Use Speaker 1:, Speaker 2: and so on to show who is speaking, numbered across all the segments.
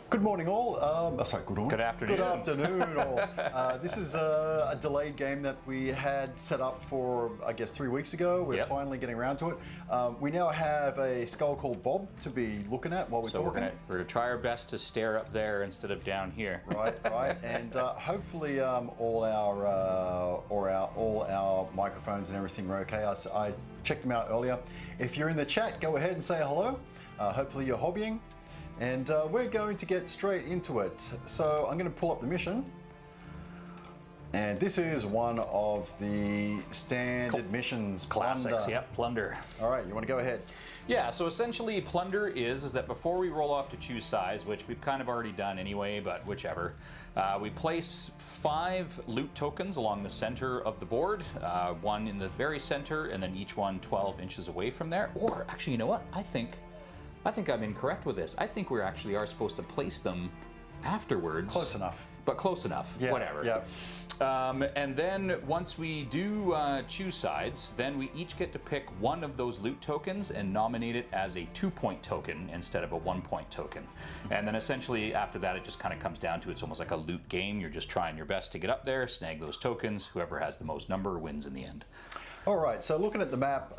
Speaker 1: Good morning all, sorry, good morning.
Speaker 2: Good afternoon.
Speaker 1: Good afternoon all. This is a delayed game that we had set up for, I guess, 3 weeks ago. We're finally getting around to it. We now have a skull called Bob to be looking at while we're talking.
Speaker 2: We're gonna try our best to stare up there instead of down here.
Speaker 1: Right, and hopefully all our microphones and everything are okay. I checked them out earlier. If you're in the chat, go ahead and say hello. Hopefully you're hobbying. And we're going to get straight into it. So I'm going to pull up the mission. And this is one of the standard missions.
Speaker 2: Classics,
Speaker 1: Plunder.
Speaker 2: yep, Plunder.
Speaker 1: All right, you want to go ahead?
Speaker 2: Yeah, so essentially Plunder is that before we roll off to choose size, which we've kind of already done anyway, but whichever, we place 5 loot tokens along the center of the board, one in the very center, and then each one 12 inches away from there. Or actually, you know what? I think I'm incorrect with this. I think we actually are supposed to place them afterwards.
Speaker 1: Close enough.
Speaker 2: But close enough,
Speaker 1: yeah,
Speaker 2: whatever.
Speaker 1: Yeah.
Speaker 2: And then once we do choose sides, then we each get to pick one of those loot tokens and nominate it as a 2-point token instead of a 1-point token. And then essentially after that, it just kind of comes down to it's almost like a loot game. You're just trying your best to get up there, snag those tokens. Whoever has the most number wins in the end.
Speaker 1: All right, so looking at the map,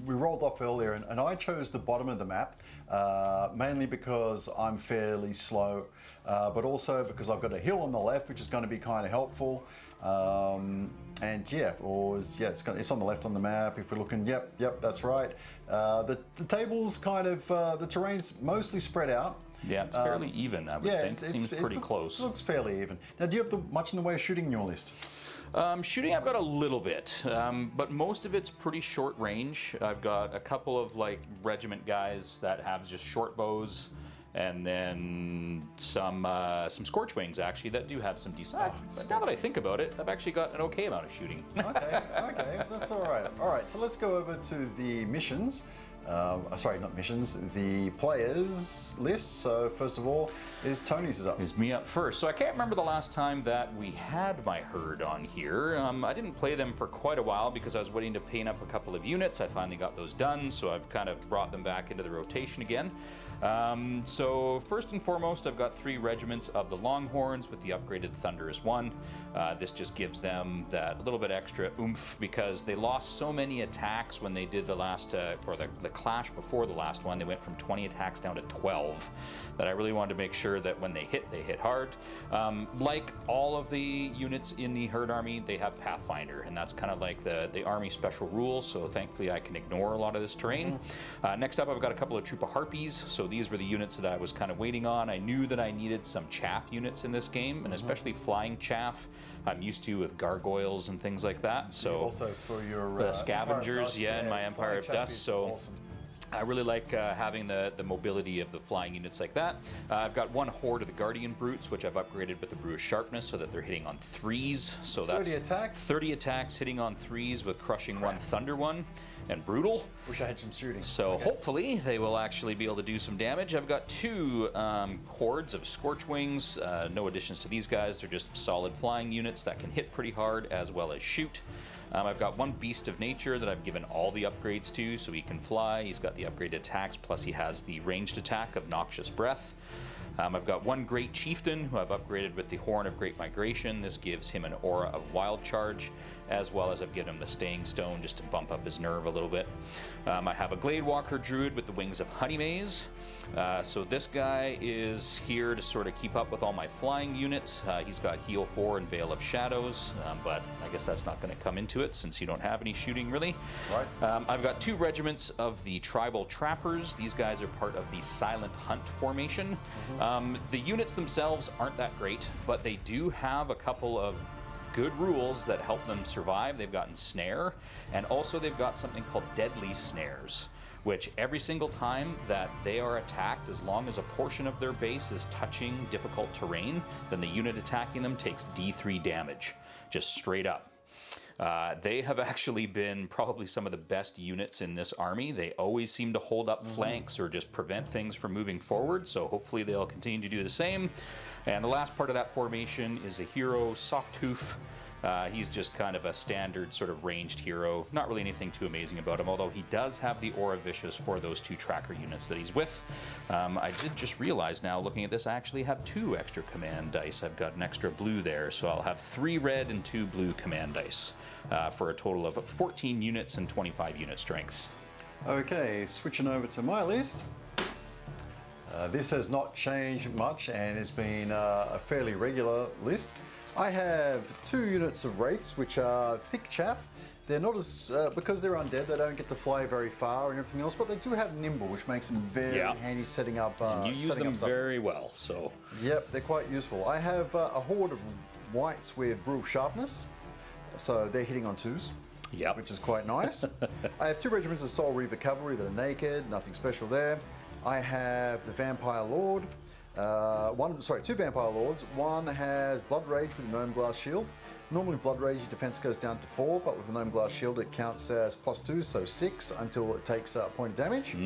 Speaker 1: we rolled off earlier, and I chose the bottom of the map, mainly because I'm fairly slow, but also because I've got a hill on the left, which is going to be kind of helpful. And yeah, it's on the left on the map. If we're looking, yep, that's right. The table's kind of, the terrain's mostly spread out.
Speaker 2: Yeah, it's fairly even, I would think. It seems pretty close.
Speaker 1: It looks fairly even. Now, do you have much in the way of shooting in your list?
Speaker 2: Shooting, I've got a little bit, but most of it's pretty short range. I've got a couple of like regiment guys that have just short bows, and then some Scorchwings actually that do have some decent. But now that I think about it, I've actually got an okay amount of shooting.
Speaker 1: okay, that's all right. All right, so let's go over to the missions. Sorry, not missions, the players list. So first of all, Tony's is up.
Speaker 2: Is me up first. So I can't remember the last time that we had my herd on here. I didn't play them for quite a while because I was waiting to paint up a couple of units. I finally got those done, so I've kind of brought them back into the rotation again. So first and foremost, I've got 3 regiments of the Longhorns with the upgraded Thunderous 1. This just gives them that little bit extra oomph because they lost so many attacks when they did the last, or the clash before the last one. They went from 20 attacks down to 12, that I really wanted to make sure that when they hit hard. Like all of the units in the herd army, they have Pathfinder, and that's kind of like the army special rule, so thankfully I can ignore a lot of this terrain. Next up, I've got a couple of Troop of Harpies, so these were the units that I was kind of waiting on. I knew that I needed some chaff units in this game, and especially flying chaff. I'm used to with gargoyles and things like that. So
Speaker 1: also for your
Speaker 2: the scavengers, and my Empire of Dust. So awesome. I really like having the mobility of the flying units like that. I've got 1 horde of the Guardian Brutes, which I've upgraded with the Brew of Sharpness so that they're hitting on 3s. So that's
Speaker 1: 30 attacks?
Speaker 2: 30 attacks hitting on 3s with Crushing 1, Thunder 1, and Brutal.
Speaker 1: Wish I had some shooting.
Speaker 2: So hopefully they will actually be able to do some damage. I've got 2 hordes of Scorchwings. No additions to these guys. They're just solid flying units that can hit pretty hard as well as shoot. I've got 1 Beast of Nature that I've given all the upgrades to, so he can fly. He's got the upgraded attacks, plus he has the ranged attack of Noxious Breath. I've got 1 Great Chieftain who I've upgraded with the Horn of Great Migration. This gives him an aura of Wild Charge, as well as I've given him the Staying Stone just to bump up his nerve a little bit. I have a Gladewalker Druid with the Wings of Honey Maze. So this guy is here to sort of keep up with all my flying units. He's got Heal 4 and Veil of Shadows, but I guess that's not going to come into it since you don't have any shooting really.
Speaker 1: Right.
Speaker 2: I've got 2 regiments of the Tribal Trappers. These guys are part of the Silent Hunt formation. The units themselves aren't that great, but they do have a couple of good rules that help them survive. They've got Snare, and also they've got something called Deadly Snares, which every single time that they are attacked, as long as a portion of their base is touching difficult terrain, then the unit attacking them takes D3 damage, just straight up. They have actually been probably some of the best units in this army. They always seem to hold up flanks or just prevent things from moving forward, so hopefully they'll continue to do the same. And the last part of that formation is a hero, Soft Hoof. He's just kind of a standard sort of ranged hero. Not really anything too amazing about him, although he does have the Aura Vicious for those 2 tracker units that he's with. I did just realize now, looking at this, I actually have 2 extra command dice. I've got an extra blue there, so I'll have 3 red and 2 blue command dice for a total of 14 units and 25 unit strength.
Speaker 1: Okay, switching over to my list. This has not changed much and it's been a fairly regular list. I have 2 units of Wraiths, which are thick chaff. They're not as, because they're undead, they don't get to fly very far and everything else, but they do have Nimble, which makes them very handy setting up
Speaker 2: and you use them very well, so.
Speaker 1: Yep, they're quite useful. I have a horde of Wights with Brew of Sharpness, so they're hitting on 2s.
Speaker 2: Yep.
Speaker 1: Which is quite nice. I have 2 regiments of Soul Reaver Cavalry that are naked, nothing special there. I have the Vampire Lord, 2 Vampire Lords. One has Blood Rage with a Gnome Glass Shield. Normally Blood Rage, your defense goes down to 4, but with the Gnome Glass Shield it counts as +2, so 6 until it takes a point of damage.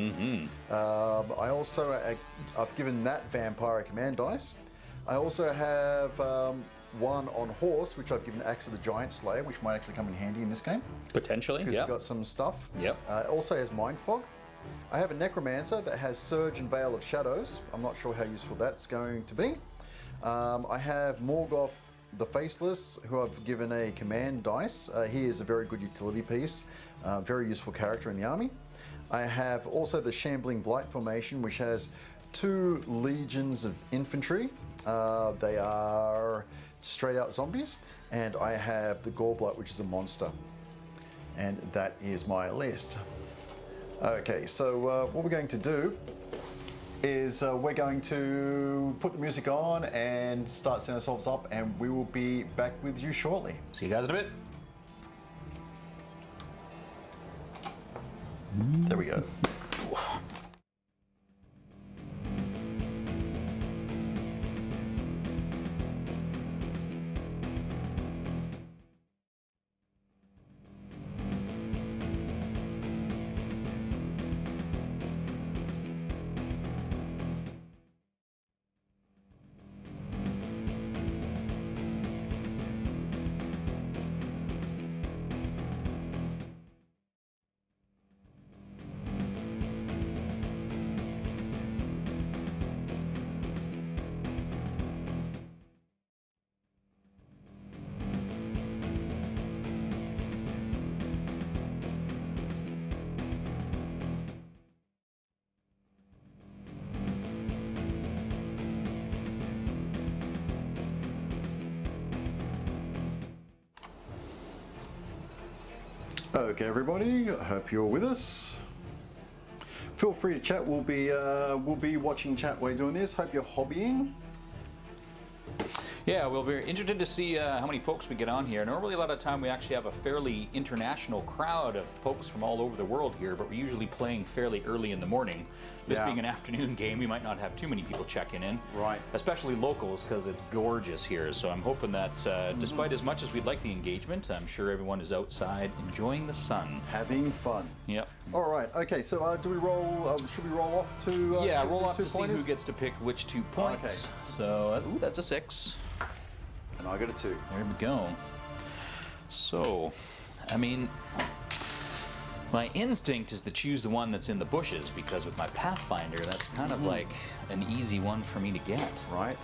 Speaker 1: I also, I've given that Vampire a command dice. I also have 1 on horse, which I've given Axe of the Giant Slayer, which might actually come in handy in this game.
Speaker 2: Potentially,
Speaker 1: because you've got some stuff.
Speaker 2: Yep.
Speaker 1: It also has Mind Fog. I have a Necromancer that has Surge and Veil of Shadows. I'm not sure how useful that's going to be. I have Morgoth the Faceless, who I've given a command dice. He is a very good utility piece, very useful character in the army. I have also the Shambling Blight Formation, which has 2 legions of infantry. They are straight out zombies, and I have the Goreblight, which is a monster. And that is my list. Okay, so what we're going to do is we're going to put the music on and start setting ourselves up, and we will be back with you shortly.
Speaker 2: See you guys in a bit.
Speaker 1: There we go. Okay, everybody, I hope you're with us. Feel free to chat. We'll be watching chat while you're doing this. Hope you're hobbying.
Speaker 2: Yeah, we'll be interested to see how many folks we get on here. Normally, a lot of the time, we actually have a fairly international crowd of folks from all over the world here, but we're usually playing fairly early in the morning. This being an afternoon game, we might not have too many people checking in.
Speaker 1: Right.
Speaker 2: Especially locals, because it's gorgeous here. So I'm hoping that despite as much as we'd like the engagement, I'm sure everyone is outside enjoying the sun.
Speaker 1: Having fun.
Speaker 2: Yep.
Speaker 1: All right. Okay. So do we roll? Should we roll off to?
Speaker 2: Yeah, roll off to see
Speaker 1: pointers?
Speaker 2: who gets to pick which 2 points.
Speaker 1: Okay.
Speaker 2: So, ooh, that's a 6.
Speaker 1: And I got a 2.
Speaker 2: There we go. So, I mean, my instinct is to choose the one that's in the bushes, because with my Pathfinder, that's kind of like an easy one for me to get.
Speaker 1: Right.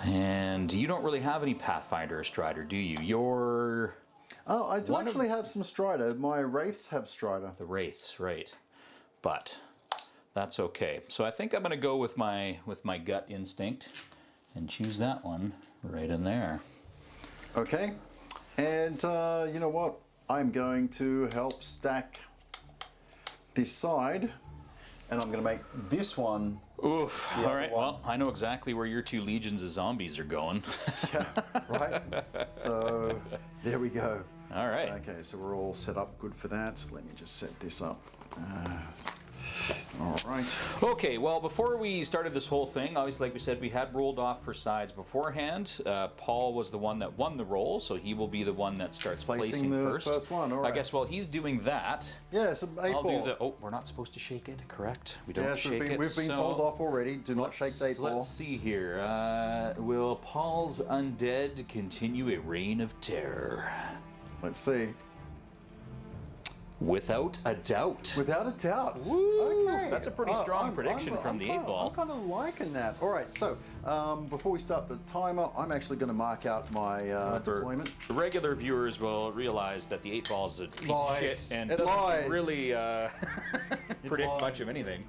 Speaker 2: And you don't really have any Pathfinder or Strider, do you? You're...
Speaker 1: Oh, I do actually have some Strider. My Wraiths have Strider.
Speaker 2: The Wraiths, right. But that's okay. So I think I'm going to go with my gut instinct and choose that one right in there.
Speaker 1: Okay. And you know what? I'm going to help stack this side, and I'm going to make this one.
Speaker 2: Oof. All right. Well, I know exactly where your 2 legions of zombies are going.
Speaker 1: Yeah, right? So there we go.
Speaker 2: All right.
Speaker 1: Okay, so we're all set up good for that. Let me just set this up. All right.
Speaker 2: Okay, well, before we started this whole thing, obviously, like we said, we had rolled off for sides beforehand. Paul was the one that won the roll, so he will be the one that starts placing
Speaker 1: the
Speaker 2: first.
Speaker 1: first one, all right.
Speaker 2: I guess while he's doing that,
Speaker 1: Yeah, it's an 8
Speaker 2: I'll
Speaker 1: ball.
Speaker 2: do the... Oh, we're not supposed to shake it, correct? We don't
Speaker 1: Yes,
Speaker 2: shake it.
Speaker 1: we've been
Speaker 2: so
Speaker 1: told off already. Do not shake the 8 ball.
Speaker 2: Let's see here. Will Paul's Undead continue a reign of terror?
Speaker 1: Let's see.
Speaker 2: Without a doubt.
Speaker 1: Without a doubt.
Speaker 2: Woo!
Speaker 1: Okay.
Speaker 2: That's a pretty strong prediction from the 8 ball.
Speaker 1: I'm kind of liking that. All right, so before we start the timer, I'm actually going to mark out my deployment.
Speaker 2: The regular viewers will realize that the 8 ball is a piece of shit and
Speaker 1: It
Speaker 2: doesn't
Speaker 1: lies.
Speaker 2: really predict
Speaker 1: lies.
Speaker 2: much of anything.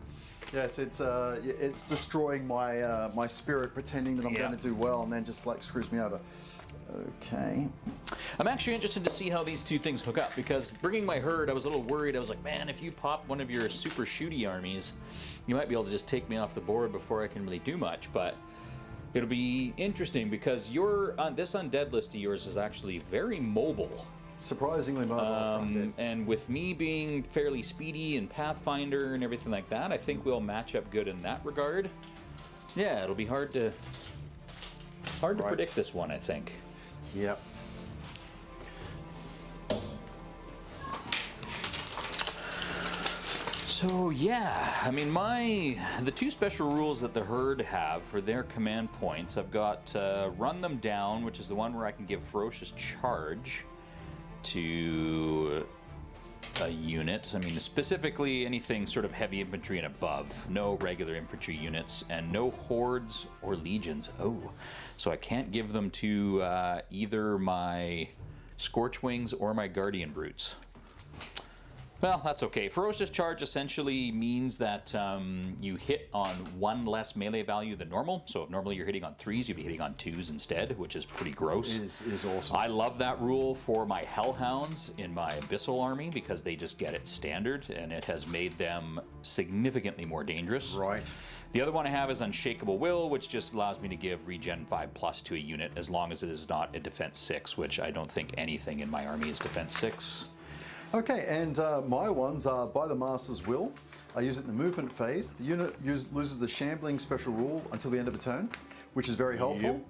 Speaker 1: Yes, it's destroying my my spirit, pretending that I'm
Speaker 2: Yeah.
Speaker 1: going to do well, and then just like screws me over. Okay.
Speaker 2: I'm actually interested to see how these two things hook up, because bringing my herd, I was a little worried. I was like, man, if you pop one of your super shooty armies, you might be able to just take me off the board before I can really do much. But it'll be interesting because this undead list of yours is actually very mobile.
Speaker 1: Surprisingly mobile.
Speaker 2: And with me being fairly speedy and Pathfinder and everything like that, I think we'll match up good in that regard. Yeah, it'll be hard to predict this one, I think.
Speaker 1: Yep.
Speaker 2: So yeah, I mean the two special rules that the herd have for their command points, I've got run them down, which is the one where I can give ferocious charge to a unit. I mean, specifically anything sort of heavy infantry and above, no regular infantry units, and no hordes or legions. Oh, so I can't give them to either my Scorchwings or my Guardian Brutes. Well, that's okay. Ferocious Charge essentially means that you hit on one less melee value than normal. So if normally you're hitting on 3s, you'd be hitting on 2s instead, which is pretty gross.
Speaker 1: It is awesome.
Speaker 2: I love that rule for my Hellhounds in my Abyssal army because they just get it standard, and it has made them significantly more dangerous.
Speaker 1: Right.
Speaker 2: The other one I have is Unshakable Will, which just allows me to give regen 5+ to a unit as long as it is not a defense 6, which I don't think anything in my army is defense 6.
Speaker 1: Okay, and my ones are by the Master's Will. I use it in the movement phase. The unit loses the Shambling special rule until the end of a turn, which is very helpful.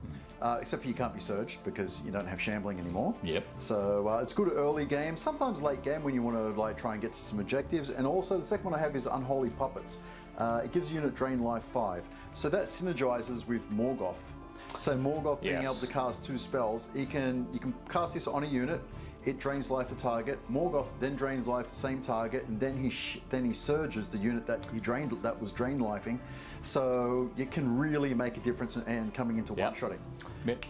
Speaker 1: Except for you can't be surged because you don't have Shambling anymore.
Speaker 2: Yep.
Speaker 1: So it's good early game, sometimes late game when you want to like try and get to some objectives. And also the second one I have is Unholy Puppets. It gives the unit Drain Life 5. So that synergizes with Morgoth. So Morgoth being able to cast 2 spells, you can cast this on a unit. It drains life the target. Morgoth then drains life the same target, and then he surges the unit that was drain lifing. So you can really make a difference and coming into one-shotting.
Speaker 2: Yep.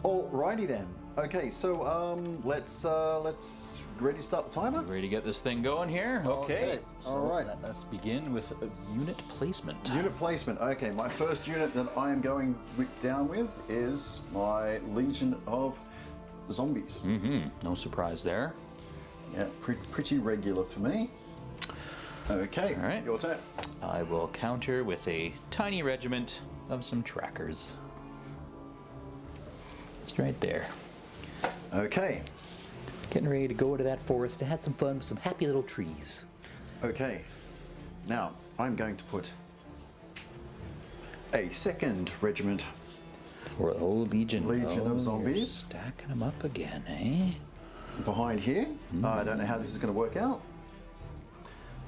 Speaker 1: Alrighty then. Okay, so let's ready to start the timer.
Speaker 2: Ready to get this thing going here? Okay. So
Speaker 1: All right.
Speaker 2: Let's begin with unit placement.
Speaker 1: Unit placement. Okay, my first unit that I am going down with is my Legion of Zombies.
Speaker 2: No surprise there.
Speaker 1: Yeah, pretty regular for me. Okay,
Speaker 2: all right.
Speaker 1: Your turn.
Speaker 2: I will counter with a tiny regiment of some trackers. Just right there.
Speaker 1: Okay.
Speaker 2: Getting ready to go to that forest to have some fun with some happy little trees.
Speaker 1: Okay. Now, I'm going to put a second regiment.
Speaker 2: Or Legion.
Speaker 1: Legion of Zombies.
Speaker 2: You're stacking them up again, eh?
Speaker 1: Behind here. I don't know how this is going to work out.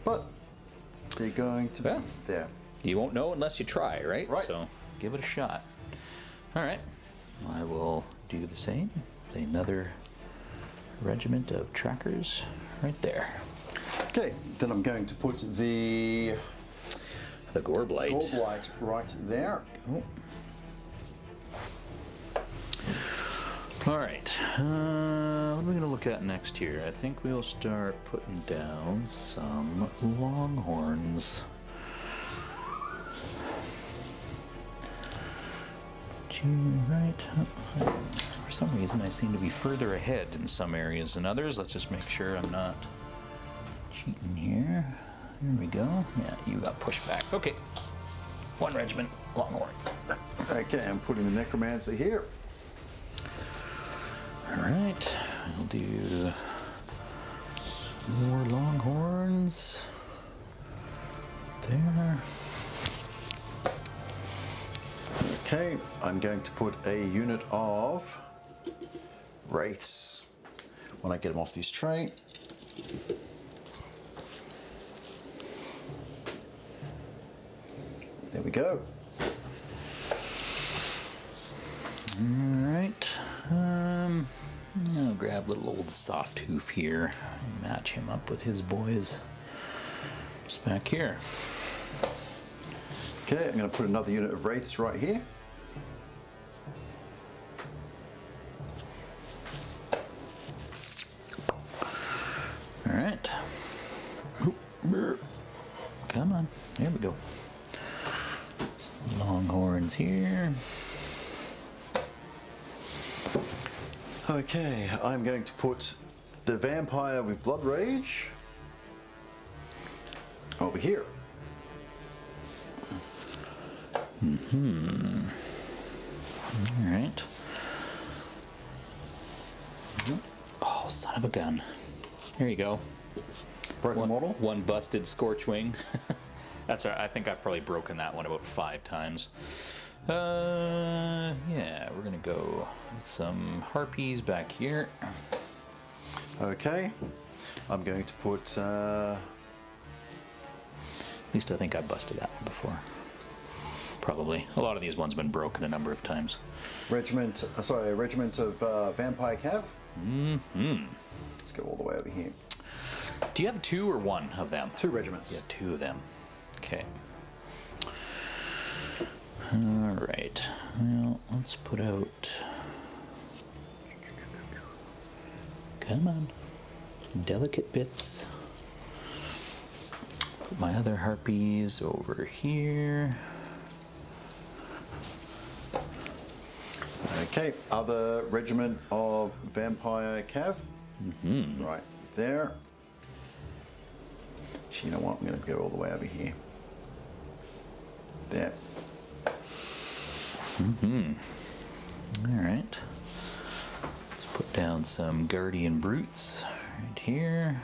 Speaker 1: But they're going to be there.
Speaker 2: You won't know unless you try, right?
Speaker 1: Right.
Speaker 2: So give it a shot. All right. I will do the same. Another regiment of trackers right there.
Speaker 1: Okay, then I'm going to put the
Speaker 2: Gorblight
Speaker 1: right there.
Speaker 2: Oh. All right, what are we going to look at next here? I think we'll start putting down some Longhorns. Right. For some reason, I seem to be further ahead in some areas than others. Let's just make sure I'm not cheating here. There we go. Yeah, you got pushed back. Okay. 1 regiment, Longhorns.
Speaker 1: Okay, I'm putting the Necromancer here.
Speaker 2: All right, I'll do more Longhorns. There.
Speaker 1: Okay, I'm going to put a unit of wraiths when I get them off this tray. There we go.
Speaker 2: Alright. I'll grab little old soft hoof here and match him up with his boys. Just back here.
Speaker 1: Okay, I'm going to put another unit of wraiths right here.
Speaker 2: Alright. Come on. There we go. Longhorns here.
Speaker 1: Okay, I'm going to put the vampire with blood rage over here.
Speaker 2: Alright. Oh, son of a gun. There you go.
Speaker 1: Broken model.
Speaker 2: One busted Scorchwing. That's all right. I think I've probably broken that one about 5 times. Yeah, we're gonna go with some harpies back here.
Speaker 1: Okay, I'm going to put.
Speaker 2: At least I think I busted that one before. Probably. A lot of these ones have been broken a number of times.
Speaker 1: A regiment of vampire cav. Let's go all the way over here.
Speaker 2: Do you have 2 or 1 of them?
Speaker 1: 2 regiments.
Speaker 2: Yeah, 2 of them. Okay. All right. Well, let's put out. Come on. Delicate bits. Put my other harpies over here.
Speaker 1: Okay, other regiment of vampire cav. Right there. Actually, you know what? I'm going to go all the way over here. There.
Speaker 2: All right. Let's put down some guardian brutes right here.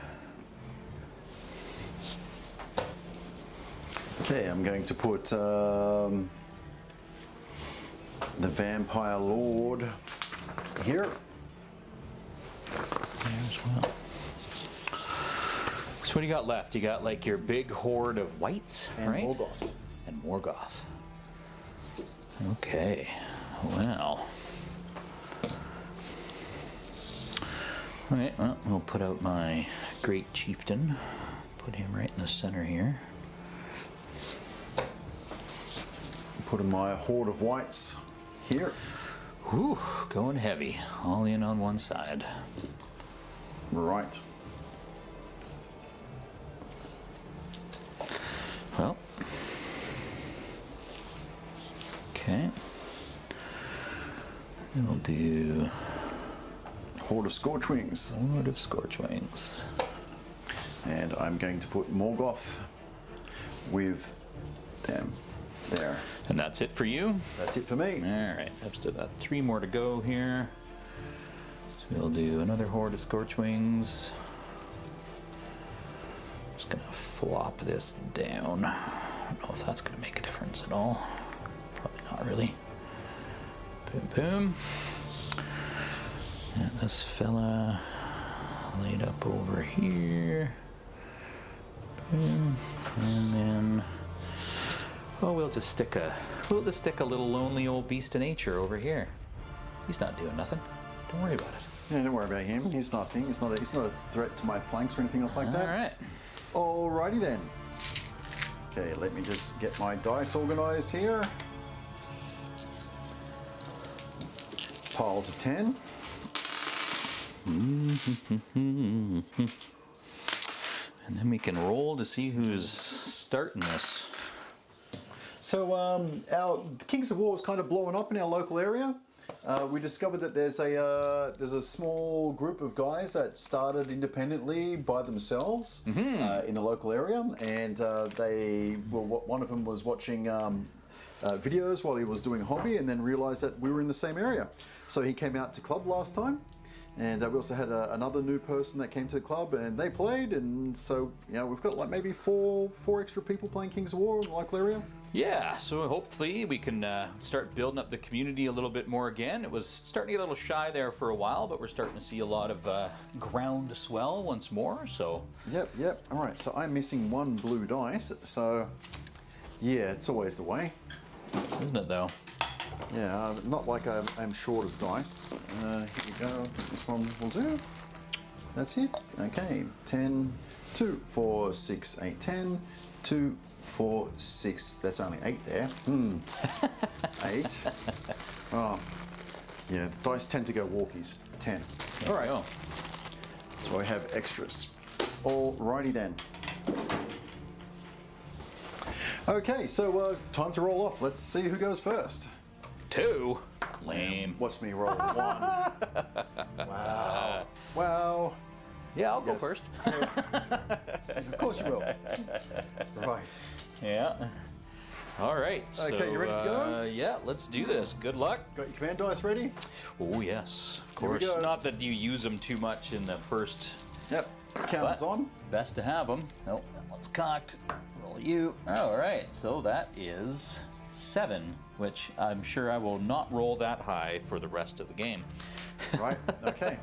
Speaker 1: Okay, I'm going to put the vampire lord here.
Speaker 2: There as well. So what do you got left? You got like your big horde of whites,
Speaker 1: And
Speaker 2: right?
Speaker 1: Morgoth.
Speaker 2: And Morgoth. Okay, well. Alright, well, we'll put out my great chieftain. Put him right in the center here.
Speaker 1: Put in my horde of whites here.
Speaker 2: Whew, going heavy. All in on one side.
Speaker 1: Right.
Speaker 2: Well. Okay. We'll do
Speaker 1: Horde of Scorchwings.
Speaker 2: Horde of Scorchwings.
Speaker 1: And I'm going to put Morgoth with them there.
Speaker 2: And that's it for you?
Speaker 1: That's it for me.
Speaker 2: Alright, I've still got 3 more to go here. So we'll do another Horde of Scorchwings. Just gonna flop this down. I don't know if that's gonna make a difference at all. Probably not really. Boom, boom. And this fella laid up over here. Boom. And then, oh, we'll just stick a little lonely old beast of nature over here. He's not doing nothing. Don't worry about it.
Speaker 1: Yeah, don't worry about him. He's nothing. He's not a threat to my flanks or anything else like that.
Speaker 2: All right.
Speaker 1: Alrighty then. Okay, let me just get my dice organized here. Piles of 10.
Speaker 2: And then we can roll to see who's starting this.
Speaker 1: So our Kings of War is kind of blowing up in our local area. We discovered that there's a small group of guys that started independently by themselves in the local area, and one of them was watching videos while he was doing hobby, and then realised that we were in the same area. So he came out to club last time, And we also had another new person that came to the club, and they played, and so we've got like maybe four extra people playing Kings of War in the local area.
Speaker 2: Yeah, so hopefully we can start building up the community a little bit more again. It was starting to get a little shy there for a while, but we're starting to see a lot of ground swell once more. So
Speaker 1: Yep. All right, so I'm missing one blue dice, so yeah, it's always the way,
Speaker 2: isn't it though?
Speaker 1: Yeah, not like I'm short of dice. Here we go. This one will do. That's it. Okay. 10, 2, 4, 6, 8, 10. 2, 4, 6. That's only 8 there. 8. Oh. Yeah, the dice tend to go walkies. 10. All right.
Speaker 2: Go.
Speaker 1: So I have extras. Alrighty then. Okay, so time to roll off. Let's see who goes first.
Speaker 2: 2. Lame.
Speaker 1: Watch me roll 1. Wow. Wow.
Speaker 2: Yeah, I'll go first.
Speaker 1: Of course you will. Right.
Speaker 2: Yeah. All right.
Speaker 1: Okay, you ready to go?
Speaker 2: Yeah, let's do this. Good luck.
Speaker 1: Got your command dice ready?
Speaker 2: Oh, yes. Of
Speaker 1: Here we
Speaker 2: course.
Speaker 1: go.
Speaker 2: Not that you use them too much in the first.
Speaker 1: Yep. Counters on.
Speaker 2: Best to have them. Oh, that one's cocked. Roll you. All right. So that is 7, which I'm sure I will not roll that high for the rest of the game.
Speaker 1: Right. Okay.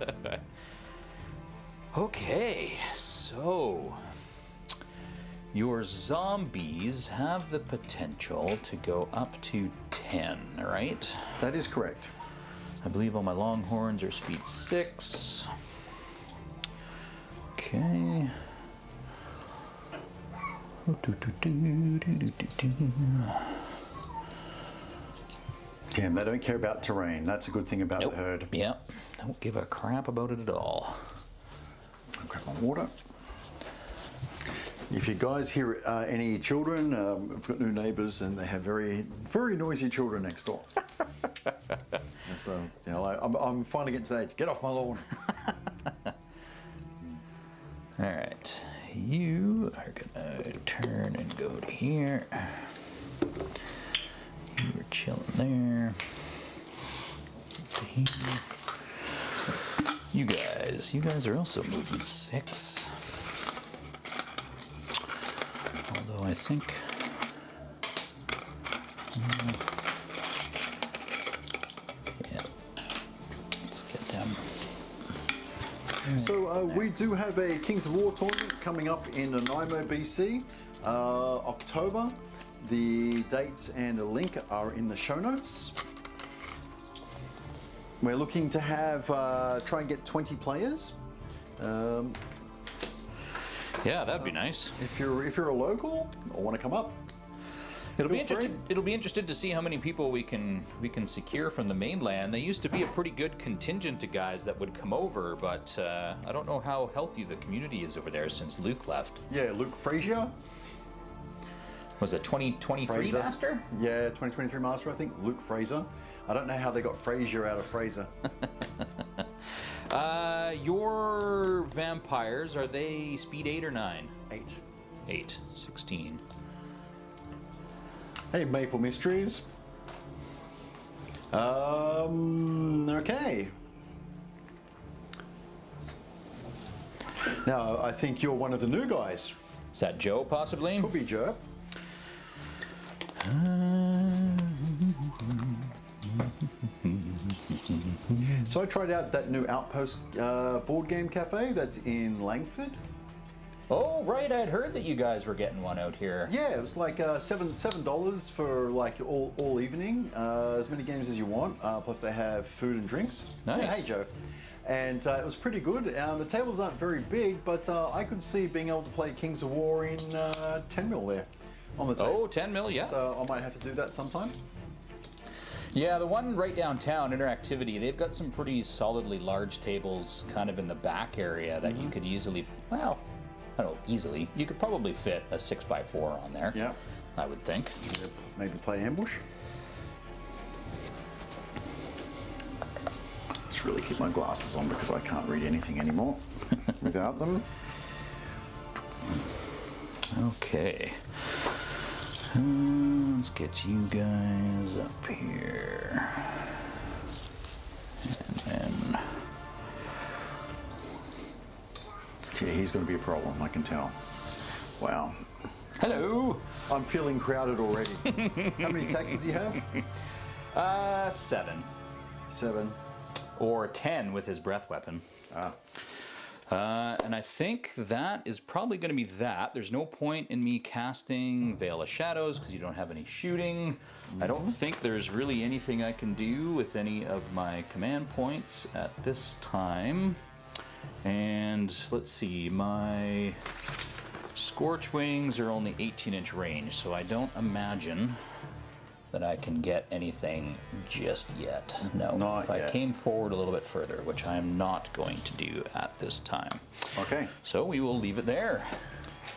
Speaker 2: Okay, so your zombies have the potential to go up to 10, right?
Speaker 1: That is correct.
Speaker 2: I believe all my longhorns are speed 6. Okay.
Speaker 1: Damn, they don't care about terrain. That's a good thing about
Speaker 2: Nope.
Speaker 1: the herd.
Speaker 2: Yep. Don't give a crap about it at all.
Speaker 1: I'll grab my water. If you guys hear any children, I've got new neighbours and they have very, very noisy children next door. So, I'm finally getting to that. Get off my lawn.
Speaker 2: All right. You are gonna turn and go to here. You were chilling there. To here. You guys are also movement 6. Although I think. Yeah. Let's get them.
Speaker 1: So we do have a Kings of War tournament coming up in Nanaimo BC, October. The dates and a link are in the show notes. We're looking to have try and get 20 players.
Speaker 2: Yeah, that'd be nice.
Speaker 1: If you're a local or want to come up,
Speaker 2: It'll be
Speaker 1: feel free.
Speaker 2: interesting. It'll be interesting to see how many people we can secure from the mainland. There used to be a pretty good contingent of guys that would come over, but I don't know how healthy the community is over there since Luke left.
Speaker 1: Yeah, Luke Frazier.
Speaker 2: Was it 2023
Speaker 1: Fraser.
Speaker 2: master?
Speaker 1: Yeah, 2023 master, I think. Luke Fraser. I don't know how they got Frazier out of Fraser.
Speaker 2: Your vampires, are they speed 8 or 9?
Speaker 1: 8.
Speaker 2: 8, 16.
Speaker 1: Hey, Maple Mysteries. Okay. Now, I think you're one of the new guys.
Speaker 2: Is that Joe, possibly?
Speaker 1: Could be Joe. So I tried out that new Outpost board game cafe that's in Langford.
Speaker 2: Oh, right. I'd heard that you guys were getting one out here.
Speaker 1: Yeah, it was like $7 for like all evening, as many games as you want. Plus they have food and drinks.
Speaker 2: Nice.
Speaker 1: Yeah, hey Joe. And it was pretty good. The tables aren't very big, but I could see being able to play Kings of War in 10 mil there on the table.
Speaker 2: Oh, 10 mil, yeah.
Speaker 1: So I might have to do that sometime.
Speaker 2: Yeah, the one right downtown, Interactivity, they've got some pretty solidly large tables kind of in the back area that you could easily, well, I don't know, easily. You could probably fit a 6x4 on there.
Speaker 1: Yeah.
Speaker 2: I would think.
Speaker 1: Maybe play ambush. Just really keep my glasses on because I can't read anything anymore without them.
Speaker 2: Okay. Let's get you guys up here. And then
Speaker 1: Yeah, he's going to be a problem, I can tell. Wow.
Speaker 2: Hello.
Speaker 1: I'm feeling crowded already. How many attacks does he have?
Speaker 2: 7.
Speaker 1: 7.
Speaker 2: Or 10 with his breath weapon.
Speaker 1: Ah.
Speaker 2: And I think that is probably going to be that. There's no point in me casting Veil of Shadows because you don't have any shooting. I don't think there's really anything I can do with any of my command points at this time. And let's see, my Scorch Wings are only 18-inch range, so I don't imagine that I can get anything just yet. No,
Speaker 1: Not
Speaker 2: if
Speaker 1: yet.
Speaker 2: I came forward a little bit further, which I am not going to do at this time.
Speaker 1: Okay.
Speaker 2: So we will leave it there.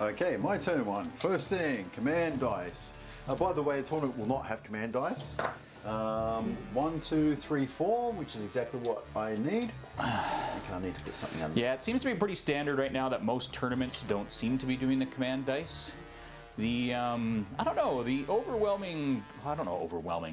Speaker 1: Okay, my turn one. First thing, command dice. By the way, the tournament will not have command dice. 1, 2, 3, 4, which is exactly what I need. I think I need to put something under.
Speaker 2: Yeah, it seems to be pretty standard right now that most tournaments don't seem to be doing the command dice. The, I don't know,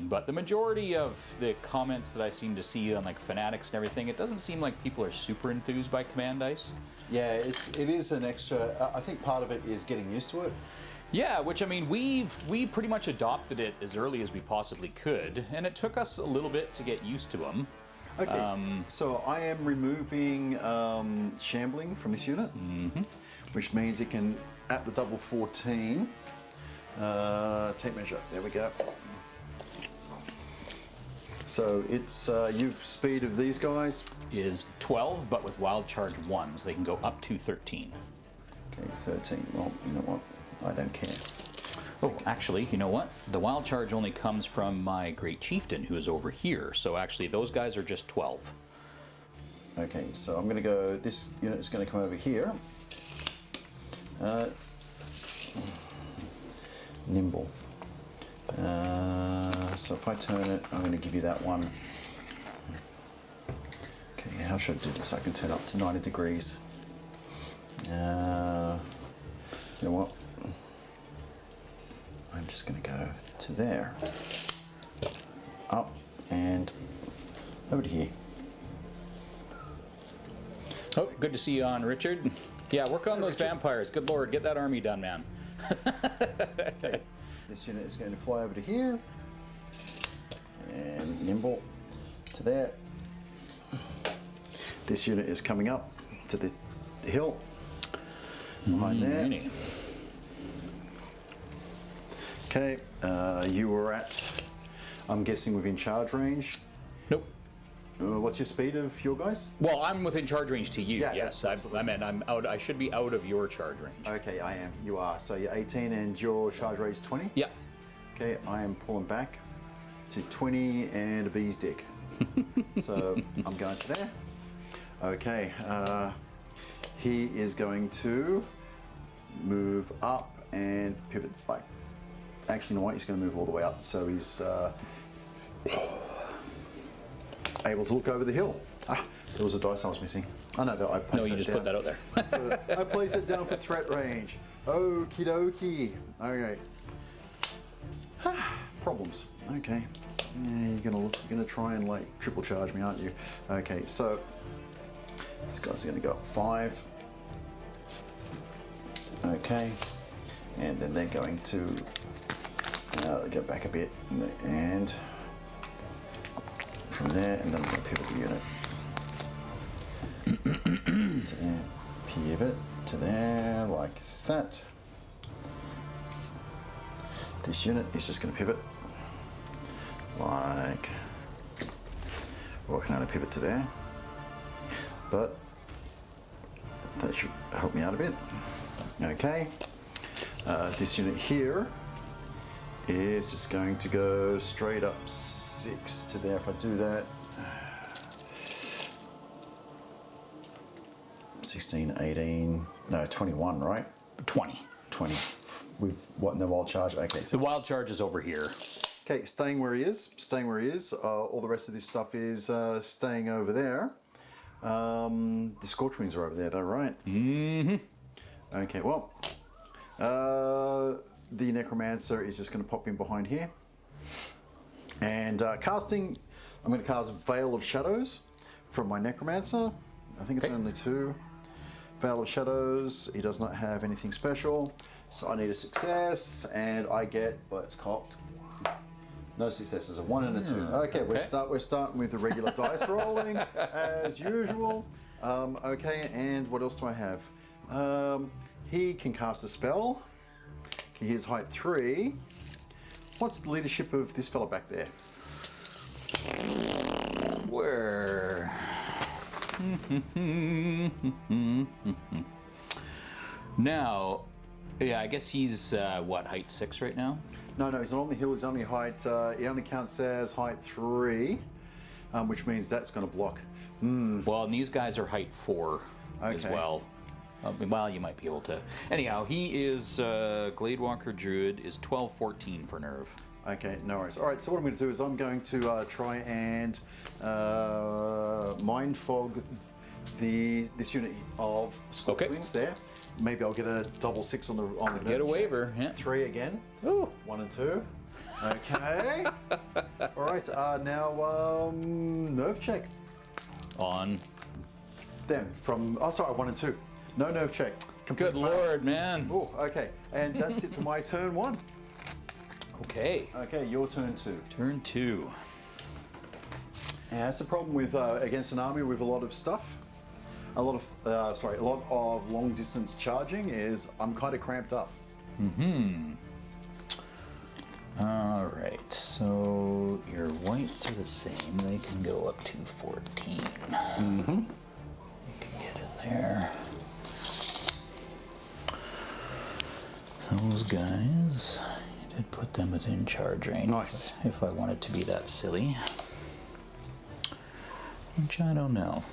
Speaker 2: but the majority of the comments that I seem to see on like Fanatics and everything, it doesn't seem like people are super enthused by command dice.
Speaker 1: Yeah, it is an extra, I think part of it is getting used to it.
Speaker 2: Yeah, which I mean, we pretty much adopted it as early as we possibly could, and it took us a little bit to get used to them.
Speaker 1: Okay, so I am removing Shambling from this unit, which means it can, at the double 14, take measure, there we go. So it's, speed of these guys?
Speaker 2: Is 12, but with Wild Charge 1, so they can go up to 13.
Speaker 1: Okay, 13, well, you know what, I don't care.
Speaker 2: Oh, actually, you know what? The Wild Charge only comes from my Great Chieftain, who is over here, so actually those guys are just 12.
Speaker 1: Okay, so I'm going to go, this unit is going to come over here. Nimble. So if I turn it, I'm going to give you that one. Okay, how should I do this? I can turn up to 90 degrees. You know what? I'm just going to go to there. Up and over to here.
Speaker 2: Oh, good to see you on, Richard. Yeah, work on those vampires. Good lord, get that army done, man.
Speaker 1: Okay, this unit is going to fly over to here. And nimble to there. This unit is coming up to the hill behind there. Okay, you were at, I'm guessing, within charge range.
Speaker 2: Nope.
Speaker 1: What's your speed of your guys?
Speaker 2: Well, I'm within charge range to you.
Speaker 1: Yeah,
Speaker 2: yes,
Speaker 1: that's what
Speaker 2: I meant I'm out. I should be out of your charge range.
Speaker 1: Okay, I am. You are. So you're 18 and your charge range is 20?
Speaker 2: Yeah.
Speaker 1: Okay, I am pulling back to 20 and a bee's dick. So I'm going to there. Okay, he is going to move up and pivot like, actually, you know what? He's going to move all the way up, so he's able to look over the hill. Ah, there was a dice I was missing. I know that I placed
Speaker 2: No, you just put that out there.
Speaker 1: I placed it down for threat range. Okie dokie. Okay. Problems. Okay. Yeah, you're gonna try and like triple charge me, aren't you? Okay, so these guys are gonna go up 5. Okay, and then they're going to go back a bit, and from there, and then I'm gonna pivot the unit to there, pivot to there, like that. This unit is just gonna pivot like, well, I can only pivot to there, but that should help me out a bit. Okay, this unit here is just going to go straight up 6 to there. If I do that, 16, 18, no, 21, right?
Speaker 2: 20.
Speaker 1: 20. With what in the wild charge? Okay, so
Speaker 2: The wild charge is over here.
Speaker 1: okay, staying where he is, staying where he is. All the rest of this stuff is staying over there. The Scorch Wings are over there though, right? Mm-hmm. Okay, well, the Necromancer is just going to pop in behind here. And casting, I'm going to cast Veil of Shadows from my Necromancer. I think it's only 2. Veil of Shadows, he does not have anything special. So I need a success, and I get, well, it's cocked. No successes, a 1 and a 2. Okay, we're starting with the regular dice rolling, as usual. Okay, and what else do I have? He can cast a spell. He is height 3. What's the leadership of this fella back there?
Speaker 2: Where? Now, yeah, I guess he's what, height 6 right now?
Speaker 1: No, he's not on the hill. He's only height. He only counts as height 3, which means that's going to block.
Speaker 2: Well, and these guys are height 4 as
Speaker 1: Okay.
Speaker 2: well. Well, you might be able to. Anyhow, he is Gladewalker Druid is 12-14 for nerve.
Speaker 1: Okay, no worries. All right, so what I'm going to do is I'm going to try and mind fog this unit of Scorchwings there. Maybe I'll get a double 6 on the
Speaker 2: Get
Speaker 1: nerve
Speaker 2: a
Speaker 1: check.
Speaker 2: waiver. Yeah.
Speaker 1: 3 again.
Speaker 2: Ooh.
Speaker 1: 1 and 2. Okay. All right. Now nerve check.
Speaker 2: On.
Speaker 1: Them from. Oh, sorry. 1 and 2. No nerve check. Complete
Speaker 2: Good
Speaker 1: fail.
Speaker 2: lord, man.
Speaker 1: Oh, okay. And that's it for my turn 1.
Speaker 2: Okay.
Speaker 1: Okay, your turn 2.
Speaker 2: Turn 2.
Speaker 1: Yeah, that's the problem with against an army with a lot of stuff. A lot of long distance charging is I'm kind of cramped up.
Speaker 2: All right. So your whites are the same. They can go up to 14. You can get in there. Those guys, you did put them within charge range.
Speaker 1: Nice.
Speaker 2: If I wanted to be that silly. Which I don't know.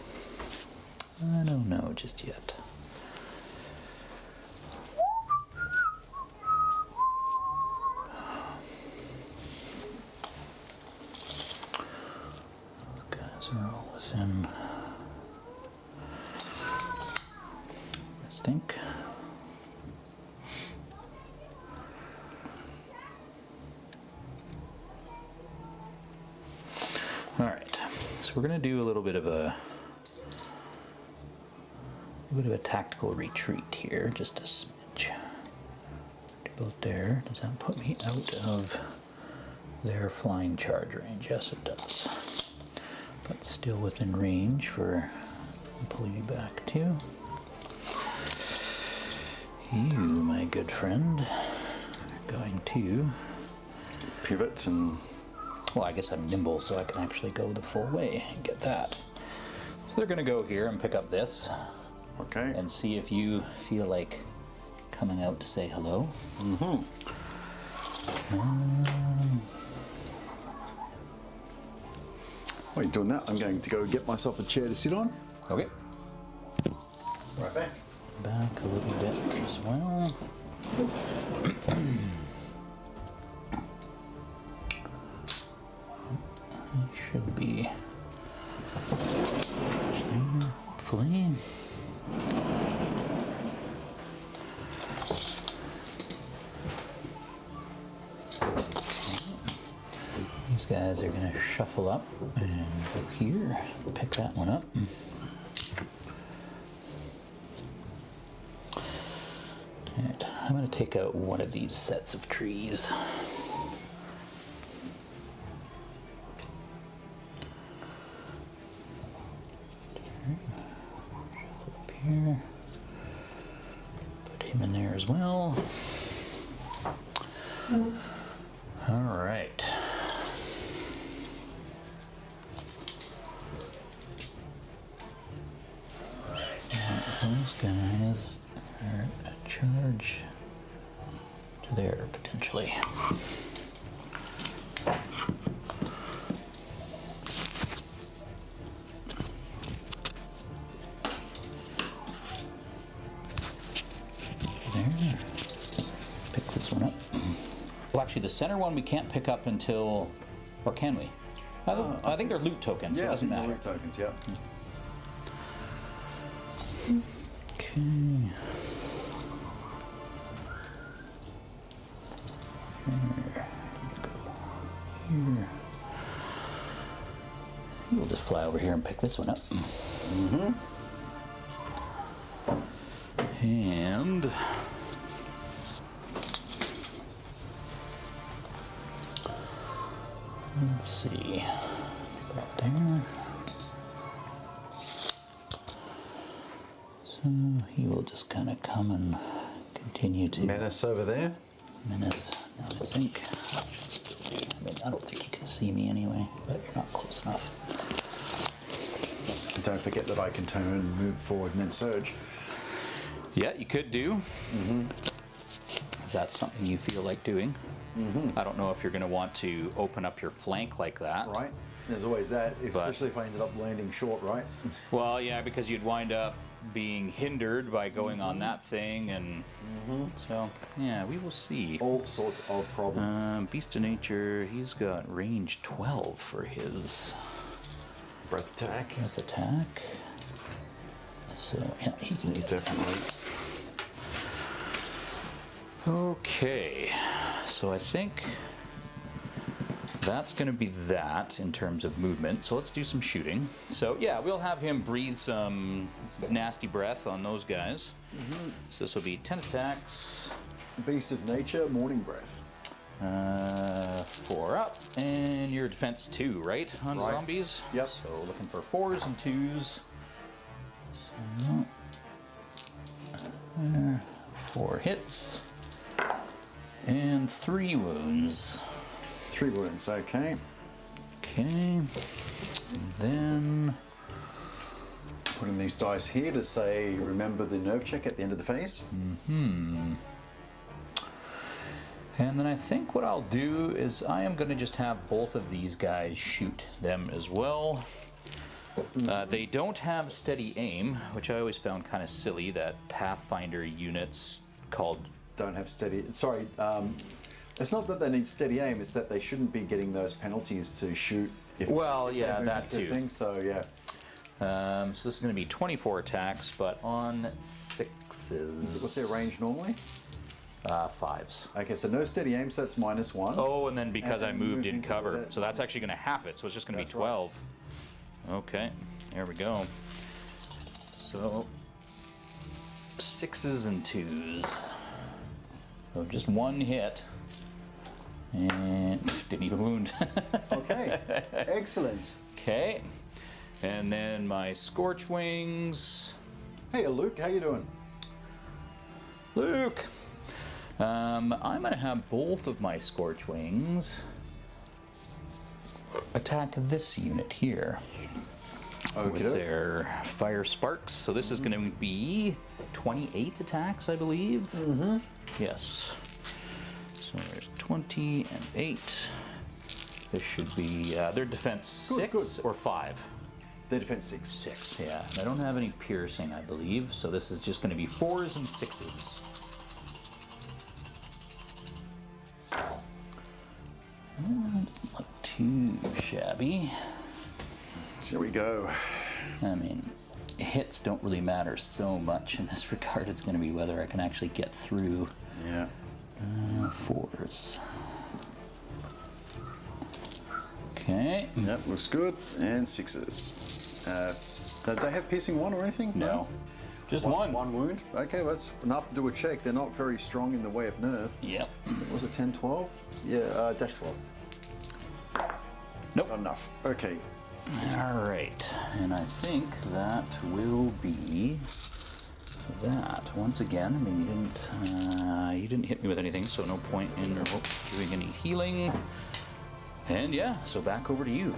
Speaker 2: I don't know just yet. Those guys are all within instinct. All right, so we're going to do a little bit of a tactical retreat here, just a smidge. About there. Does that put me out of their flying charge range? Yes, it does. But still within range for pull you back to. You, my good friend, are going to
Speaker 1: Pivot and.
Speaker 2: well, I guess I'm nimble, so I can actually go the full way and get that. So they're going to go here and pick up this.
Speaker 1: Okay.
Speaker 2: And see if you feel like coming out to say hello.
Speaker 1: While you're doing that, I'm going to go get myself a chair to sit on.
Speaker 2: Okay.
Speaker 1: Right back.
Speaker 2: Back a little bit as well. Should be hopefully. These guys are going to shuffle up and go here, pick that one up. Alright, I'm going to take out one of these sets of trees. Shuffle up here. Put him in there as well. Alright. Those guys are a charge to there, potentially. There. Pick this one up. Well, actually, the center one we can't pick up until, or can we? I think they're loot tokens, so it doesn't matter.
Speaker 1: Loot tokens, yeah.
Speaker 2: Okay. There. Go here. We'll just fly over here and pick this one up. And let's see, that there. So he will just kind of come and continue to
Speaker 1: Menace over there.
Speaker 2: menace. Now I think, I mean, I don't think you can see me anyway, but you're not close enough.
Speaker 1: Don't forget that I can turn and move forward and then surge.
Speaker 2: Yeah, you could do. If that's something you feel like doing. I don't know if you're going to want to open up your flank like that.
Speaker 1: Right. There's always that, especially if I ended up landing short, right?
Speaker 2: Well, yeah, because you'd wind up being hindered by going on that thing, and so yeah, we will see.
Speaker 1: All sorts of problems.
Speaker 2: Beast of Nature, he's got range 12 for his
Speaker 1: Breath attack.
Speaker 2: breath attack. So yeah, he can get that.
Speaker 1: Definitely.
Speaker 2: Okay, so I think that's going to be that in terms of movement. So let's do some shooting. So yeah, we'll have him breathe some nasty breath on those guys. So this will be 10 attacks.
Speaker 1: Beast of Nature, Morning Breath.
Speaker 2: 4 up, and your defense 2, right, on
Speaker 1: Right.
Speaker 2: zombies?
Speaker 1: Yep.
Speaker 2: So looking for 4s and 2s. So, 4 hits and 3 wounds.
Speaker 1: 3 wounds, okay.
Speaker 2: Okay, and then
Speaker 1: Putting these dice here to say, remember the nerve check at the end of the phase.
Speaker 2: And then I think what I'll do is I am going to just have both of these guys shoot them as well. They don't have steady aim, which I always found kind of silly that Pathfinder units called...
Speaker 1: Don't have steady. Sorry, it's not that they need steady aim, it's that they shouldn't be getting those penalties to shoot. If
Speaker 2: yeah,
Speaker 1: they
Speaker 2: that too.
Speaker 1: Thing, so yeah.
Speaker 2: So this is going to be 24 attacks, but on 6s.
Speaker 1: What's their range normally?
Speaker 2: 5s.
Speaker 1: Okay, so no steady aim, so that's -1.
Speaker 2: Oh, and then because
Speaker 1: And
Speaker 2: I
Speaker 1: then
Speaker 2: moved
Speaker 1: moved
Speaker 2: in
Speaker 1: into
Speaker 2: cover,
Speaker 1: that-
Speaker 2: so that's actually going to half it, so it's just going to be
Speaker 1: That's right.
Speaker 2: 12. Okay, there we go. So 6s and 2s. So just 1 hit. And didn't even wound.
Speaker 1: Okay, excellent.
Speaker 2: Okay. And then my Scorch Wings.
Speaker 1: Hey, Luke, how you doing?
Speaker 2: Luke! I'm going to have both of my Scorch Wings attack this unit here with their Fire Sparks. So this is going to be 28 attacks, I believe. Yes. So there's 20 and 8. This should be their defense 6 or 5.
Speaker 1: Their defense 6.
Speaker 2: 6, yeah. And I don't have any piercing, I believe, so this is just going to be 4s and 6s. Doesn't look too shabby.
Speaker 1: So here we go.
Speaker 2: I mean, hits don't really matter so much in this regard. It's going to be whether I can actually get through.
Speaker 1: Yeah.
Speaker 2: 4s. Okay.
Speaker 1: Yep, looks good. And 6s. Did they have piercing 1 or anything?
Speaker 2: No. Just one.
Speaker 1: One wound. Okay, that's enough to do a check. They're not very strong in the way of nerve.
Speaker 2: Yep.
Speaker 1: Was it 10, 12? Yeah, dash 12.
Speaker 2: Nope.
Speaker 1: Not enough. Okay.
Speaker 2: All right. And I think that will be that. Once again, I mean, you didn't hit me with anything, so no point in doing any healing. And yeah, so back over to you.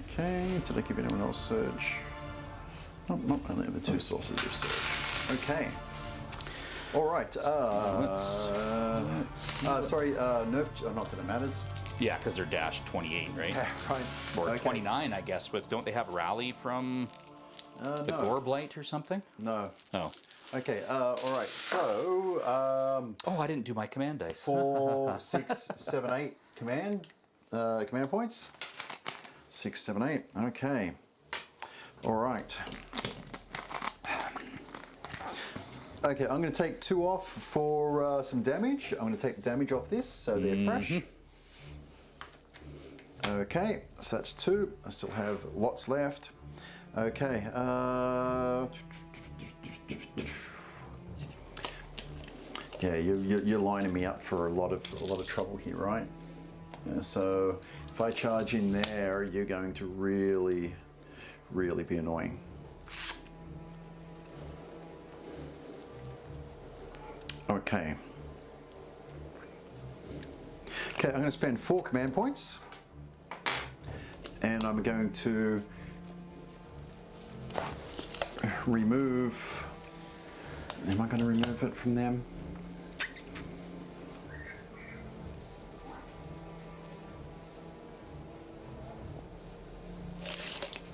Speaker 1: Okay, did I give anyone else surge? Nope, not only the 2 sources of surge. Okay. All right.
Speaker 2: Let's see.
Speaker 1: Nerve. Not that it matters.
Speaker 2: Yeah, because they're dash 28, right?
Speaker 1: Yeah, right.
Speaker 2: Or
Speaker 1: Okay.
Speaker 2: 29, I guess. But don't they have rally from the
Speaker 1: No.
Speaker 2: Gore Blight or something?
Speaker 1: No.
Speaker 2: Oh.
Speaker 1: Okay. All right. So.
Speaker 2: Oh, I didn't do my command dice.
Speaker 1: 4, 6, 7, 8 command points. 6, 7, 8. Okay. All right. Okay, I'm going to take 2 off for some damage. I'm going to take the damage off this, so they're fresh. Okay, so that's 2. I still have lots left. Okay. Yeah, you're lining me up for a lot of trouble here, right? So if I charge in there, you're going to really be annoying. Okay. Okay, I'm going to spend 4 command points, and I'm going to remove. Am I going to remove it from them?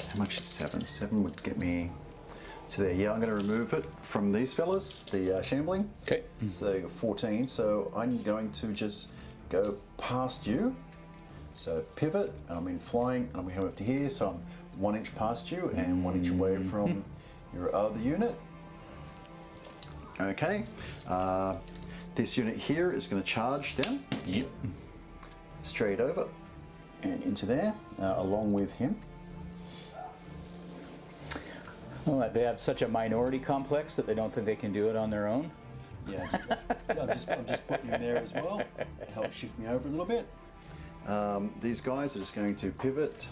Speaker 1: How much is 7? 7 would get me to there. Yeah, I'm going to remove it from these fellas, the shambling.
Speaker 2: Okay.
Speaker 1: So they got 14. So I'm going to just go past you. So pivot, and I'm in flying, and I'm going to come up to here. So I'm 1 inch past you and 1 inch away from your other unit. Okay. This unit here is going to charge them.
Speaker 2: Yep.
Speaker 1: Straight over and into there, along with him.
Speaker 2: Well, they have such a minority complex that they don't think they can do it on their own.
Speaker 1: Yeah, I'm just putting him there as well. Help shift me over a little bit. These guys are just going to pivot,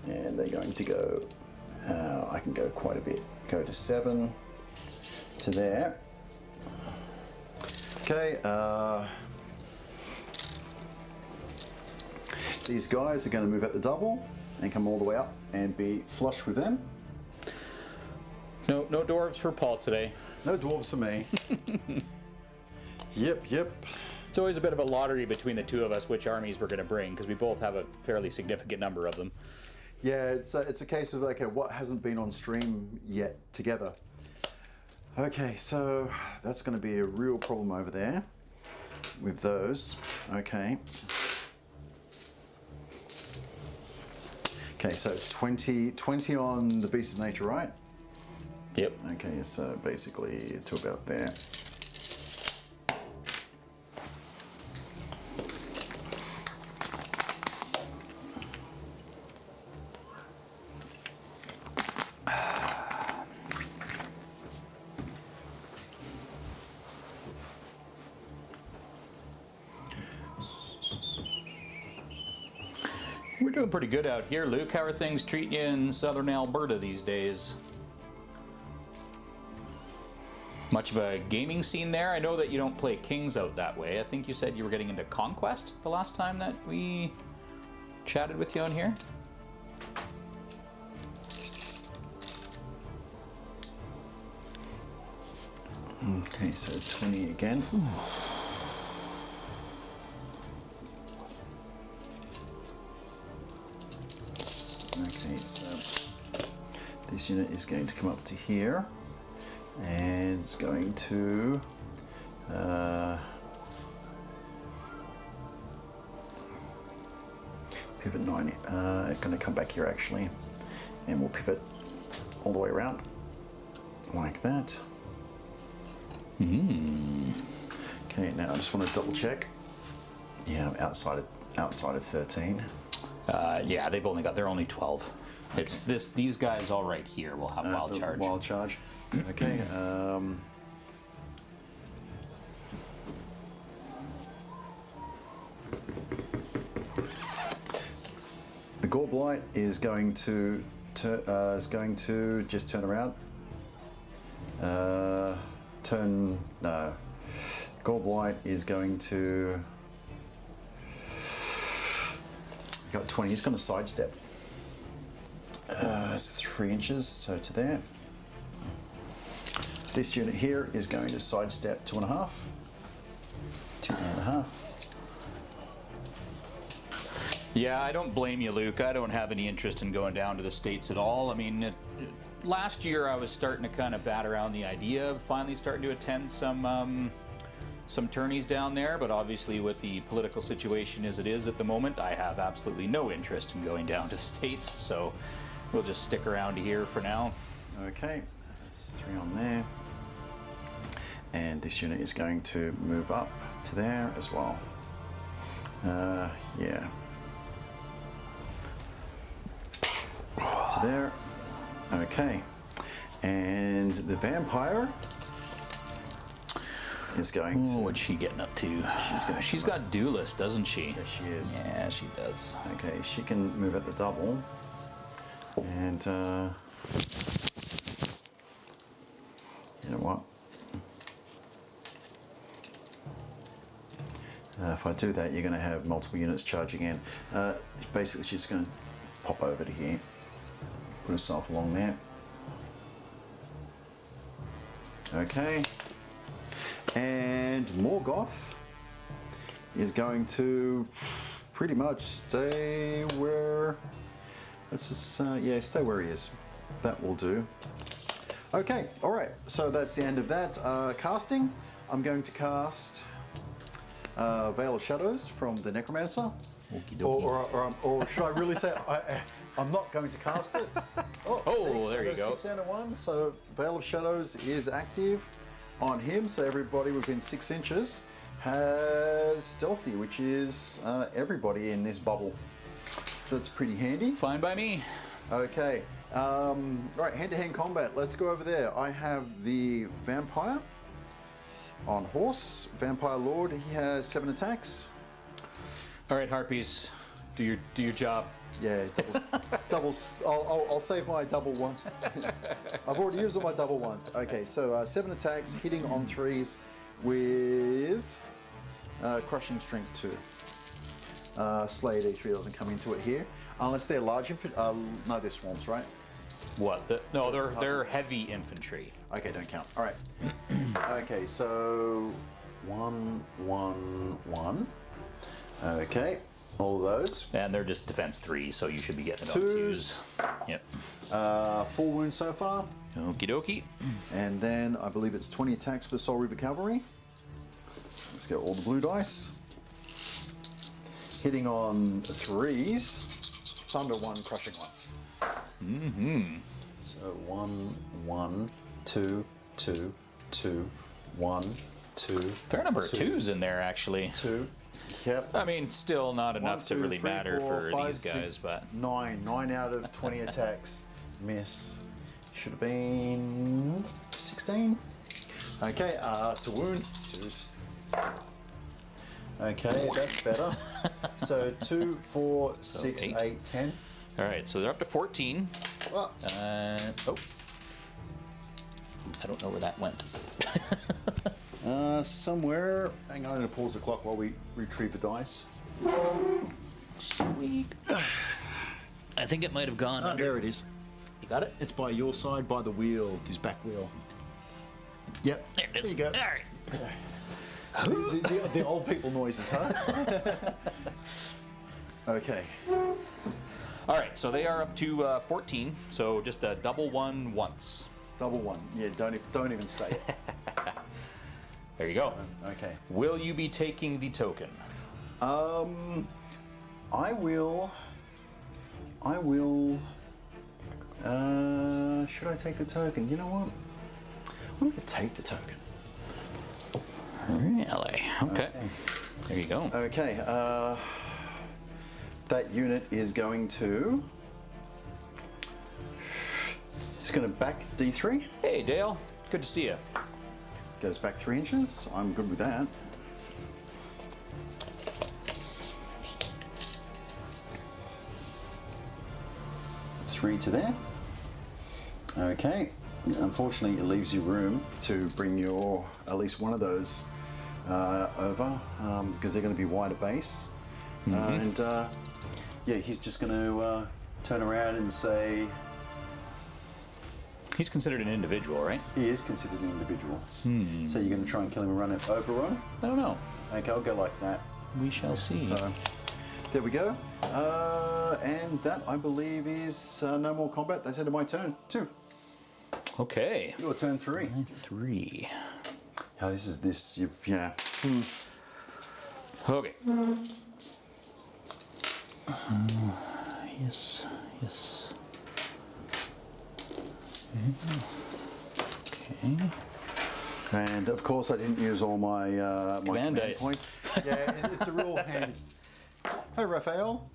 Speaker 1: and they're going to go. I can go quite a bit. Go to 7 to there. Okay. These guys are going to move at the double and come all the way up and be flush with them.
Speaker 2: No dwarves for Paul today.
Speaker 1: No dwarves for me. Yep.
Speaker 2: It's always a bit of a lottery between the two of us which armies we're going to bring, because we both have a fairly significant number of them.
Speaker 1: Yeah, it's a case of, okay, what hasn't been on stream yet together. Okay, so that's going to be a real problem over there with those. Okay. Okay, so 20 on the Beast of Nature, right?
Speaker 2: Yep.
Speaker 1: Okay, so basically to about there.
Speaker 2: We're doing pretty good out here, Luke. How are things treating you in southern Alberta these days? Much of a gaming scene there? I know that you don't play Kings out that way. I think you said you were getting into Conquest the last time that we chatted with you on here.
Speaker 1: Okay, so 20 again. Okay, so this unit is going to come up to here, and it's going to pivot 90. Going to come back here actually, and we'll pivot all the way around like that. Okay, now I just want to double check. Yeah, I'm outside of 13.
Speaker 2: Yeah, they're only 12. Okay. It's these guys all right here will have wild charge.
Speaker 1: Wild charge. Okay. The Gore Blight is going to just turn around. No. Gore Blight is going to. Got 20. He's going to sidestep. It's 3 inches, so to there. This unit here is going to sidestep 2.5. 2.5.
Speaker 2: Yeah, I don't blame you, Luke. I don't have any interest in going down to the States at all. I mean, last year I was starting to kind of bat around the idea of finally starting to attend some tourneys down there, but obviously with the political situation as it is at the moment, I have absolutely no interest in going down to the States, so we'll just stick around here for now.
Speaker 1: Okay, that's 3 on there. And this unit is going to move up to there as well. Yeah. to there. Okay. And the vampire is going to...
Speaker 2: What's she getting up to? She's got duelist, doesn't she?
Speaker 1: Yes, she is.
Speaker 2: Yeah, she does.
Speaker 1: Okay, she can move at the double. And, you know what? If I do that, you're going to have multiple units charging in. Basically, she's going to pop over to here. Put herself along there. Okay. And Morgoth is going to pretty much stay where... Let's just, yeah, stay where he is. That will do. Okay, all right. So that's the end of that. Casting, I'm going to cast Veil of Shadows from the Necromancer. Or should I really say I'm not going to cast it?
Speaker 2: Oh, there you go.
Speaker 1: 6 and a 1. So Veil of Shadows is active on him. So everybody within 6 inches has Stealthy, which is everybody in this bubble. So that's pretty handy.
Speaker 2: Fine by me.
Speaker 1: Okay. Right, hand-to-hand combat. Let's go over there. I have the Vampire on horse. Vampire Lord. He has 7 attacks.
Speaker 2: All right, Harpies, do your job.
Speaker 1: Yeah, doubles. I'll save my double once. I've already used all my double ones. Okay, so 7 attacks, hitting on 3s with crushing strength 2. Slay D3 doesn't come into it here, unless they're large infantry. No, they're swarms, right?
Speaker 2: What? No, they're heavy infantry.
Speaker 1: Okay, don't count. All right. Okay, so 1, 1, 1. Okay, all those.
Speaker 2: And they're just defense 3, so you should be getting about
Speaker 1: 2s.
Speaker 2: Yep.
Speaker 1: 4 wounds so far.
Speaker 2: Okie dokie.
Speaker 1: And then I believe it's 20 attacks for the Soul Reaver Cavalry. Let's get all the blue dice. Hitting on 3s. Thunder 1, crushing 1.
Speaker 2: Mm-hmm.
Speaker 1: So 1, 1, 2, 2, 2, 1, 2.
Speaker 2: Fair number of 2s in there, actually.
Speaker 1: 2. Yep.
Speaker 2: I mean, still not enough to really matter for
Speaker 1: 5,
Speaker 2: these guys,
Speaker 1: 6,
Speaker 2: but
Speaker 1: 9 out of 20 attacks. Miss. Should have been 16. Okay, to wound. 2s. Okay, that's better. So 2, 4, 6, 8, 10.
Speaker 2: All right, so they're up to 14.
Speaker 1: Well,
Speaker 2: I don't know where that went.
Speaker 1: somewhere. Hang on, I'm going to pause the clock while we retrieve the dice.
Speaker 2: Sweet. I think it might have gone under.
Speaker 1: There it is.
Speaker 2: You got it?
Speaker 1: It's by your side, by the wheel, his back wheel. Yep.
Speaker 2: There it is.
Speaker 1: There you go.
Speaker 2: All right.
Speaker 1: The old people noises, huh? Okay.
Speaker 2: All right, so they are up to 14. So just a double 1 once.
Speaker 1: Double 1. Yeah, don't even say it.
Speaker 2: There you go.
Speaker 1: Okay.
Speaker 2: Will you be taking the token?
Speaker 1: I will. Should I take the token? You know what? I'm going to take the token.
Speaker 2: Really? Okay. There you go.
Speaker 1: Okay. That unit is going to. It's going to back D3.
Speaker 2: Hey, Dale. Good to see you.
Speaker 1: Goes back 3 inches. I'm good with that. Three to there. Okay. Unfortunately, it leaves you room to bring your at least one of those over because they're going to be wider base. And yeah, he's just going to turn around and say.
Speaker 2: He's considered an individual, right?
Speaker 1: He is considered an individual. So you're going to try and kill him and run it overrun?
Speaker 2: I don't know.
Speaker 1: Okay, I'll go like that.
Speaker 2: We shall see.
Speaker 1: So there we go. And that, I believe, is no more combat. That's the end of my turn. 2.
Speaker 2: Okay.
Speaker 1: Your turn 3.
Speaker 2: 3.
Speaker 1: Oh, yeah.
Speaker 2: Okay. Yes. Okay.
Speaker 1: And of course, I didn't use all my my command
Speaker 2: dice.
Speaker 1: points. Yeah, it's a real handy. Hey, Raphael.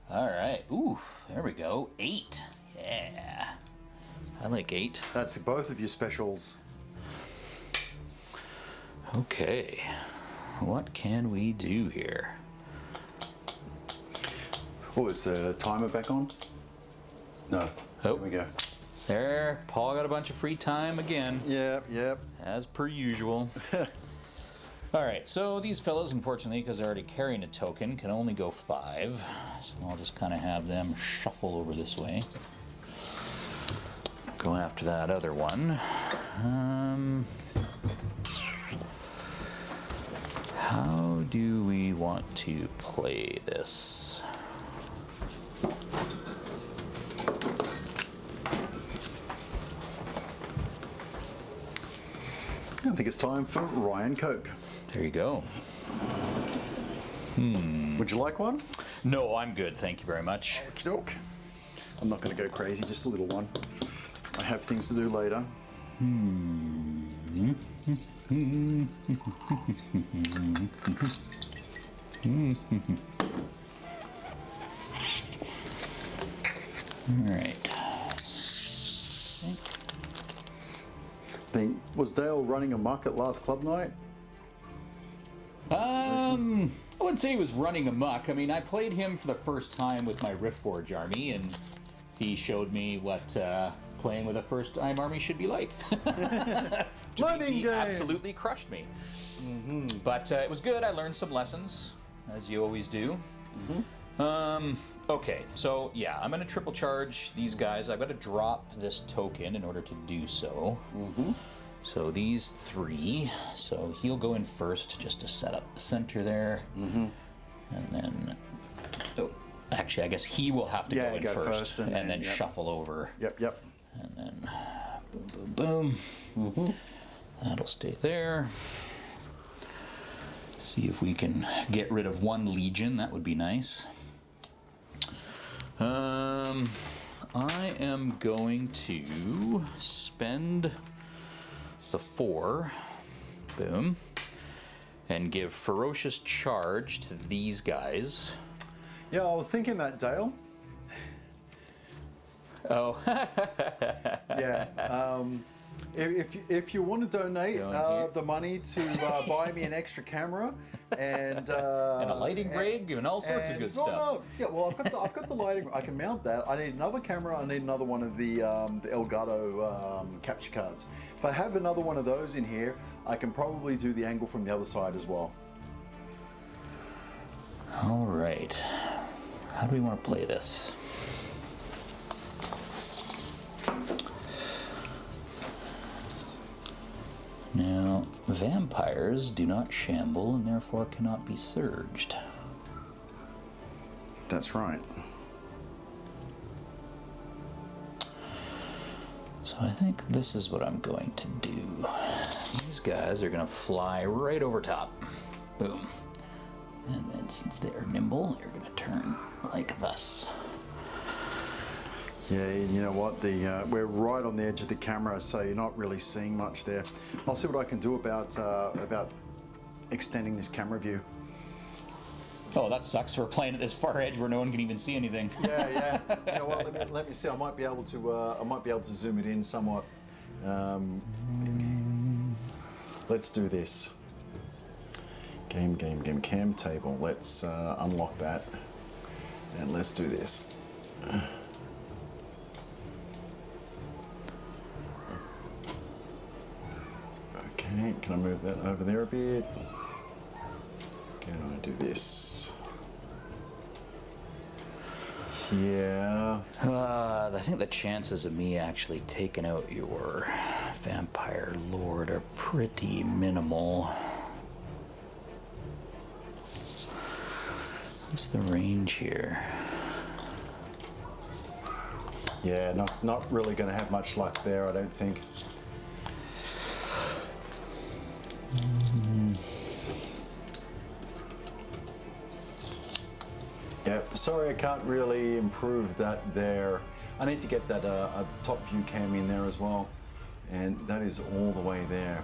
Speaker 2: All right. Ooh, there we go. 8. Yeah. I like 8.
Speaker 1: That's both of your specials.
Speaker 2: Okay, what can we do here?
Speaker 1: Oh, is the timer back on? No.
Speaker 2: Oh.
Speaker 1: There we go.
Speaker 2: There, Paul got a bunch of free time again.
Speaker 1: Yep.
Speaker 2: As per usual. All right, so these fellows, unfortunately, because they're already carrying a token, can only go 5. So I'll just kind of have them shuffle over this way. Go after that other one. How do we want to play this?
Speaker 1: I think it's time for Ryan CoK.
Speaker 2: There you go.
Speaker 1: Would you like one?
Speaker 2: No, I'm good, thank you very much.
Speaker 1: Okie doke. I'm not going to go crazy, just a little one. I have things to do later.
Speaker 2: All right.
Speaker 1: Was Dale running amok at last club night?
Speaker 2: I wouldn't say he was running amok. I mean, I played him for the first time with my Riftforge army, and he showed me what playing with a first-time army should be like.
Speaker 1: Learning
Speaker 2: He
Speaker 1: game.
Speaker 2: absolutely crushed me. But it was good. I learned some lessons, as you always do. Okay, so yeah, I'm going to triple charge these guys. I've got to drop this token in order to do so. So these 3. So he'll go in first just to set up the center there. And then, oh, actually, I guess he will have to go in first and then
Speaker 1: yep.
Speaker 2: shuffle over.
Speaker 1: Yep.
Speaker 2: And then boom, boom. That'll stay there. See if we can get rid of 1 legion. That would be nice. I am going to spend the 4, boom, and give ferocious charge to these guys.
Speaker 1: Yeah, I was thinking that, Dale.
Speaker 2: Oh.
Speaker 1: Yeah. If you want to donate the money to buy me an extra camera and
Speaker 2: a lighting rig and all sorts of good stuff.
Speaker 1: No, yeah. Well, I've got the lighting. I can mount that. I need another camera. I need another one of the Elgato capture cards. If I have another one of those in here, I can probably do the angle from the other side as well.
Speaker 2: All right. How do we want to play this? Now, vampires do not shamble and therefore cannot be surged.
Speaker 1: That's right.
Speaker 2: So I think this is what I'm going to do. These guys are going to fly right over top. Boom. And then since they are nimble, they're going to turn like this.
Speaker 1: Yeah, you know what? We're right on the edge of the camera, so you're not really seeing much there. I'll see what I can do about extending this camera view.
Speaker 2: Oh, that sucks. We're playing at this far edge where no one can even see anything.
Speaker 1: Yeah. You know what? Let me see. I might be able to zoom it in somewhat. Let's do this. Game cam table. Let's unlock that, and let's do this. Okay, can I move that over there a bit? Can I do this? Yeah.
Speaker 2: I think the chances of me actually taking out your vampire lord are pretty minimal. What's the range here?
Speaker 1: Yeah, not really going to have much luck there, I don't think. Yep, sorry I can't really improve that there. I need to get that a top view cam in there as well. And that is all the way there.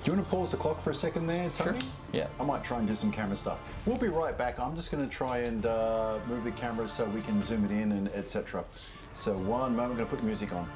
Speaker 1: you want to pause the clock for a second there, Tony?
Speaker 2: Sure. Yeah.
Speaker 1: I might try and do some camera stuff. We'll be right back. I'm just going to try and move the camera so we can zoom it in and etc. So one moment, I'm going to put the music on.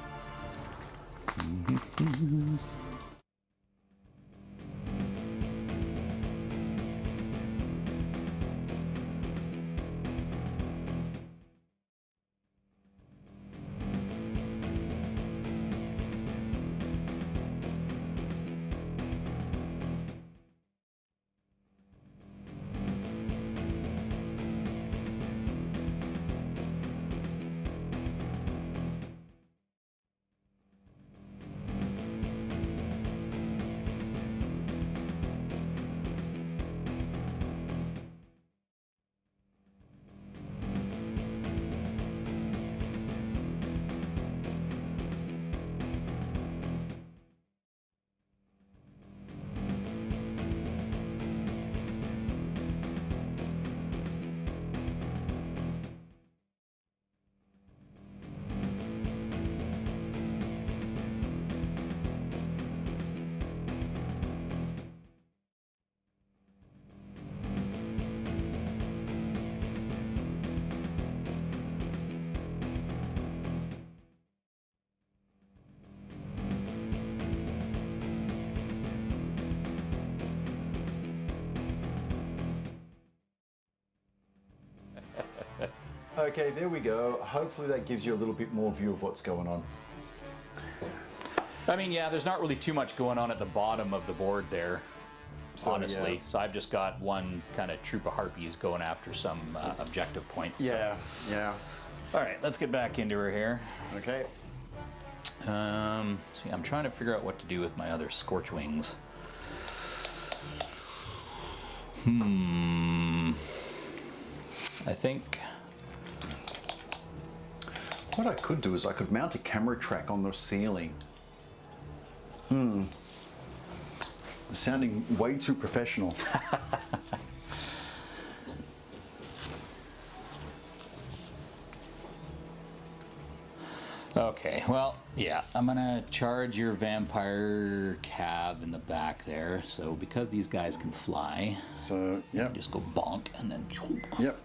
Speaker 1: Okay, there we go. Hopefully that gives you a little bit more view of what's going on.
Speaker 2: I mean, yeah, there's not really too much going on at the bottom of the board there, honestly.
Speaker 1: Yeah.
Speaker 2: So I've just got one kind of troop of harpies going after some objective points.
Speaker 1: Yeah, yeah.
Speaker 2: All right, let's get back into her here.
Speaker 1: Okay.
Speaker 2: See, I'm trying to figure out what to do with my other scorch wings. I think
Speaker 1: what I could do is I could mount a camera track on the ceiling. Sounding way too professional.
Speaker 2: Okay, well, yeah, I'm gonna charge your vampire cav in the back there. So because these guys can fly,
Speaker 1: So, yep.
Speaker 2: just go bonk and then.
Speaker 1: Yep.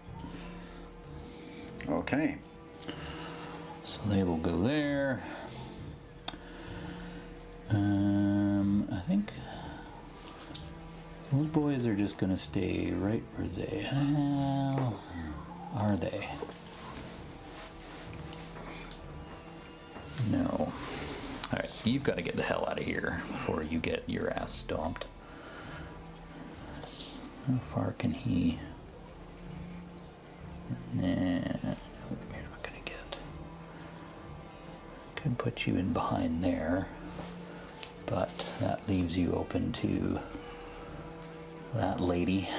Speaker 1: Okay.
Speaker 2: So they will go there. I think those boys are just gonna stay right where they are they? No. Alright, you've got to get the hell out of here before you get your ass stomped. How far can he? Nah, no, you're not gonna get. Could put you in behind there, but that leaves you open to that lady.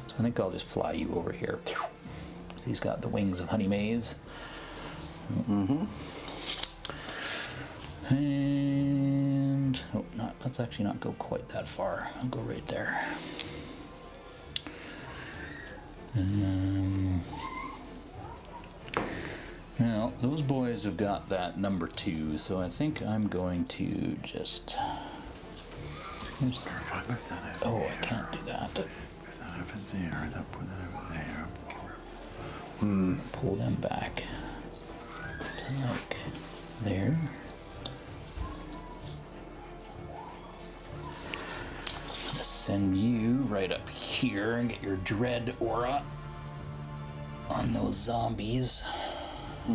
Speaker 2: So I think I'll just fly you over here. He's got the wings of Honey Maze. And oh, let's actually not go quite that far. I'll go right there. Now those boys have got that number 2, so I think I'm going to just.
Speaker 1: If I move that over
Speaker 2: I can't do that.
Speaker 1: Move that over there, and I'll put that over there.
Speaker 2: Pull them back to like there. Send you right up here and get your dread aura on those zombies. He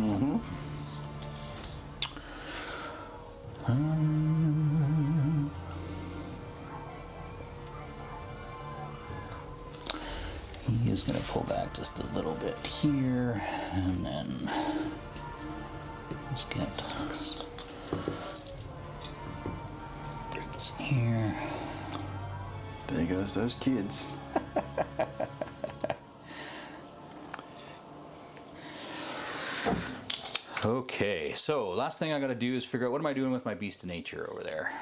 Speaker 2: is going to pull back just a little bit here, and then let's get bricks here.
Speaker 1: There goes those kids.
Speaker 2: Okay, so last thing I gotta do is figure out what am I doing with my beast of nature over there.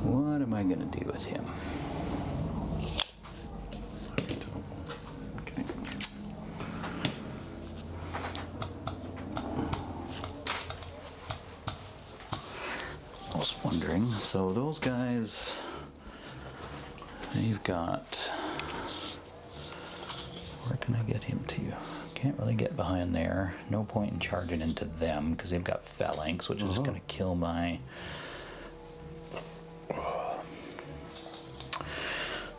Speaker 2: What am I gonna do with him?
Speaker 1: Okay.
Speaker 2: was wondering. So those guys, they've got. Where can I get him to? Can't really get behind there. No point in charging into them because they've got phalanx, which is going to kill my.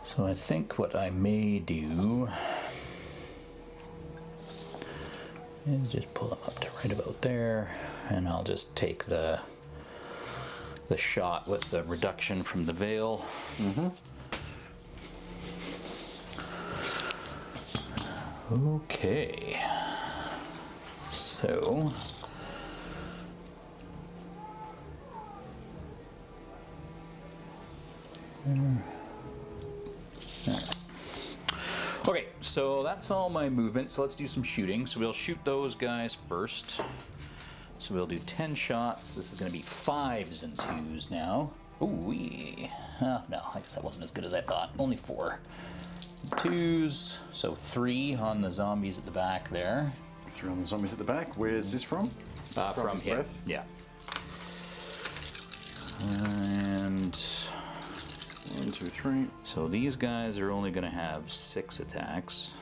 Speaker 2: So I think what I may do is just pull them up to right about there, and I'll just take the shot with the reduction from the veil. Okay, so okay, so that's all my movement. So let's do some shooting. So we'll shoot those guys first. So we'll do 10 shots. This is going to be 5s and 2s now. Ooh, no, I guess that wasn't as good as I thought. Only 4. 2s, so 3 on the zombies at the back there.
Speaker 1: 3 on the zombies at the back. Where's this from?
Speaker 2: From him.
Speaker 1: Breath?
Speaker 2: Yeah. And
Speaker 1: 1, 2, 3.
Speaker 2: so these guys are only going to have 6 attacks.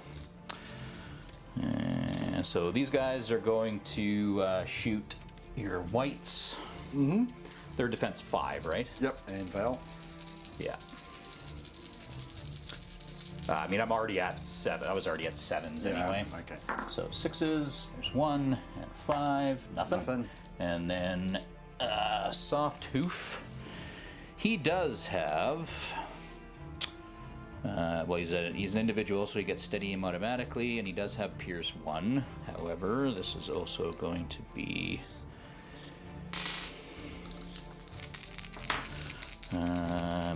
Speaker 2: And so these guys are going to shoot your whites. Their defense 5, right?
Speaker 1: Yep, and Val.
Speaker 2: Yeah. I mean, I'm already at 7. I was already at 7s anyway.
Speaker 1: Okay.
Speaker 2: So 6s, there's 1 and 5, nothing. And then Soft Hoof. He does have. Well, he's an individual, so he gets steady aim automatically, and he does have Pierce 1. However, this is also going to be.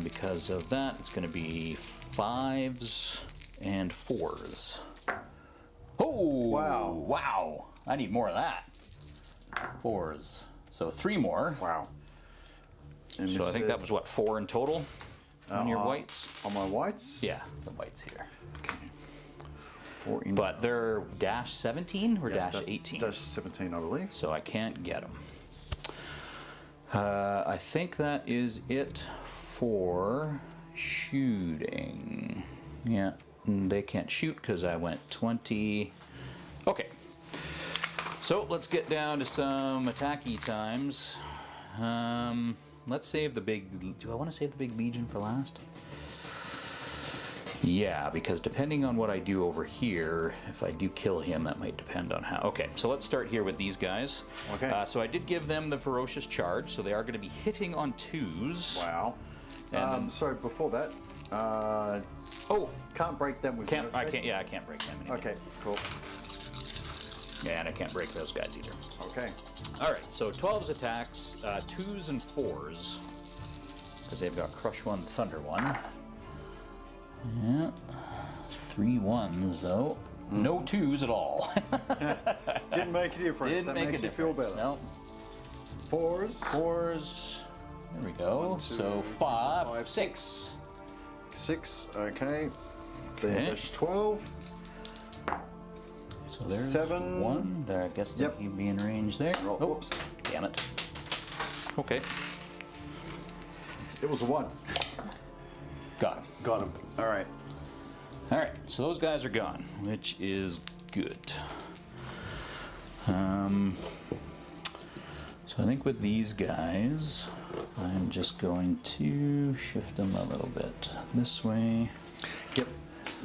Speaker 2: Because of that, it's going to be 5s and 4s. Oh!
Speaker 1: Wow.
Speaker 2: Wow! I need more of that. 4s. So 3 more.
Speaker 1: Wow. And
Speaker 2: So I think that was what, 4 in total on your whites?
Speaker 1: On my whites?
Speaker 2: Yeah, the whites here.
Speaker 1: Okay. 4 in.
Speaker 2: But they're dash 17 or
Speaker 1: Yes,
Speaker 2: dash 18?
Speaker 1: Dash 17, I believe.
Speaker 2: So I can't get them. I think that is it for shooting. Yeah, they can't shoot because I went 20. Okay, so let's get down to some attacky times. Let's save the big. Do I want to save the big Legion for last? Yeah, because depending on what I do over here, if I do kill him, that might depend on how. Okay, so let's start here with these guys.
Speaker 1: Okay.
Speaker 2: So I did give them the ferocious charge, so they are going to be hitting on 2s.
Speaker 1: Wow.
Speaker 2: And then,
Speaker 1: So before that,
Speaker 2: oh,
Speaker 1: can't break them with
Speaker 2: can't
Speaker 1: unit
Speaker 2: I
Speaker 1: check?
Speaker 2: can't? Yeah, I can't break them. Anyway.
Speaker 1: Okay, cool.
Speaker 2: Yeah, and I can't break those guys either.
Speaker 1: Okay.
Speaker 2: All right, so 12's attacks, 2s and 4s, because they've got Crush 1, Thunder 1. Yeah, 3 1s though. No 2s at all.
Speaker 1: Didn't make a difference.
Speaker 2: Didn't
Speaker 1: that
Speaker 2: make
Speaker 1: makes
Speaker 2: a
Speaker 1: you feel
Speaker 2: difference.
Speaker 1: better.
Speaker 2: No.
Speaker 1: 4s.
Speaker 2: 4s. There we go.
Speaker 1: 1, 2,
Speaker 2: So 5,
Speaker 1: 5,
Speaker 2: 6.
Speaker 1: 6. Okay. Then
Speaker 2: Okay.
Speaker 1: dash 12.
Speaker 2: So there's
Speaker 1: 7.
Speaker 2: 1. There, I guess
Speaker 1: Yep.
Speaker 2: he'd be in range there.
Speaker 1: Oh,
Speaker 2: Oh,
Speaker 1: whoops.
Speaker 2: damn it. Okay,
Speaker 1: It was a 1.
Speaker 2: got him.
Speaker 1: Got him. All right.
Speaker 2: All right, so those guys are gone, which is good. So I think with these guys, I'm just going to shift them a little bit this way.
Speaker 1: Yep.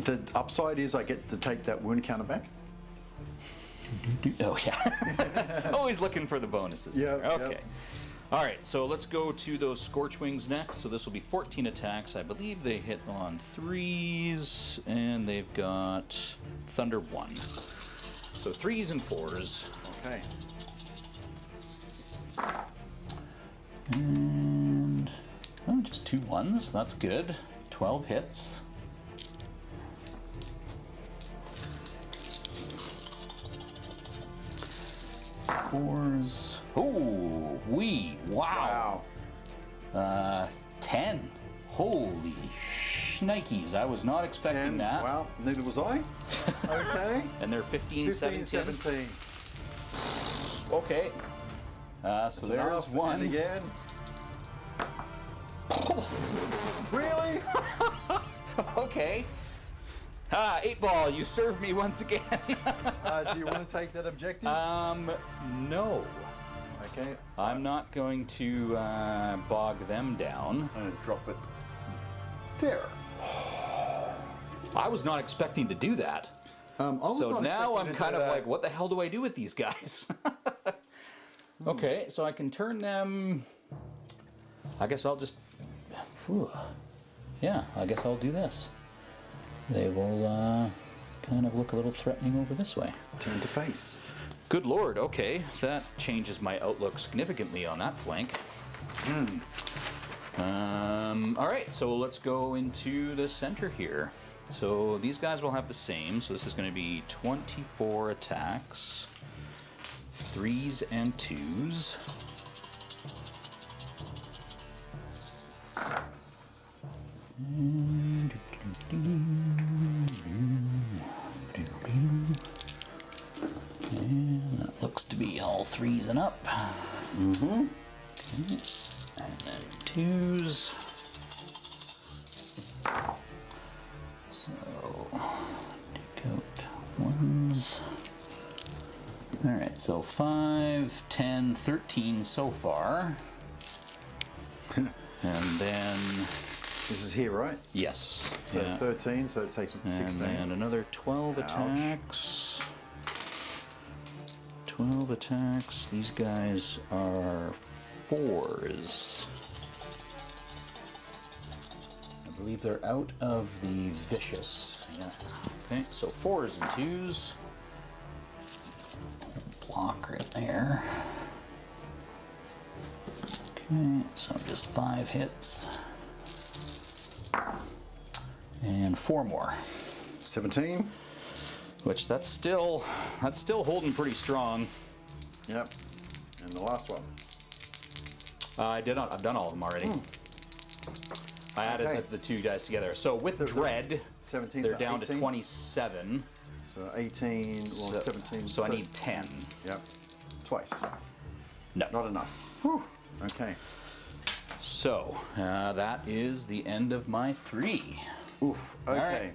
Speaker 1: The upside is I get to take that wound counter back.
Speaker 2: Oh yeah, always looking for the bonuses.
Speaker 1: Yep,
Speaker 2: there. Okay.
Speaker 1: yep.
Speaker 2: All right, so let's go to those Scorch Wings next. So this will be 14 attacks. I believe they hit on 3s, and they've got Thunder 1. So 3s and 4s.
Speaker 1: Okay.
Speaker 2: And oh, just 2 1s. That's good. 12 hits. Fours. Oh, wow. 10. Holy shnikes. I was not expecting
Speaker 1: 10.
Speaker 2: that.
Speaker 1: Wow. Neither was I. Okay.
Speaker 2: And they're 15,
Speaker 1: 15,
Speaker 2: 17.
Speaker 1: 17.
Speaker 2: Okay. So there's
Speaker 1: Enough.
Speaker 2: one.
Speaker 1: And again. Really?
Speaker 2: Okay. 8 ball, you served me once again.
Speaker 1: Do you want to take that objective?
Speaker 2: No.
Speaker 1: Okay.
Speaker 2: I'm not going to bog them down.
Speaker 1: I'm going to drop it there.
Speaker 2: I was not expecting to do that. So now I'm kind of like, what the hell do I do with these guys? Okay, so I can turn them. I guess I'll just. Yeah, I guess I'll do this. They will kind of look a little threatening over this way.
Speaker 1: Turn to face.
Speaker 2: Good lord, okay. That changes my outlook significantly on that flank. Alright, so let's go into the center here. So these guys will have the same, so this is going to be 24 attacks, 3s and 2s. And that looks to be all 3s and up. Okay. And then 2s. So, take out 1s. Alright, so 5, 10, 13 so far. And then...
Speaker 1: This is here, right?
Speaker 2: Yes.
Speaker 1: So 13, so that takes me to 16.
Speaker 2: And then another 12 attacks. 12 attacks. These guys are 4s. I believe they're out of the vicious. Yeah. Okay, so 4s and 2s. Block right there. Okay, so just 5 hits. And 4 more.
Speaker 1: 17.
Speaker 2: Which that's still holding pretty strong.
Speaker 1: Yep. And the last one.
Speaker 2: I've done all of them already. I added the 2 guys together. So with Dread,
Speaker 1: 17,
Speaker 2: they're
Speaker 1: so
Speaker 2: down
Speaker 1: 18.
Speaker 2: to 27.
Speaker 1: So 18, well, 17.
Speaker 2: So I need 10.
Speaker 1: Yep. Twice.
Speaker 2: No.
Speaker 1: Not enough. Whew. Okay.
Speaker 2: So that is the end of my 3.
Speaker 1: Oof. Okay.
Speaker 2: All right.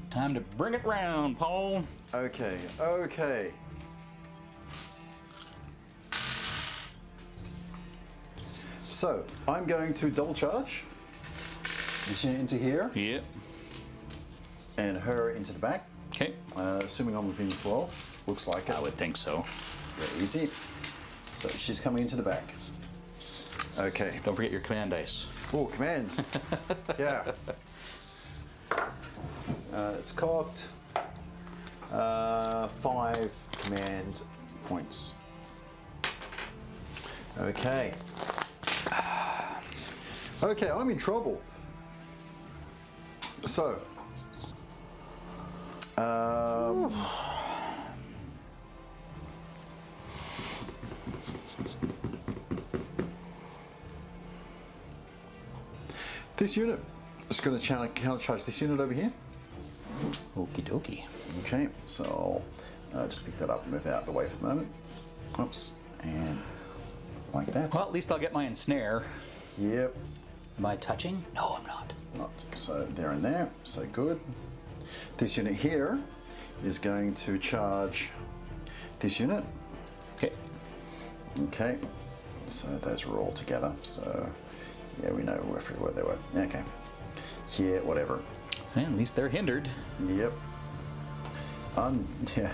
Speaker 2: Time to bring it round, Paul.
Speaker 1: Okay. Okay. So I'm going to double charge this unit into here
Speaker 2: Yep.
Speaker 1: and her into the back.
Speaker 2: Okay.
Speaker 1: Assuming I'm within 12. Looks like it.
Speaker 2: I would think so.
Speaker 1: Very easy. So she's coming into the back. Okay.
Speaker 2: Don't forget your command dice.
Speaker 1: Oh, commands. Yeah. It's cocked. 5 command points. Okay. Okay, I'm in trouble. So. This unit is going to countercharge this unit over here.
Speaker 2: Okie dokie.
Speaker 1: Okay, so I'll just pick that up and move it out of the way for the moment. Oops, and like that.
Speaker 2: Well, at least I'll get my ensnare.
Speaker 1: Yep.
Speaker 2: Am I touching? No, I'm not.
Speaker 1: Not so there and there. So good. This unit here is going to charge this unit.
Speaker 2: Okay.
Speaker 1: Okay. So those are all together. So yeah, we know where they were. Okay. Yeah, whatever.
Speaker 2: Well, at least they're hindered.
Speaker 1: Yep. Yeah.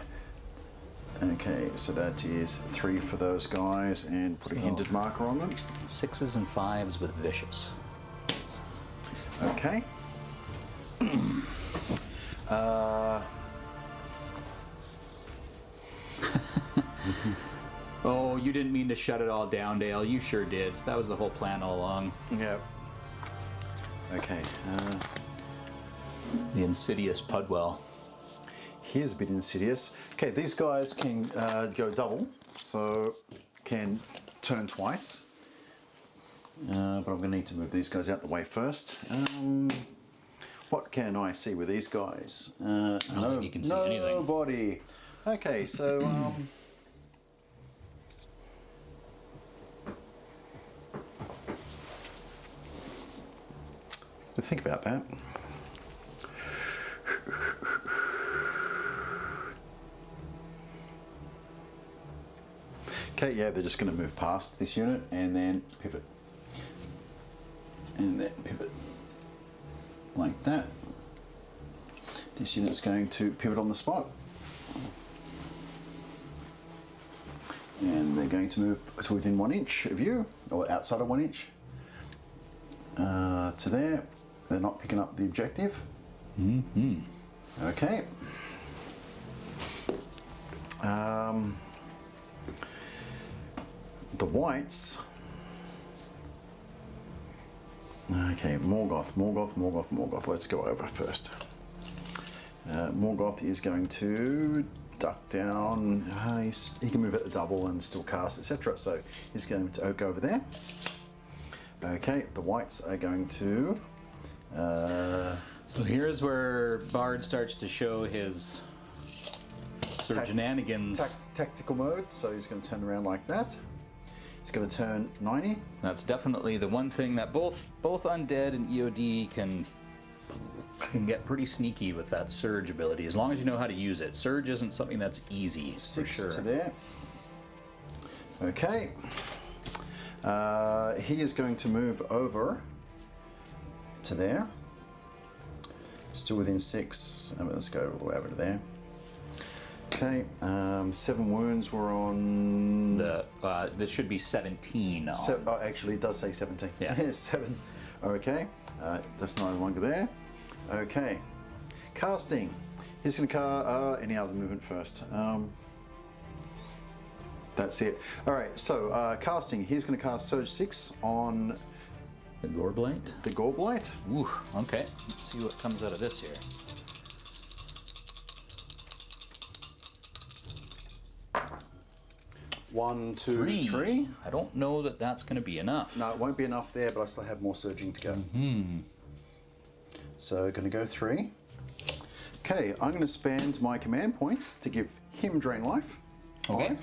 Speaker 1: Okay, so that is 3 for those guys, and put a hindered marker on them.
Speaker 2: 6s and 5s with vicious.
Speaker 1: Okay.
Speaker 2: Oh, you didn't mean to shut it all down, Dale. You sure did. That was the whole plan all along.
Speaker 1: Yep. Okay.
Speaker 2: The insidious Pudwell.
Speaker 1: Here's a bit insidious. Okay, these guys can go double, so can turn twice. But I'm going to need to move these guys out the way first. What can I see with these guys?
Speaker 2: I don't think you can see anything.
Speaker 1: Nobody. Okay, so But think about that. Okay, yeah, they're just going to move past this unit and then pivot. And then pivot. Like that. This unit's going to pivot on the spot. And they're going to move to within 1 inch of you, or outside of 1 inch. To there. They're not picking up the objective.
Speaker 2: Mm-hmm.
Speaker 1: Okay. The whites. Okay, Morgoth. Let's go over first. Morgoth is going to duck down. He can move at the double and still cast, etc. So he's going to go over there. Okay, the whites are going to.
Speaker 3: So here's where Bard starts to show his shenanigans.
Speaker 1: Tactical mode. So he's going to turn around like that. He's going to turn 90.
Speaker 3: That's definitely the one thing that both Undead and EOD can get pretty sneaky with, that surge ability, as long as you know how to use it. Surge isn't something that's easy, for
Speaker 1: 6
Speaker 3: sure.
Speaker 1: to there. Okay. He is going to move over to there. Still within 6. Let's go all the way over to there. Okay. 7 wounds were on.
Speaker 3: This should be 17.
Speaker 1: Actually, it does say 17.
Speaker 3: Yeah.
Speaker 1: 7. Okay. That's no longer there. Okay. Casting. He's going to cast any other movement first. That's it. All right. So casting. He's going to cast Surge 6 on
Speaker 3: The Goreblight?
Speaker 1: the Goreblight.
Speaker 3: Ooh, okay. Let's see what comes out of this here.
Speaker 1: One, two, three.
Speaker 3: I don't know that that's going to be enough.
Speaker 1: No, it won't be enough there, but I still have more surging to go.
Speaker 3: Mm-hmm.
Speaker 1: So going to go 3. Okay, I'm going to spend my command points to give him Drain Life. 5.
Speaker 3: Okay.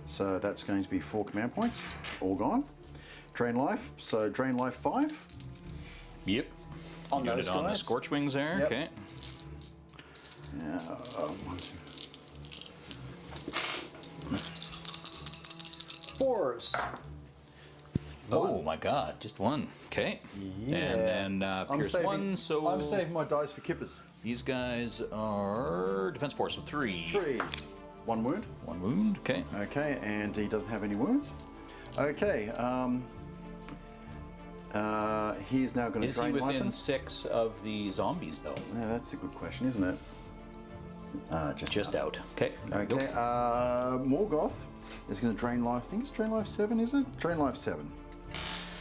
Speaker 1: So that's going to be 4 command points, all gone. Drain Life, so Drain Life 5.
Speaker 2: Yep.
Speaker 1: On
Speaker 2: Got
Speaker 1: those
Speaker 2: it on the
Speaker 1: guys.
Speaker 2: Scorch Wings there.
Speaker 1: Yep.
Speaker 2: Okay.
Speaker 1: Yeah, 1, 2. 4s.
Speaker 2: Oh my God, just 1. Okay.
Speaker 1: Yeah.
Speaker 2: And then Pierce 1, so
Speaker 1: I'm saving my dice for Kippers.
Speaker 2: these guys are defense force of 3.
Speaker 1: 3s. 1 wound.
Speaker 2: 1 wound. Okay.
Speaker 1: Okay, and he doesn't have any wounds. Okay, he's now going to
Speaker 2: Is he
Speaker 1: drain life.
Speaker 2: within 6 of the zombies though?
Speaker 1: Yeah, that's a good question, isn't it?
Speaker 2: Just out. Okay.
Speaker 1: Okay, Morgoth is going to drain life. I think it's drain life 7, is it? Drain life 7.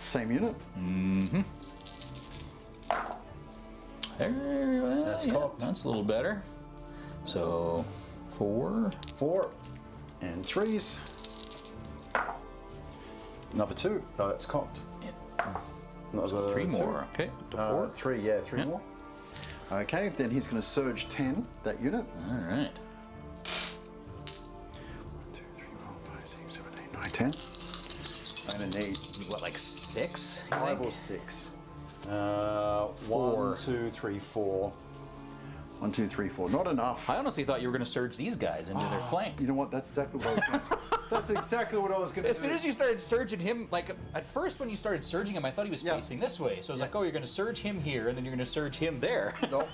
Speaker 1: Same unit.
Speaker 2: Mm-hmm. There,
Speaker 1: That's
Speaker 2: yeah,
Speaker 1: cocked.
Speaker 2: that's a little better. So 4.
Speaker 1: 4 and 3s. Number 2. Oh, that's cocked.
Speaker 2: Yeah.
Speaker 1: Not
Speaker 2: So 3
Speaker 1: 2.
Speaker 2: more. Okay. To 4.
Speaker 1: 3, yeah, 3
Speaker 2: Yeah.
Speaker 1: more. Okay, then he's going to surge 10, that unit.
Speaker 2: All right.
Speaker 1: 1, 2, 3, 4, 5, 6, 7, 8, 9, 10. I'm going to need
Speaker 2: What, like 6?
Speaker 1: 5 or 6.
Speaker 2: 4.
Speaker 1: 1, 2, 3, 4. 1, 2, 3, 4. Not enough.
Speaker 2: I honestly thought you were going to surge these guys into their flank.
Speaker 1: You know what? That's exactly what I was going to That's exactly what I was going to do.
Speaker 2: As soon as you started surging him, like at first when you started surging him, I thought he was
Speaker 1: Yeah.
Speaker 2: facing this way. So I was like, oh, you're going to surge him here, and then you're going to surge him there.
Speaker 1: Nope.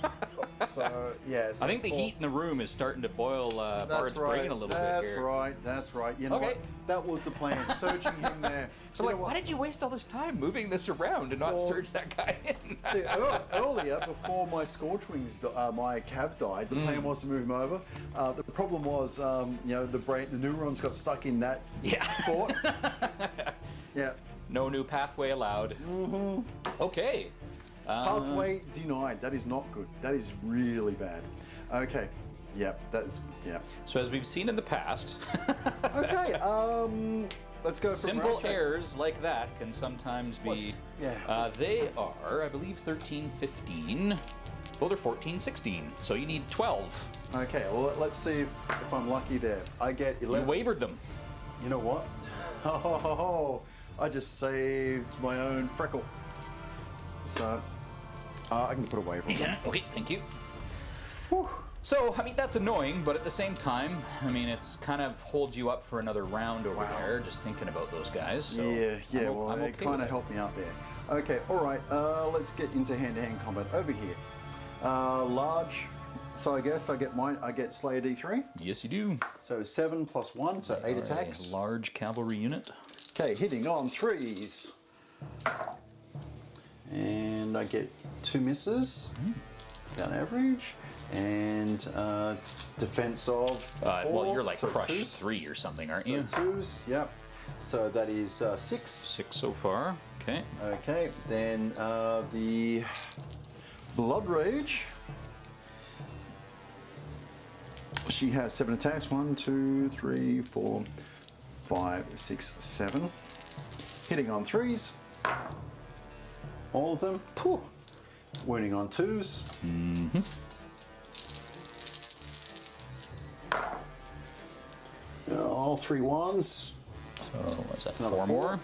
Speaker 1: So, yeah. So
Speaker 2: I think the
Speaker 1: 4.
Speaker 2: heat in the room is starting to boil
Speaker 1: That's
Speaker 2: Bard's
Speaker 1: right.
Speaker 2: brain a little
Speaker 1: That's
Speaker 2: bit here.
Speaker 1: right. That's right. You know
Speaker 2: Okay.
Speaker 1: what? That was the plan. Surging him there.
Speaker 2: So
Speaker 1: You
Speaker 2: like,
Speaker 1: know
Speaker 2: why
Speaker 1: what?
Speaker 2: did you waste all this time moving this around and not
Speaker 1: Well,
Speaker 2: surge that guy in?
Speaker 1: See, earlier, before my Scorchwings, my Cav died, the plan was to move him over. The problem was, you know, the neurons got stuck in that
Speaker 2: Yeah.
Speaker 1: thought. Yeah.
Speaker 2: No new pathway allowed. Mm-hmm. Okay.
Speaker 1: Pathway denied. That is not good. That is really bad. Okay. Yep. That is. Yeah.
Speaker 2: So as we've seen in the past,
Speaker 1: Okay. Let's go. From
Speaker 2: simple
Speaker 1: round check.
Speaker 2: errors like that can sometimes be.
Speaker 1: Yeah.
Speaker 2: They are, I believe, 13, 15. Well, they're 14, 16. So you need 12.
Speaker 1: Okay. Well, let's see if I'm lucky there. I get
Speaker 2: You
Speaker 1: 11.
Speaker 2: wavered them.
Speaker 1: You know what? Oh, I just saved my own freckle. So, I can put a waiver on
Speaker 2: You
Speaker 1: them.
Speaker 2: can. Okay, thank you.
Speaker 1: Whew.
Speaker 2: So, I mean, that's annoying, but at the same time, I mean, it's kind of holds you up for another round over there, just thinking about those guys. So
Speaker 1: Yeah, well,
Speaker 2: I'm
Speaker 1: it
Speaker 2: okay
Speaker 1: kind
Speaker 2: with
Speaker 1: of
Speaker 2: it.
Speaker 1: helped me out there. Okay, all right, let's get into hand-to-hand combat over here. Large, so I guess I get Slayer D3.
Speaker 2: Yes, you do.
Speaker 1: So 7 plus 1, so 8 attacks.
Speaker 2: A large cavalry unit.
Speaker 1: Okay, hitting on 3s. And I get 2 misses, about average. And defense of 4.
Speaker 2: Well, you're like
Speaker 1: so
Speaker 2: crush
Speaker 1: 2s.
Speaker 2: 3 or something, aren't
Speaker 1: So
Speaker 2: you?
Speaker 1: 2s, yep. So that is 6.
Speaker 2: 6 so far. Okay.
Speaker 1: Okay, then the Blood Rage. She has 7 attacks. 1, 2, 3, 4, 5, 6, 7. Hitting on 3s. All of them.
Speaker 2: Phew.
Speaker 1: Wounding on 2s.
Speaker 2: Mm-hmm.
Speaker 1: All 3 1s.
Speaker 2: So what's that?
Speaker 1: another
Speaker 2: 4
Speaker 1: 4.
Speaker 2: more.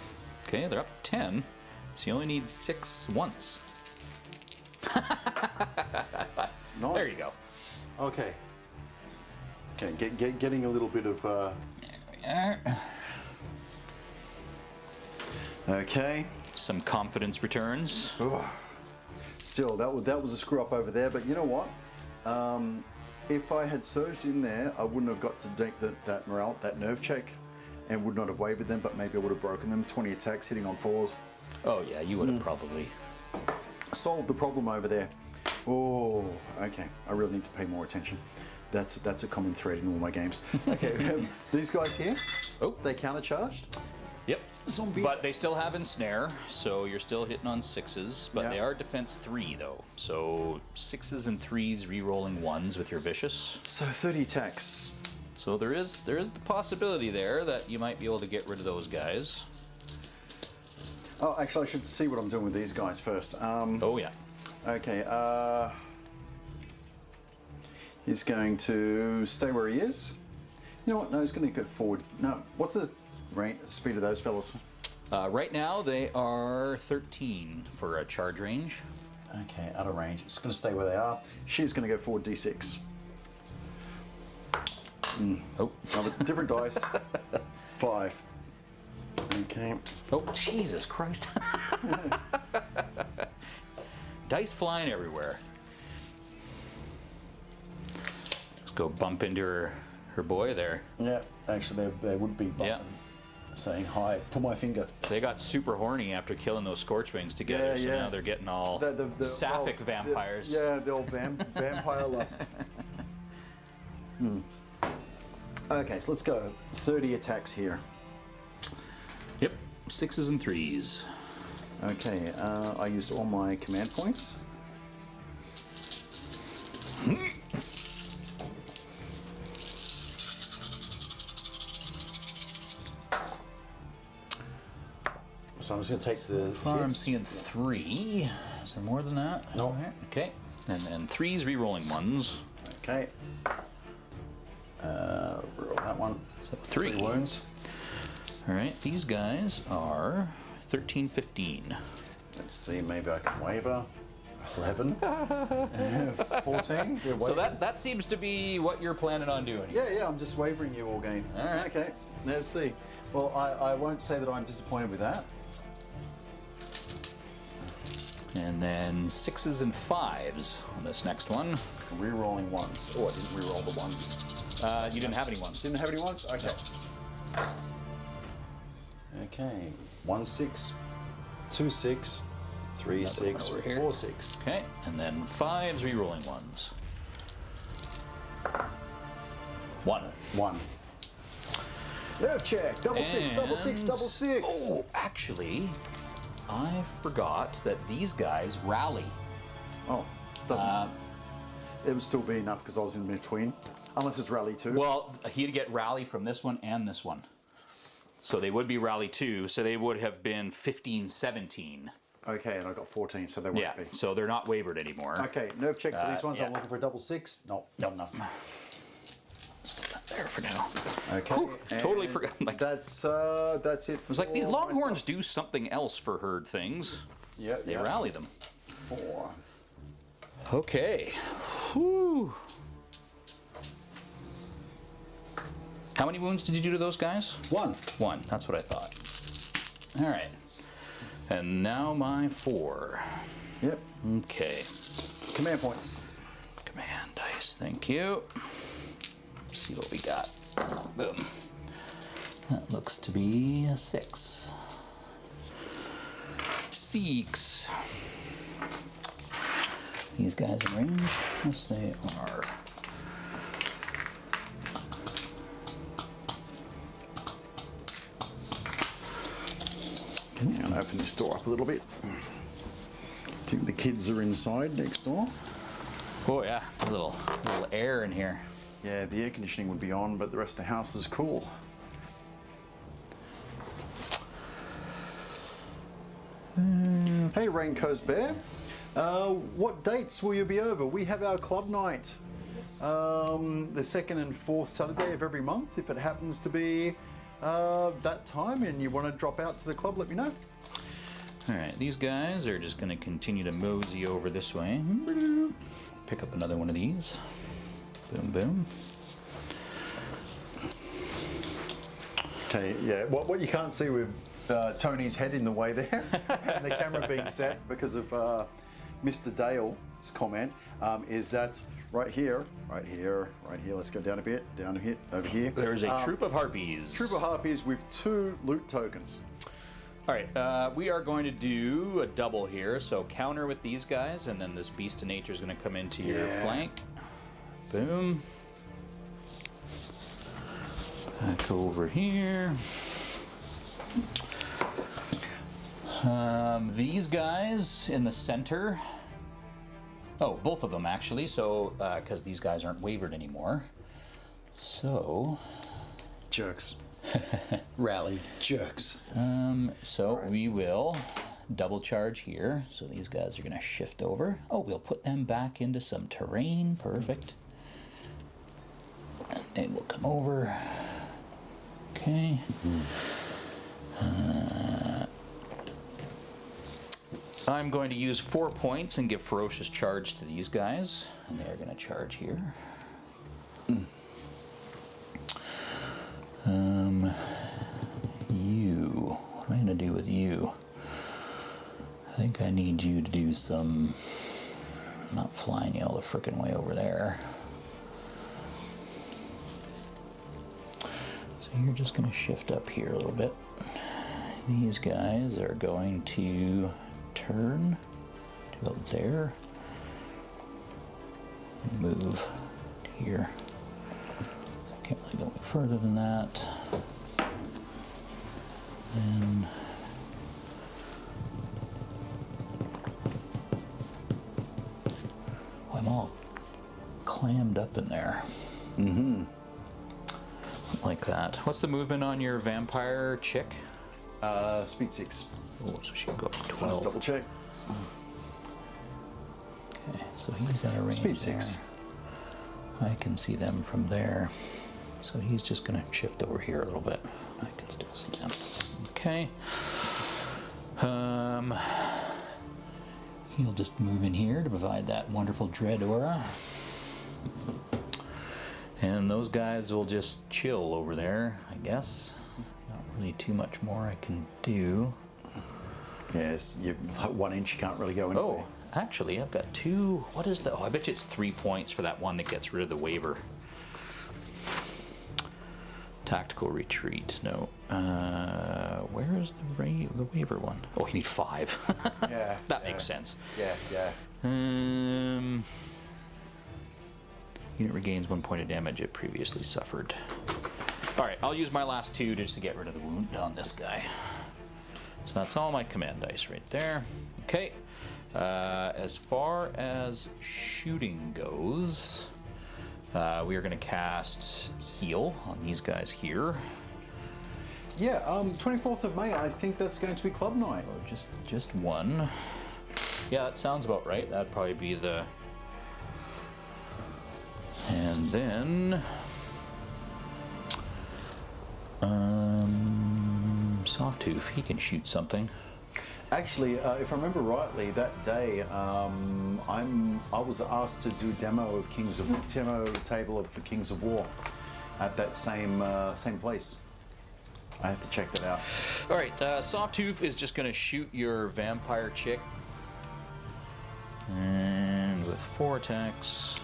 Speaker 2: Okay, they're up to 10. So you only need 6 once.
Speaker 1: Nice.
Speaker 2: There you go.
Speaker 1: Okay. Okay, getting a little bit of. Okay.
Speaker 2: Some confidence returns.
Speaker 1: Still, that was a screw up over there. But you know what? If I had surged in there, I wouldn't have got to make that morale, that nerve check, and would not have wavered them. But maybe I would have broken them. 20 attacks, hitting on 4s.
Speaker 2: Oh yeah, you would have probably.
Speaker 1: Solved the problem over there. Oh, okay. I really need to pay more attention. That's a common thread in all my games. Okay, these guys here.
Speaker 2: Oh.
Speaker 1: They countercharged.
Speaker 2: Yep.
Speaker 1: Zombies.
Speaker 2: But they still have ensnare, so you're still hitting on 6s. But
Speaker 1: Yeah.
Speaker 2: they are defense 3 though, so 6s and 3s, re-rolling 1s with your vicious.
Speaker 1: So 30 attacks.
Speaker 2: So there is the possibility there that you might be able to get rid of those guys.
Speaker 1: Oh, actually, I should see what I'm doing with these guys first.
Speaker 2: Oh yeah.
Speaker 1: Okay, he's going to stay where he is. You know what? No, he's going to go forward. No, what's the speed of those fellas?
Speaker 2: Right now they are 13 for a charge range.
Speaker 1: Okay, out of range. It's going to stay where they are. She's going to go forward D6.
Speaker 2: Oh.
Speaker 1: Another different dice. 5. Okay.
Speaker 2: Oh, Jesus Christ. Dice flying everywhere. Just go bump into her boy there.
Speaker 1: Yeah, actually, they would be
Speaker 2: Yeah.
Speaker 1: saying hi. Pull my finger.
Speaker 2: They got super horny after killing those Scorchwings together,
Speaker 1: Yeah,
Speaker 2: so
Speaker 1: yeah.
Speaker 2: now they're getting all
Speaker 1: The
Speaker 2: sapphic vampires.
Speaker 1: Yeah, the old vampire lust. Okay, so let's go. 30 attacks here.
Speaker 2: Yep, 6s and 3s.
Speaker 1: Okay, I used all my command points. So I'm just going to take the
Speaker 2: Far I'm
Speaker 1: hits.
Speaker 2: seeing 3. Is there more than that?
Speaker 1: No.
Speaker 2: Alright, okay. And then 3s re-rolling 1s.
Speaker 1: Okay. Roll that one.
Speaker 2: So 3
Speaker 1: wounds.
Speaker 2: Alright, these guys are 13, 15.
Speaker 1: Let's see, maybe I can waver. 11. 14. Yeah,
Speaker 2: So
Speaker 1: waver.
Speaker 2: that seems to be what you're planning on doing.
Speaker 1: Yeah, I'm just wavering you all game.
Speaker 2: All right.
Speaker 1: Okay, let's see. Well, I won't say that I'm disappointed with that.
Speaker 2: And then 6s and 5s on this next one.
Speaker 1: Re-rolling ones. Oh, I didn't re-roll the ones.
Speaker 2: You didn't have any ones.
Speaker 1: Didn't have any ones? Okay. Okay. 1 6, 2 6, 3 6,
Speaker 2: over here.
Speaker 1: 4 6.
Speaker 2: Okay, and then 5s re-rolling 1s. 1.
Speaker 1: 1. Nerve check. Double six, double six,
Speaker 2: And-
Speaker 1: double six.
Speaker 2: Oh, actually, I forgot that these guys rally.
Speaker 1: Oh, doesn't. It would still be enough because I was in between. Unless it's rally 2.
Speaker 2: Well, he'd get rally from this one and this one. So they would be rally 2, so they would have been 15, 17.
Speaker 1: Okay, and I got 14, so they won't
Speaker 2: Yeah,
Speaker 1: be.
Speaker 2: so they're not wavered anymore.
Speaker 1: Okay, nerve check for these ones.
Speaker 2: yeah.
Speaker 1: I'm looking for a double 6. No, not enough.
Speaker 2: There for now.
Speaker 1: Okay,
Speaker 2: Whew, totally
Speaker 1: and
Speaker 2: forgot. Like,
Speaker 1: that's it.
Speaker 2: it was like these longhorns do something else for herd things.
Speaker 1: Yeah,
Speaker 2: They rally them.
Speaker 1: 4.
Speaker 3: Okay. Whew. How many wounds did you do to those guys?
Speaker 1: 1.
Speaker 3: 1. That's what I thought. All right. And now my 4.
Speaker 1: Yep.
Speaker 3: Okay.
Speaker 1: Command points.
Speaker 3: Command dice. Thank you. Let's see what we got. Boom. That looks to be a 6. 6. These guys in range? Yes, they are.
Speaker 1: I'm gonna open this door up a little bit. I think the kids are inside next door.
Speaker 3: Oh yeah, a little air in here.
Speaker 1: Yeah, the air conditioning would be on, but the rest of the house is cool. Hey, Raincoast Bear. What dates will you be over? We have our club night the second and fourth Saturday of every month. If it happens to be that time and you want to drop out to the club, let me know.
Speaker 3: All right, these guys are just going to continue to mosey over this way. Pick up another one of these. Boom, boom.
Speaker 1: Okay, yeah. What you can't see with Tony's head in the way there and the camera being set because of Mr. Dale's comment is that right here. Let's go down a bit, down a bit, over here.
Speaker 3: There's a troop of harpies.
Speaker 1: Troop of harpies with 2 loot tokens.
Speaker 3: All right, we are going to do a double here. So counter with these guys, and then this beast of nature is going to come into your flank. Boom. Back over here. These guys in the center. Oh, both of them actually. So, because these guys aren't wavered anymore. So.
Speaker 1: Jerks. Rally jerks.
Speaker 3: So we will double charge here. So these guys are going to shift over. Oh, we'll put them back into some terrain. Perfect. And they will come over. Okay. I'm going to use 4 points and give ferocious charge to these guys, and they're going to charge here. You. What am I going to do with you? I think I need you to do some. I'm not flying you all the frickin' way over there. So you're just going to shift up here a little bit. These guys are going to turn to about there. And move here. Can't really go any further than that. And I'm all clammed up in there. Like that. What's the movement on your vampire chick?
Speaker 1: Speed 6.
Speaker 3: Oh, so she can go up to
Speaker 1: Let's
Speaker 3: 12.
Speaker 1: double check.
Speaker 3: Okay, so he's at a range
Speaker 1: Speed 6.
Speaker 3: there. I can see them from there. So he's just going to shift over here a little bit. I can still see them. Okay. He'll just move in here to provide that wonderful dread aura. And those guys will just chill over there, I guess. Not really too much more I can do.
Speaker 1: Yes, you're like 1 inch, you can't really go anywhere.
Speaker 3: Oh, actually, I've got 2. What is that? Oh, I bet you it's 3 points for that one that gets rid of the waver. Tactical retreat. No. Where is the waiver one? Oh, you need 5.
Speaker 1: Yeah.
Speaker 3: That makes sense.
Speaker 1: Yeah.
Speaker 3: Unit regains 1 point of damage it previously suffered. All right, I'll use my last 2 just to get rid of the wound on this guy. So that's all my command dice right there. Okay. As far as shooting goes, we are going to cast heal on these guys here.
Speaker 1: Yeah, 24th of May, I think that's going to be club night.
Speaker 3: So just 1. Yeah, that sounds about right. That'd probably be the... And then... Sawtooth, he can shoot something.
Speaker 1: Actually, if I remember rightly, that day I was asked to do demo table for Kings of War at that same place. I have to check that out.
Speaker 3: All right, Sawtooth is just going to shoot your vampire chick. And with 4 attacks,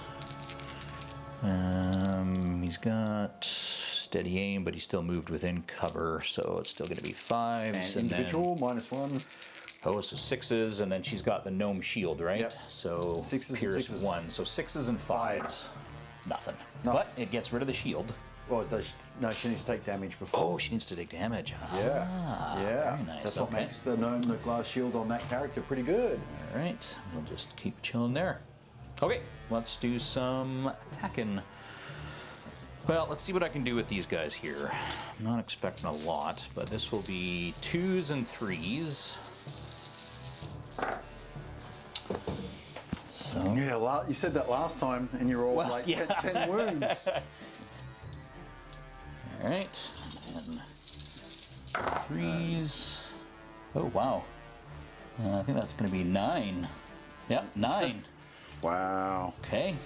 Speaker 3: he's got steady aim, but he's still moved within cover, so it's still going to be 5s.
Speaker 1: And individual, -1.
Speaker 3: Oh, so 6s, and then she's got the gnome shield, right?
Speaker 1: Yep.
Speaker 3: So
Speaker 1: 6s and
Speaker 3: Pierce
Speaker 1: 6s.
Speaker 3: 1, so 6s and 5s. Nothing. But it gets rid of the shield.
Speaker 1: Well, it does. No, she needs to take damage before.
Speaker 3: Oh, she needs to take damage.
Speaker 1: Yeah.
Speaker 3: Ah,
Speaker 1: Yeah.
Speaker 3: very nice.
Speaker 1: That's what
Speaker 3: Okay.
Speaker 1: makes the glass shield on that character pretty good.
Speaker 3: All right, we'll just keep chilling there. Okay, let's do some attacking. Well, let's see what I can do with these guys here. I'm not expecting a lot, but this will be 2s and 3s. So,
Speaker 1: Yeah, you said that last time, and you're all
Speaker 3: Well,
Speaker 1: like
Speaker 3: yeah.
Speaker 1: 10 wounds.
Speaker 3: all right, and 3s. Oh, wow. I think that's going to be 9. Yep, 9.
Speaker 1: Wow.
Speaker 3: Okay.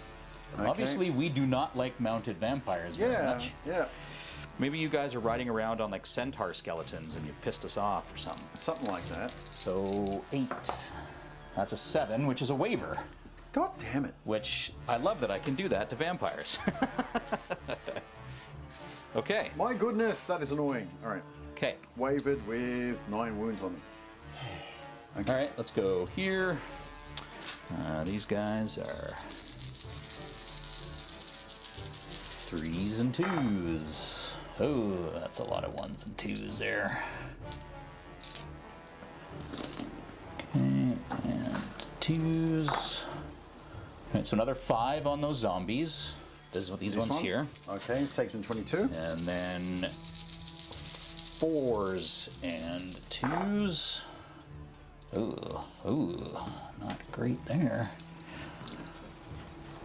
Speaker 3: Obviously, we do not like mounted vampires very much.
Speaker 1: Yeah.
Speaker 3: Maybe you guys are riding around on like centaur skeletons and you pissed us off or something.
Speaker 1: Something like that.
Speaker 3: So 8. That's a 7, which is a waiver.
Speaker 1: God damn it.
Speaker 3: Which I love that I can do that to vampires. Okay.
Speaker 1: My goodness, that is annoying. All right.
Speaker 3: Okay.
Speaker 1: Wavered with 9 wounds on them. Okay.
Speaker 3: All right, let's go here. These guys are 3s and 2s. Oh, that's a lot of 1s and 2s there. Okay, and 2s. All right, so another 5 on those zombies. This is what these ones here.
Speaker 1: Okay, takes me 22.
Speaker 3: And then 4s and 2s. Ooh, not great there.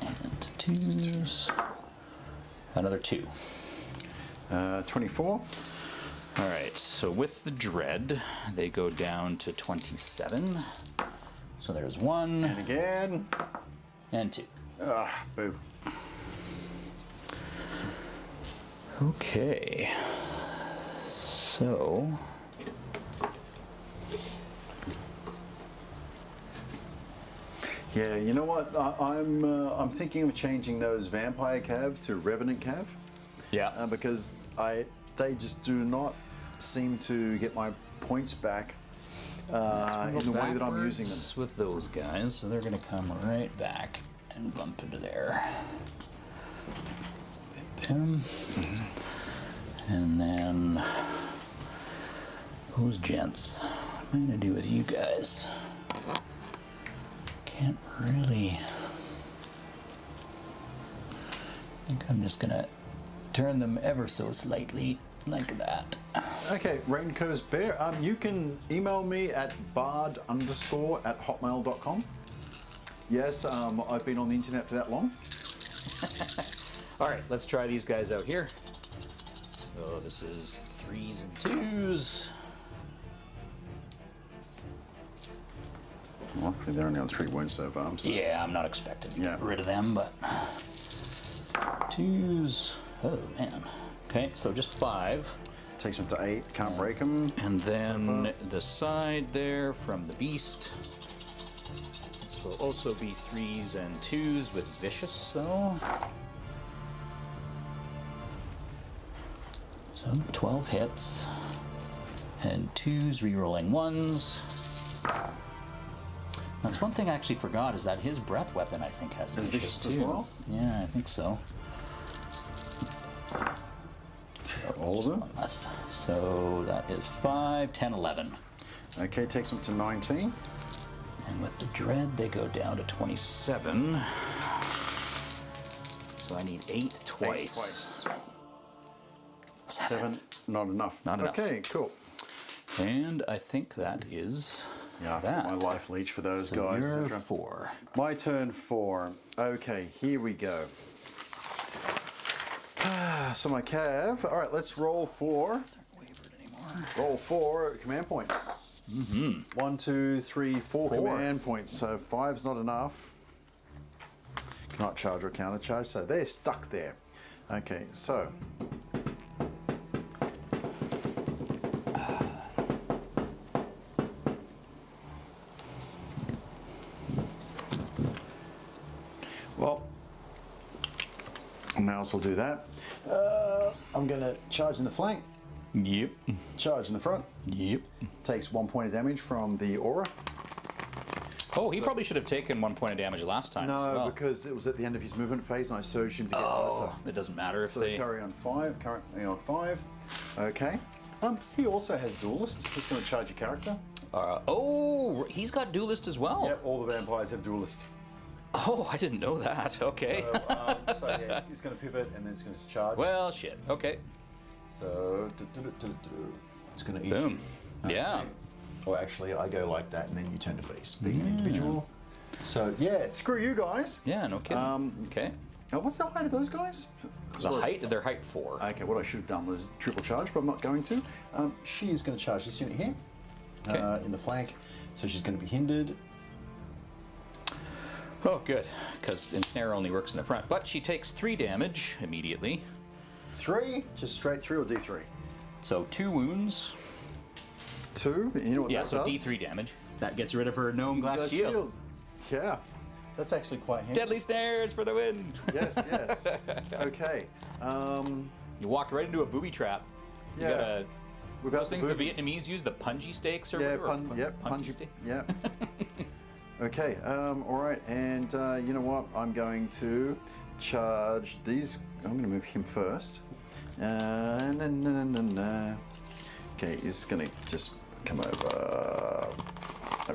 Speaker 3: And 2s. Another 2.
Speaker 1: 24.
Speaker 3: All right, so with the dread, they go down to 27. So there's 1
Speaker 1: And again.
Speaker 3: and 2.
Speaker 1: Ah, boo.
Speaker 3: Okay. So
Speaker 1: Yeah, you know what? I'm thinking of changing those vampire cav to revenant cav
Speaker 3: yeah.
Speaker 1: because they just do not seem to get my points back in the way that I'm using them.
Speaker 3: With those guys, so they're going to come right back and bump into there. Bim. And then those gents. What am I going to do with you guys? Can't really. I think I'm just going to turn them ever so slightly like that.
Speaker 1: Okay, Rainco's Bear. You can email me at bard_@hotmail.com. Yes, I've been on the internet for that long.
Speaker 3: All right, let's try these guys out here. So this is 3s and 2s.
Speaker 1: Well, actually, they're only on 3 wounds so far. So.
Speaker 3: Yeah, I'm not expecting to
Speaker 1: Yeah.
Speaker 3: get rid of them, but 2s. Oh man. Okay, so just 5.
Speaker 1: Takes them to 8. Can't break them.
Speaker 3: And then the side there from the beast. This will also be 3s and 2s with vicious though. So 12 hits. And 2s rerolling 1s. That's one thing I actually forgot is that his breath weapon I think has vicious
Speaker 1: vicious as
Speaker 3: too.
Speaker 1: well?
Speaker 3: Yeah, I think so.
Speaker 1: All of them?
Speaker 3: One less. So that is 5, 10, 11.
Speaker 1: Okay, takes them to 19.
Speaker 3: And with the dread, they go down to 27. So I need 8 twice.
Speaker 1: 7, not enough.
Speaker 3: Not enough.
Speaker 1: Okay, cool.
Speaker 3: And I think that is
Speaker 1: Yeah, I've
Speaker 3: that.
Speaker 1: got my life leech for those
Speaker 3: So
Speaker 1: guys.
Speaker 3: you're
Speaker 1: etc.
Speaker 3: 4.
Speaker 1: My turn 4. Okay, here we go. So my cav. All right, let's roll 4.
Speaker 3: Aren't wavered anymore.
Speaker 1: Roll 4 command points. 1, 2, 3, 4
Speaker 2: 4.
Speaker 1: command points. So 5's not enough. Cannot charge or counter charge. So they're stuck there. Okay, so. Well, I may as well do that. I'm going to charge in the flank,
Speaker 2: Yep.
Speaker 1: charge in the front.
Speaker 2: Yep.
Speaker 1: Takes 1 point of damage from the aura.
Speaker 2: Oh, he probably should have taken 1 point of damage last time.
Speaker 1: No,
Speaker 2: as well.
Speaker 1: because it was at the end of his movement phase, and I surged him to get closer.
Speaker 2: It doesn't matter if
Speaker 1: So
Speaker 2: they.
Speaker 1: carry on 5. Currently on 5. Okay. He also has duelist. He's going to charge your character.
Speaker 2: Oh, he's got duelist as well.
Speaker 1: Yep, all the vampires have duelist.
Speaker 2: Oh, I didn't know that. Okay.
Speaker 1: So yeah, he's going to pivot and then it's going to charge.
Speaker 2: Well, shit. Okay.
Speaker 1: So it's going to eat.
Speaker 2: Boom. Yeah.
Speaker 1: Or actually, I go like that, and then you turn to face, being an individual. So yeah, screw you guys.
Speaker 2: Yeah. No kidding. Okay.
Speaker 1: Now, what's the height of those guys?
Speaker 2: The height. Their height 4.
Speaker 1: Okay, what I should have done was triple charge, but I'm not going to. She is going to charge this unit here in the flank, so she's going to be hindered.
Speaker 2: Oh, good, because ensnare only works in the front. But she takes 3 damage immediately.
Speaker 1: 3, just straight 3 or D3.
Speaker 2: So 2 wounds.
Speaker 1: 2. You know what
Speaker 2: Yeah.
Speaker 1: that
Speaker 2: So
Speaker 1: does?
Speaker 2: D3 damage. That gets rid of her gnome glass
Speaker 1: Glass
Speaker 2: shield.
Speaker 1: Yeah, that's actually quite handy.
Speaker 2: Deadly snares for the win.
Speaker 1: Yes, yes. Okay.
Speaker 2: You walked right into a booby trap. You
Speaker 1: Yeah.
Speaker 2: gotta.
Speaker 1: Without
Speaker 2: Those things the
Speaker 1: boobies.
Speaker 2: Vietnamese use, the punji stakes or
Speaker 1: Yeah,
Speaker 2: whatever.
Speaker 1: punji
Speaker 2: steak.
Speaker 1: Yeah. Okay. All right. And you know what? I'm going to charge these. I'm going to move him first. Okay, he's going to just come over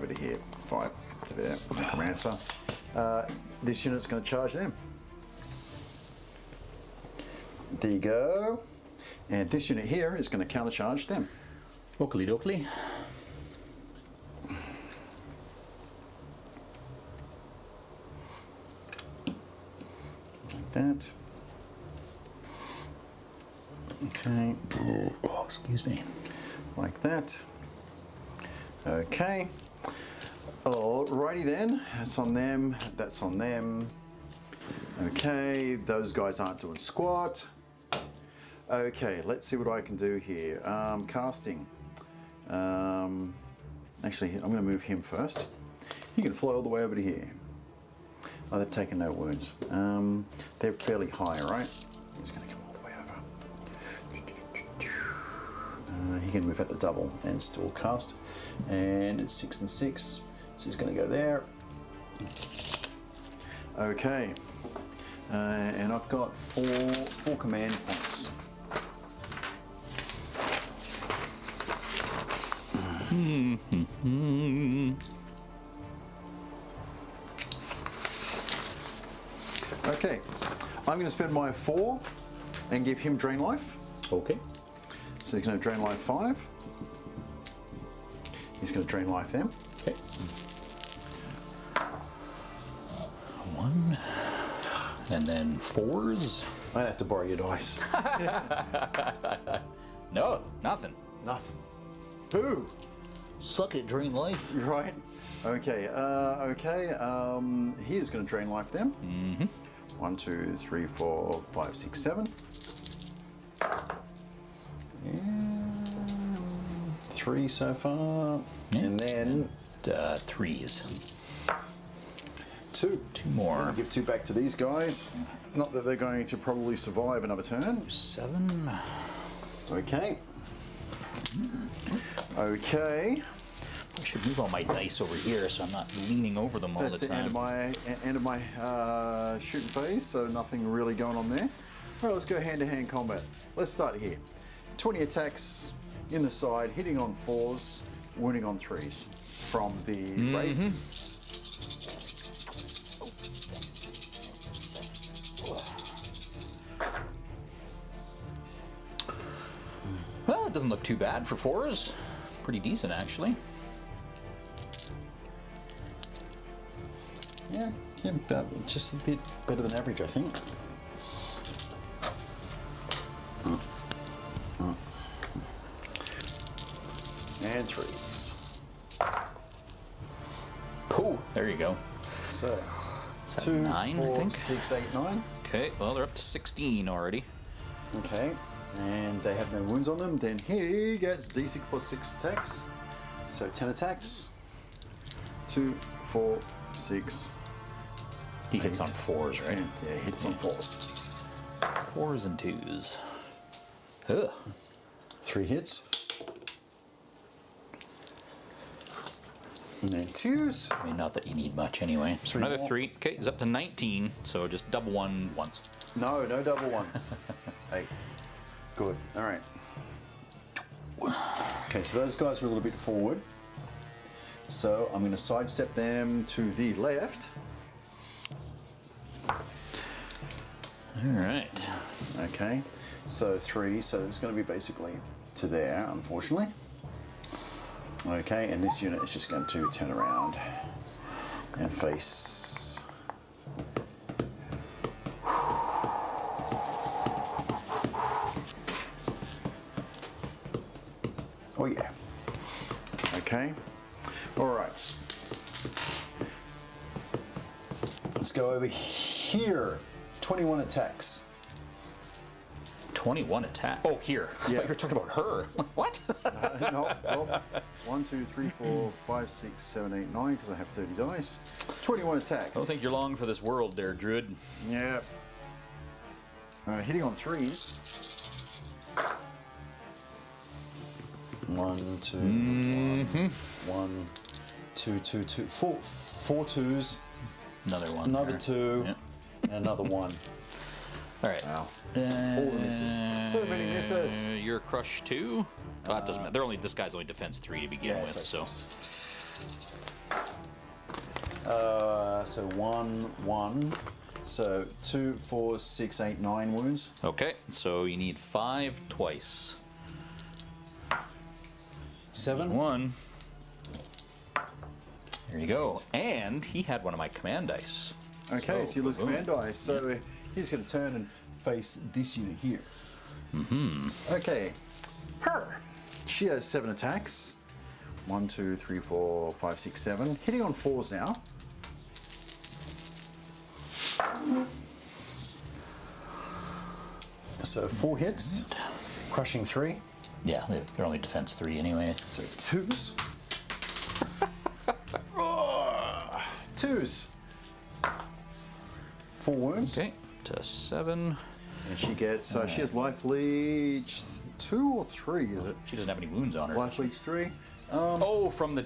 Speaker 1: to here. 5 to there. Necromancer. This unit's going to charge them. There you go. And this unit here is going to countercharge them.
Speaker 2: Oakley dokley.
Speaker 1: Like that. Okay.
Speaker 2: Oh, excuse me.
Speaker 1: Like that. Okay. Alrighty then. That's on them. That's on them. Okay. Those guys aren't doing squat. Okay. Let's see what I can do here. Casting. Actually, I'm going to move him first. He can fly all the way over to here. Oh, they've taken no wounds. They're fairly high, right? He's going to come all the way over. He can move at the double and still cast. And it's 6 and 6, so he's going to go there. Okay. And I've got four command points. Okay, I'm going to spend my 4 and give him drain life.
Speaker 2: Okay.
Speaker 1: So he's going to drain life 5. He's going to drain life them.
Speaker 2: Okay. 1. And then 4s.
Speaker 1: I'd have to borrow your dice.
Speaker 2: No, nothing.
Speaker 1: Nothing. Boo!
Speaker 2: Suck it, drain life.
Speaker 1: Right. Okay. He is going to drain life them. Mm-hmm. 1, 2, 3, 4, 5, 6, 7. And 3 so far.
Speaker 2: Yeah.
Speaker 1: And then
Speaker 2: 3s.
Speaker 1: 2.
Speaker 2: 2 more.
Speaker 1: I'm going to give 2 back to these guys. Not that they're going to probably survive another turn.
Speaker 2: 7.
Speaker 1: Okay. Okay.
Speaker 2: I should move all my dice over here so I'm not leaning over them all
Speaker 1: That's
Speaker 2: the
Speaker 1: the
Speaker 2: time.
Speaker 1: end of my shooting phase, so nothing really going on there. All right, let's go hand-to-hand combat. Let's start here. 20 attacks in the side, hitting on 4s, wounding on 3s from the wraiths.
Speaker 2: Well, it doesn't look too bad for 4s. Pretty decent, actually.
Speaker 1: Yeah, about just a bit better than average, I think. And 3s.
Speaker 3: There you go.
Speaker 1: So,
Speaker 3: Is that
Speaker 1: 2,
Speaker 3: 9,
Speaker 1: 4,
Speaker 3: I think?
Speaker 1: 6, 8, 9.
Speaker 3: Okay, well, they're up to 16 already.
Speaker 1: Okay, and they have no wounds on them. Then he gets d6 plus 6 attacks. So 10 attacks. 2, 4, 6.
Speaker 3: He hits on 4s, right?
Speaker 1: 10. Yeah, he hits on 4s.
Speaker 3: 4s and 2s. Ugh.
Speaker 1: 3 hits. And then 2s.
Speaker 3: I mean, not that you need much anyway. So
Speaker 1: 3
Speaker 3: another
Speaker 1: more.
Speaker 3: 3. Okay, he's up to 19, so just double 1 once.
Speaker 1: No, no double ones. 8. Good. All right. Okay, so those guys are a little bit forward. So I'm going to sidestep them to the left.
Speaker 3: All right.
Speaker 1: Okay, so 3, so it's going to be basically to there, unfortunately. Okay, and this unit is just going to turn around and face. Oh yeah. Okay. All right. Let's go over here. 21 attacks.
Speaker 3: 21 attack. Oh, here. I
Speaker 1: Yeah.
Speaker 3: thought you were talking about her. What?
Speaker 1: No, 1, 2, 3, 4, 5, 6, 7, 8, 9, because I have 30 dice. 21 attacks.
Speaker 3: I don't think you're long for this world there, Druid.
Speaker 1: Yeah. Hitting on 3s. 1, 2, 1, 2, 2, 2, 4, 4 2s,
Speaker 3: Another one.
Speaker 1: another
Speaker 3: there.
Speaker 1: 2,
Speaker 3: Yep.
Speaker 1: and another 1.
Speaker 3: All right.
Speaker 1: Wow. All the misses. So many misses.
Speaker 3: You're crush 2. Oh, that doesn't matter. They're only, this guy's only defense 3 to begin with, so.
Speaker 1: So 1, 1. So 2, 4, 6, 8, 9 wounds.
Speaker 3: Okay, so you need 5 twice.
Speaker 1: 7.
Speaker 3: 1. There you go. And he had one of my command dice.
Speaker 1: Okay, so you lose
Speaker 3: boom.
Speaker 1: command dice. So he's going to turn and face this unit here. Okay. Her. She has 7 attacks. 1, 2, 3, 4, 5, 6, 7. Hitting on 4s now. So 4 hits. Crushing 3.
Speaker 3: Yeah, they're only defense 3 anyway.
Speaker 1: So 2s. 2s. 4 wounds.
Speaker 3: Okay, to 7.
Speaker 1: And she gets, she has life leech 2 or 3, is it?
Speaker 3: She doesn't have any wounds on her.
Speaker 1: Life leech 3.
Speaker 3: Oh, from the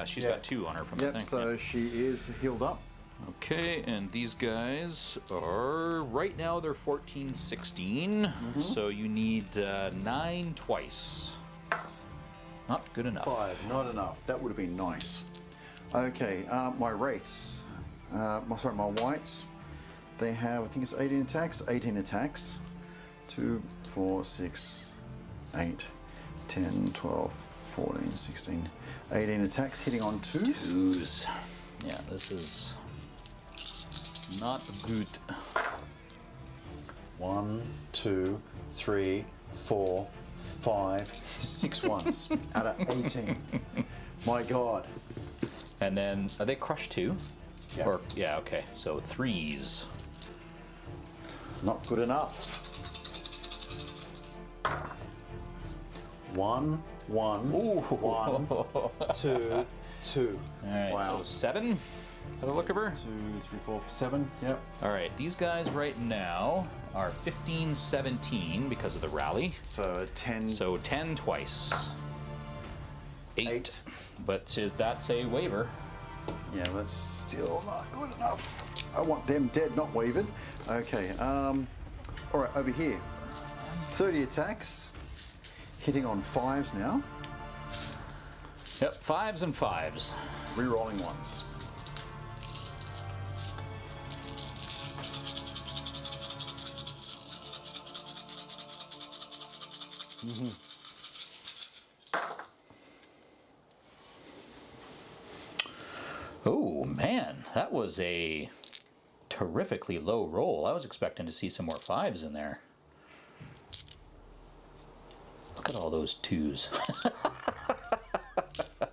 Speaker 3: she's
Speaker 1: Yeah.
Speaker 3: got 2 on her from the
Speaker 1: Yep,
Speaker 3: thing.
Speaker 1: so
Speaker 3: yeah.
Speaker 1: she is healed up.
Speaker 3: Okay, and these guys are right now they're 14, 16. So you need 9 twice. Not good enough.
Speaker 1: 5, not enough. That would have been nice. Okay, my wraiths, my whites, they have, I think it's 18 attacks. 18 attacks. 2, 4, 6, 8, 10, 12, 14, 16, 18 attacks, hitting on 2s.
Speaker 3: 2s. Yeah, this is not good.
Speaker 1: 1, 2, 3, 4, 5, 6 ones out of 18. My God.
Speaker 3: And then are they crushed 2?
Speaker 1: Yeah.
Speaker 3: Or yeah, okay. So 3s.
Speaker 1: Not good enough. 1, 1, 1, 2, 2.
Speaker 3: All right,
Speaker 1: Wow.
Speaker 3: so 7 by the look of her.
Speaker 1: 2, 3, 4, 7. Yep.
Speaker 3: All right, these guys right now are 15, 17 because of the rally.
Speaker 1: So 10.
Speaker 3: So 10 twice. 8.
Speaker 1: 8.
Speaker 3: But that's a waiver.
Speaker 1: Yeah, that's still not good enough. I want them dead, not wavered. Okay. All right, over here. 30 attacks. Hitting on 5s now.
Speaker 3: Yep, 5s and 5s.
Speaker 1: Rerolling ones.
Speaker 3: Oh man, that was a terrifically low roll. I was expecting to see some more 5s in there. Look at all those 2s.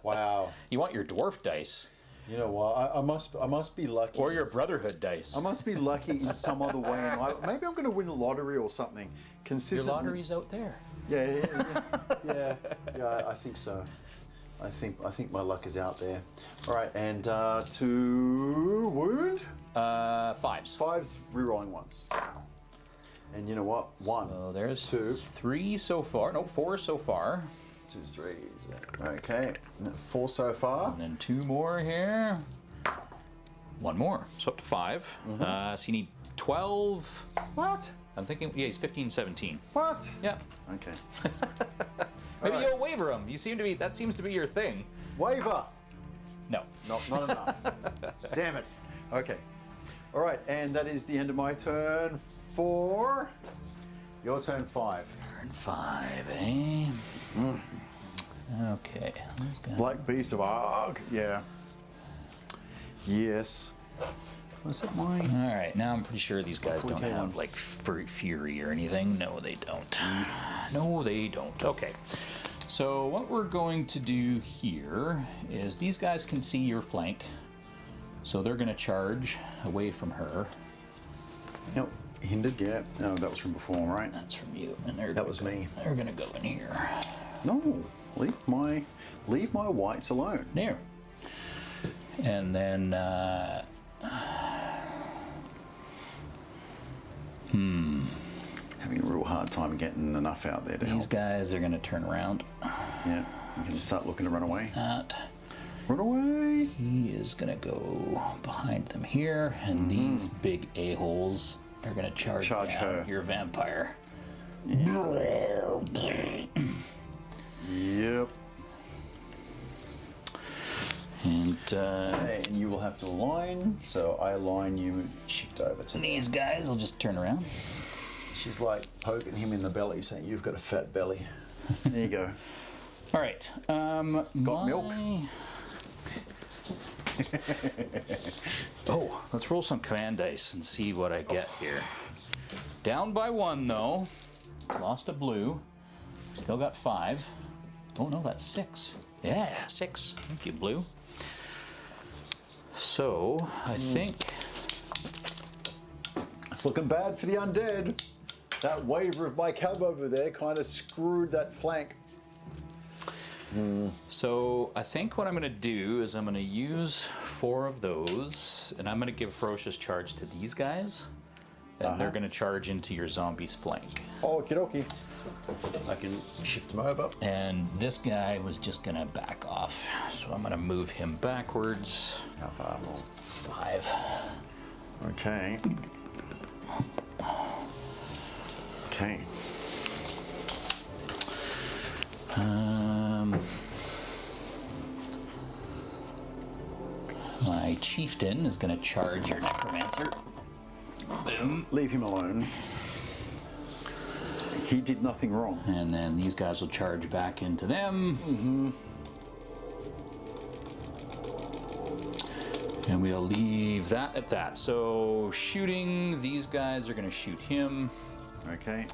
Speaker 1: Wow.
Speaker 3: You want your dwarf dice.
Speaker 1: You know what? I must be lucky.
Speaker 2: Or your Brotherhood dice.
Speaker 1: I must be lucky in some other way in life. Maybe I'm going to win a lottery or something.
Speaker 2: Your
Speaker 1: Consistently.
Speaker 2: lottery's out there.
Speaker 1: Yeah. I think so. I think my luck is out there. All right, and 2 wound.
Speaker 2: 5s.
Speaker 1: 5s, rerolling once. And you know what? 1.
Speaker 2: So there's
Speaker 1: 2.
Speaker 2: 3 so far. No, 4 so far.
Speaker 1: 2, 3s. Okay, 4 so far.
Speaker 2: And then 2 more here. 1 more. So up to 5. So you need 12.
Speaker 1: What?
Speaker 2: I'm thinking, yeah, he's 15, 17.
Speaker 1: What?
Speaker 2: Yeah.
Speaker 1: Okay.
Speaker 2: Maybe
Speaker 1: right.
Speaker 2: you'll waiver him. You seem to be, that seems to be your thing.
Speaker 1: Waiver.
Speaker 2: No.
Speaker 1: Not enough. Damn it. Okay. All right, and that is the end of my turn 4. Your turn 5.
Speaker 2: Turn 5, eh? Okay.
Speaker 1: Black Beast of Arg. Yeah. Yes. Was that mine?
Speaker 2: All right, now I'm pretty sure these guys don't
Speaker 1: 40K
Speaker 2: have
Speaker 1: one.
Speaker 2: like fury or anything. No, they don't. No, they don't. Okay. So what we're going to do here is these guys can see your flank. So they're going to charge away from her.
Speaker 1: Nope. Hindered, yeah. No, that was from before, right?
Speaker 2: That's from you. And
Speaker 1: That was me.
Speaker 2: They're going to go in here.
Speaker 1: No. Leave my whites alone.
Speaker 2: There. And then
Speaker 1: Having a real hard time getting enough out there to
Speaker 2: these
Speaker 1: help.
Speaker 2: guys are going to turn around.
Speaker 1: Yeah. You can start looking to run away.
Speaker 2: That.
Speaker 1: Run away.
Speaker 2: He is going to go behind them here, and these big a-holes are going to charge down
Speaker 1: her.
Speaker 2: your vampire.
Speaker 1: Yep.
Speaker 2: And
Speaker 1: And you will have to align. So I align you, shift over to
Speaker 2: these guys will just turn around.
Speaker 1: She's like poking him in the belly, saying, "You've got a fat belly." There you go.
Speaker 2: All right.
Speaker 1: Got milk?
Speaker 2: Oh, let's roll some command dice and see what I get here. Down by 1, though. Lost a blue. Still got 5. Oh, no, that's 6. Yeah, 6. Thank you, blue. So, I think...
Speaker 1: It's looking bad for the undead. That waiver of my cab over there kind of screwed that flank.
Speaker 2: So I think what I'm going to do is I'm going to use 4 of those, and I'm going to give Ferocious Charge to these guys, and they're going to charge into your zombie's flank.
Speaker 1: Okie dokie. I can shift him over.
Speaker 2: And this guy was just going to back off, so I'm going to move him backwards.
Speaker 1: How far more?
Speaker 2: 5.
Speaker 1: Okay. Okay.
Speaker 2: My chieftain is going to charge your necromancer. Boom.
Speaker 1: Leave him alone. He did nothing wrong.
Speaker 2: And then these guys will charge back into them. And we'll leave that at that. So shooting, these guys are going to shoot him.
Speaker 1: Okay.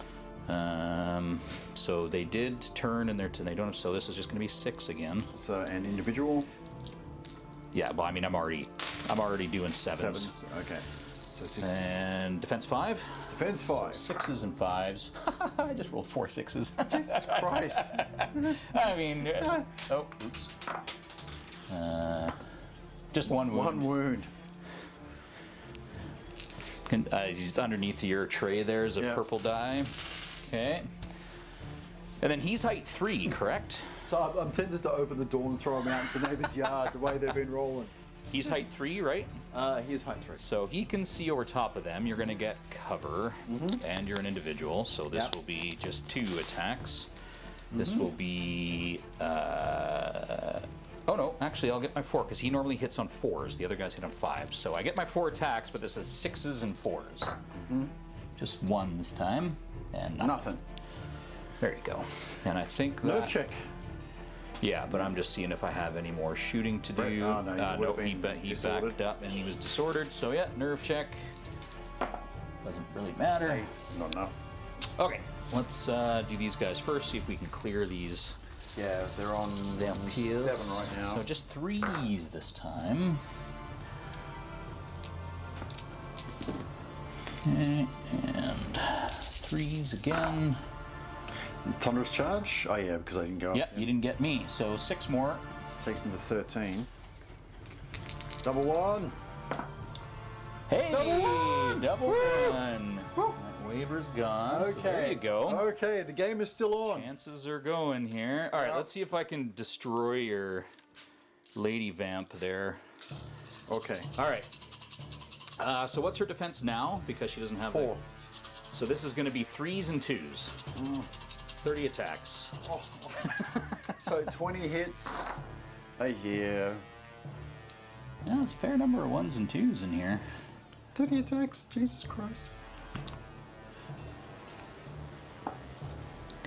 Speaker 2: So they did turn, and they don't. So this is just going to be 6 again.
Speaker 1: So an individual.
Speaker 2: Yeah, well, I mean, I'm already doing 7s.
Speaker 1: 7s. Okay. So 6.
Speaker 2: And defense 5.
Speaker 1: Defense 5.
Speaker 2: 6s and 5s. I just rolled 4 6s.
Speaker 1: Jesus Christ.
Speaker 2: I mean, oh, oops. Just 1 wound.
Speaker 1: 1 wound.
Speaker 2: He's underneath your tray. There's a purple die. Okay. And then he's height 3, correct?
Speaker 1: So I'm tempted to open the door and throw him out into neighbor's yard the way they've been rolling.
Speaker 2: He's height 3, right?
Speaker 1: He's height 3.
Speaker 2: So he can see over top of them. You're going to get cover, and you're an individual. So this will be just 2 attacks. This will be. Oh no, actually, I'll get my 4 because he normally hits on 4s. The other guys hit on 5s. So I get my 4 attacks, but this is 6s and 4s. Just 1 this time, and nothing. There you go. And I think that.
Speaker 1: Nerve check.
Speaker 2: Yeah, but I'm just seeing if I have any more shooting to do.
Speaker 1: No,
Speaker 2: he backed up and he was disordered. So yeah, nerve check. Doesn't really matter.
Speaker 1: Hey, not enough.
Speaker 2: Okay, let's do these guys first. See if we can clear these
Speaker 1: Yeah, they're on 7 right now.
Speaker 3: So just 3s this time. Okay, and 3s again.
Speaker 1: Thunderous charge? Oh yeah, because I didn't go up.
Speaker 3: Yep, you didn't get me. So 6 more.
Speaker 1: Takes them to 13. Double one.
Speaker 3: Hey! Double
Speaker 1: Woo!
Speaker 3: one.
Speaker 1: Woo!
Speaker 3: That waiver's gone.
Speaker 1: Okay.
Speaker 3: So there you go.
Speaker 1: Okay, the game is still on.
Speaker 3: Chances are going here. All right, let's see if I can destroy your lady vamp there.
Speaker 1: Okay.
Speaker 3: All right. So what's her defense now? Because she doesn't have
Speaker 1: 4.
Speaker 3: So this is going to be 3s and 2s. 30 attacks.
Speaker 1: Oh. So 20 hits a year.
Speaker 3: Yeah, there's a fair number of 1s and 2s in here.
Speaker 1: 30 attacks? Jesus Christ.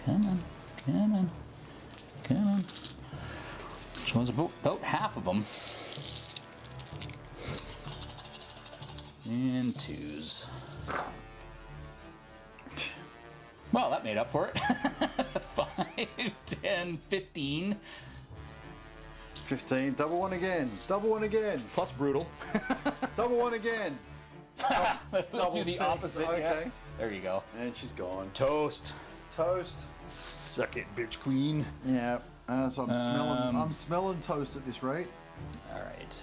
Speaker 3: Come on, come on, come on. So it's about half of them. And 2s. Well, that made up for it. 5, 10, 15.
Speaker 1: 15. Double one again. Double one again.
Speaker 3: Plus brutal.
Speaker 1: Double one again.
Speaker 3: We'll do the
Speaker 1: 6.
Speaker 3: opposite.
Speaker 1: Okay.
Speaker 3: Yeah. There you go.
Speaker 1: And she's gone.
Speaker 3: Toast.
Speaker 1: Toast.
Speaker 3: Suck it, bitch queen.
Speaker 1: Yeah. So I'm smelling. I'm smelling toast at this rate.
Speaker 3: All right.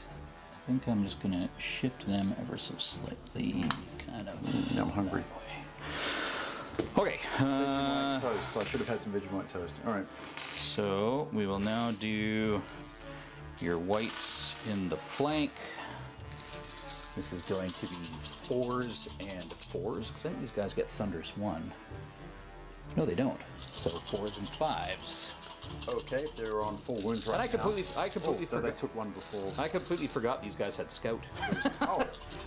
Speaker 3: I think I'm just gonna shift them ever so slightly, kind of.
Speaker 1: I'm hungry.
Speaker 3: that way. Okay.
Speaker 1: Vegemite toast. I should have had some Vegemite toast. All right.
Speaker 3: So we will now do your whites in the flank. This is going to be 4s and 4s, because I think these guys get Thunderous 1. No, they don't. So 4s and 5s.
Speaker 1: Okay, they're on 4 wounds right
Speaker 3: And I
Speaker 1: now.
Speaker 3: completely
Speaker 1: They
Speaker 3: forgot.
Speaker 1: took one before.
Speaker 3: I completely forgot these guys had Scout.
Speaker 1: Oh,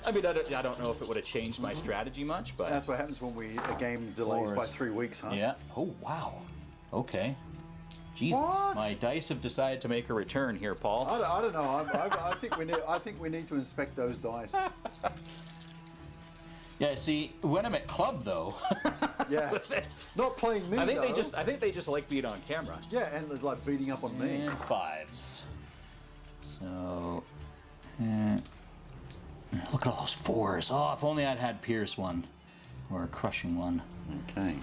Speaker 3: I mean, I don't know if it would have changed my strategy much, but
Speaker 1: that's what happens when a game delays by 3 weeks, huh?
Speaker 3: yeah. Oh wow. Okay. Jesus,
Speaker 1: What?
Speaker 3: my dice have decided to make a return here, Paul.
Speaker 1: I don't know. I think we need. I think we need to inspect those dice.
Speaker 3: Yeah. See, when I'm at club though,
Speaker 1: Yeah. Not playing me.
Speaker 3: I think
Speaker 1: though.
Speaker 3: they just like being on camera.
Speaker 1: Yeah, and they're like beating up on me.
Speaker 3: And 5s. So, look at all those 4s. Oh, if only I'd had Pierce one, or a crushing one.
Speaker 1: Okay.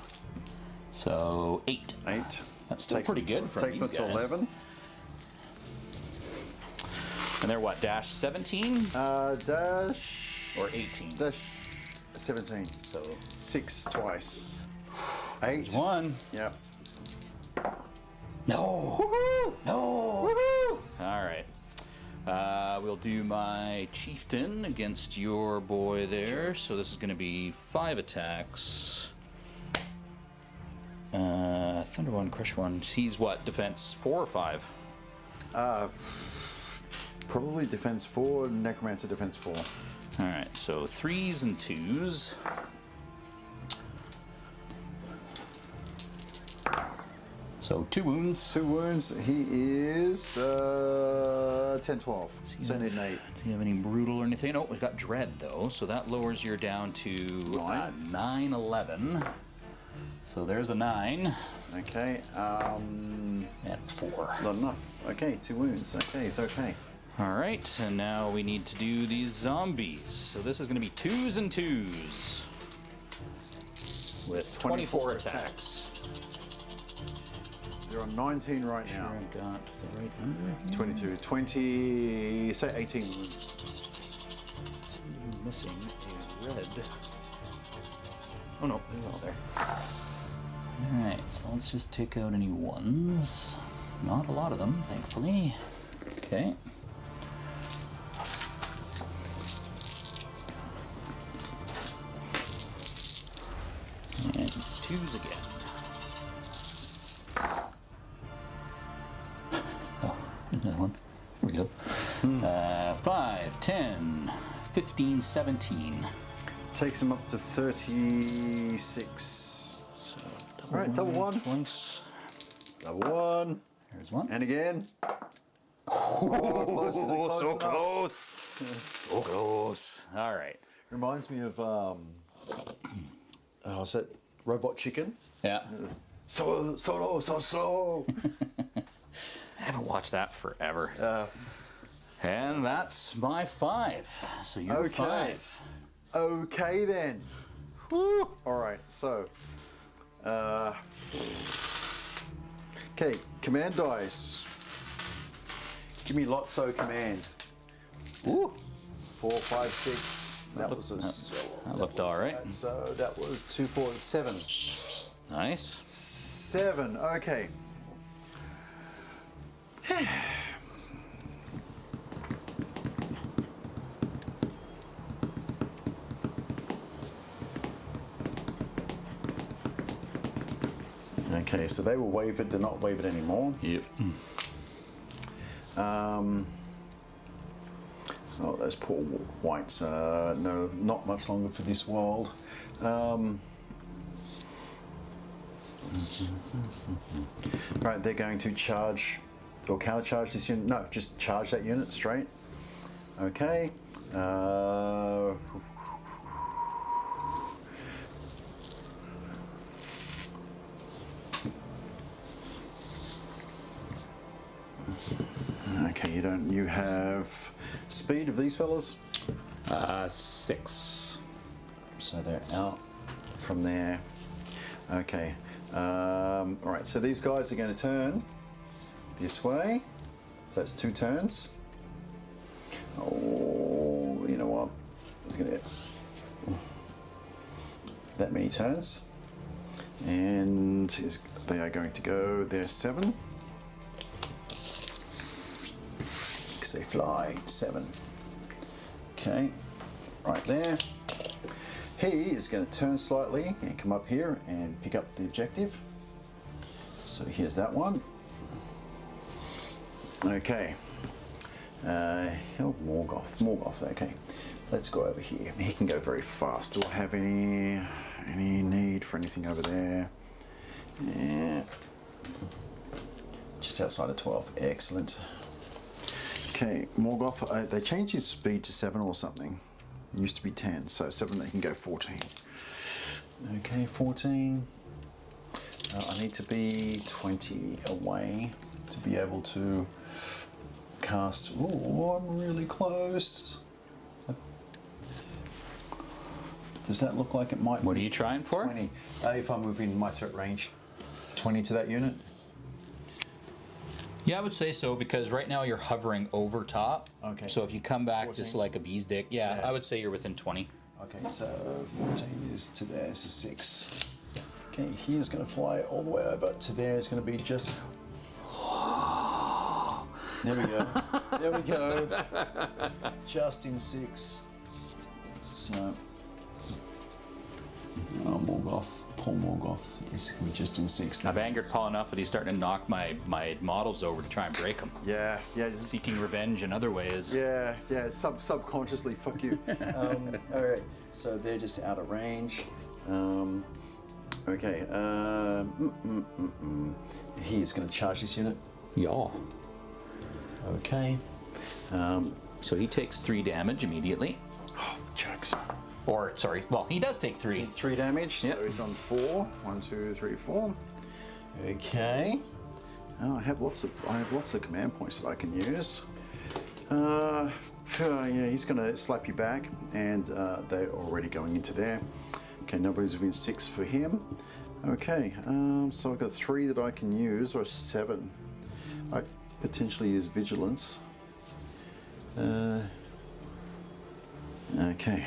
Speaker 3: So 8.
Speaker 1: 8.
Speaker 3: That's still pretty good for
Speaker 1: Takes
Speaker 3: these
Speaker 1: me to
Speaker 3: guys.
Speaker 1: 11.
Speaker 3: And they're what? Dash 17
Speaker 1: Dash.
Speaker 3: or 18?
Speaker 1: Dash 17.
Speaker 3: So
Speaker 1: 6 twice. 8.
Speaker 3: 1.
Speaker 1: Yep.
Speaker 3: No.
Speaker 1: Woohoo!
Speaker 3: No.
Speaker 1: Woohoo!
Speaker 3: All right. We'll do my chieftain against your boy there. So this is going to be 5 attacks. Thunder 1, Crush 1. He's what? Defense 4 or 5?
Speaker 1: Probably defense 4, necromancer defense 4.
Speaker 3: All right. So 3s and 2s. So 2 wounds.
Speaker 1: 2 wounds. He is 10, 12. So I need an 8.
Speaker 3: Do you have any brutal or anything? Oh, we've got dread though, so that lowers your down to 9, 11. So there's a 9.
Speaker 1: Okay.
Speaker 3: And 4.
Speaker 1: Not enough. Okay, 2 wounds. Okay, it's okay.
Speaker 3: All right, and now we need to do these zombies. So this is going to be 2s and 2s with 24 attacks.
Speaker 1: They're on 19 right
Speaker 3: Sure,
Speaker 1: now.
Speaker 3: I got the right number.
Speaker 1: 22, 20, say 18 wounds.
Speaker 3: Missing a red. Oh no, they're all there. All right, so let's just take out any 1s. Not a lot of them, thankfully. Okay. And 2s again. Oh, there's another one. There we go. 5, 10, 15, 17.
Speaker 1: Takes him up to 36. All right, double one.
Speaker 3: Twice.
Speaker 1: Double 1.
Speaker 3: There's one.
Speaker 1: And again.
Speaker 3: Oh,
Speaker 1: close
Speaker 3: so
Speaker 1: enough.
Speaker 3: close. So close. All right.
Speaker 1: Reminds me of, what's that? Robot Chicken.
Speaker 3: Yeah.
Speaker 1: So slow.
Speaker 2: haven't watched that forever. And that's my 5. So you're
Speaker 1: Okay.
Speaker 2: 5.
Speaker 1: Okay then. Woo. All right, so. Okay, command dice. Give me Lotso command.
Speaker 2: Ooh.
Speaker 1: 4, 5, 6. That was a.
Speaker 2: That looked all right.
Speaker 1: So that was 2, 4, 7.
Speaker 2: Nice.
Speaker 1: 7. Okay. Okay, so they were wavered. They're not wavered anymore.
Speaker 2: Yep.
Speaker 1: Oh, those poor whites. No, not much longer for this world. Right, they're going to charge or countercharge this unit. No, just charge that unit straight. Okay. Okay, you don't. You have speed of these fellas.
Speaker 2: 6.
Speaker 1: So they're out from there. Okay. All right. So these guys are going to turn this way. So that's 2 turns. Oh, you know what? It's going to that many turns, and they are going to go. They're 7. Because they fly 7. Okay. Right there. He is going to turn slightly and come up here and pick up the objective. So here's that one. Okay. Oh, Morgoth. Okay. Let's go over here. He can go very fast. Do I have any need for anything over there? Yeah. Just outside of 12. Excellent. Okay, Morgoth. They changed his speed to 7 or something. It used to be 10, so 7 they can go 14. Okay, 14. I need to be 20 away to be able to cast. Oh, I'm really close. Does that look like it might?
Speaker 2: What are you trying for?
Speaker 1: 20. If I'm within my threat range, 20 to that unit.
Speaker 2: Yeah, I would say so, because right now you're hovering over top.
Speaker 1: Okay.
Speaker 2: So if you come back
Speaker 1: 14?
Speaker 2: just like a bee's dick, yeah, I would say you're within 20.
Speaker 1: Okay, so 14 is to there, so 6. Okay, here's going to fly all the way over to there. It's going to be just. There we go. There we go. Just in 6. So. Oh, Morgoth. Poor Morgoth is going to be just in 6.
Speaker 2: I've angered Paul enough that he's starting to knock my models over to try and break them.
Speaker 1: Yeah.
Speaker 2: Seeking revenge in other ways.
Speaker 1: Yeah. Subconsciously, fuck you. All right. So they're just out of range. Okay. He's going to charge this unit.
Speaker 2: Yeah.
Speaker 1: Okay.
Speaker 2: So he takes 3 damage immediately.
Speaker 1: Oh, jokes.
Speaker 2: Or, sorry, well, he does take 3.
Speaker 1: 3 damage.
Speaker 2: Yep.
Speaker 1: So he's on 4. 1, 2, 3, 4. Okay. Oh, I have lots of command points that I can use. Yeah, he's going to slap you back, and they're already going into there. Okay, nobody's within 6 for him. Okay, so I've got 3 that I can use, or 7. I potentially use vigilance. Okay.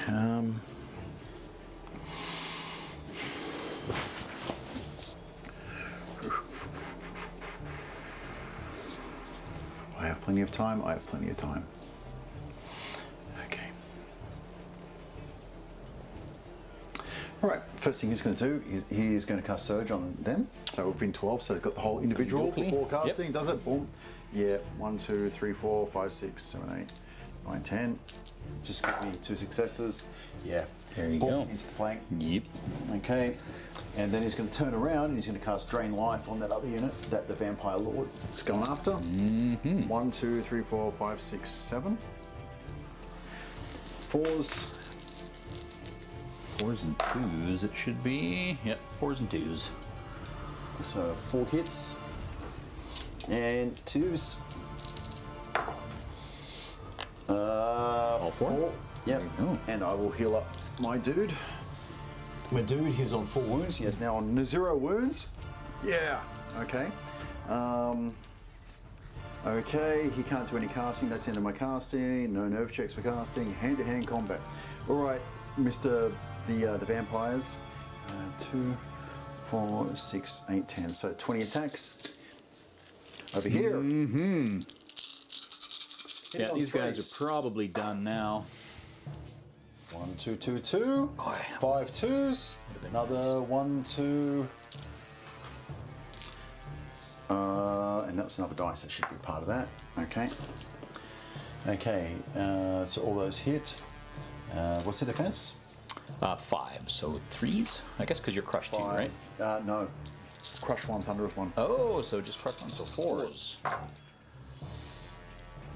Speaker 1: I have plenty of time. I have plenty of time. Okay. All right. First thing he's going to do is he is going to cast Surge on them. So within 12. So they've got the whole individual before casting. Does it? Boom. Yeah. 1, 2, 3, 4, 5, 6, 7, 8, 9, 10. Just give me 2 successes. Yeah.
Speaker 2: There you
Speaker 1: Boom,
Speaker 2: go.
Speaker 1: into the flank.
Speaker 2: Yep.
Speaker 1: Okay. And then he's going to turn around and he's going to cast Drain Life on that other unit that the Vampire Lord is going after. 1, 2, 3, 4, 5, 6, 7. 4s.
Speaker 2: 4s and 2s it should be. Yep, 4s and 2s.
Speaker 1: So 4 hits. And 2s.
Speaker 3: All 4?
Speaker 1: Yep.
Speaker 3: There you go.
Speaker 1: And I will heal up my dude. My dude, he's on 4 wounds. He is now on 0 wounds. Yeah. Okay. Okay, he can't do any casting. That's the end of my casting. No nerve checks for casting. Hand-to-hand combat. All right, Mr. The vampires. 2, 4, 6, 8, 10. So 20 attacks. Over here.
Speaker 3: Mm-hmm. Yeah,
Speaker 1: on
Speaker 3: these guys
Speaker 1: threes.
Speaker 3: are probably done now.
Speaker 1: 1, 2, 2, 2.
Speaker 3: Boy.
Speaker 1: 5 2s. Another 1, 2. And that was another dice. That should be part of that. Okay. Okay. So all those hit. What's the defense?
Speaker 3: 5, so 3s, I guess, because you're crushed 2, right?
Speaker 1: No. Crush 1, thunderous 1.
Speaker 3: Oh, so just crush 1, so 4s.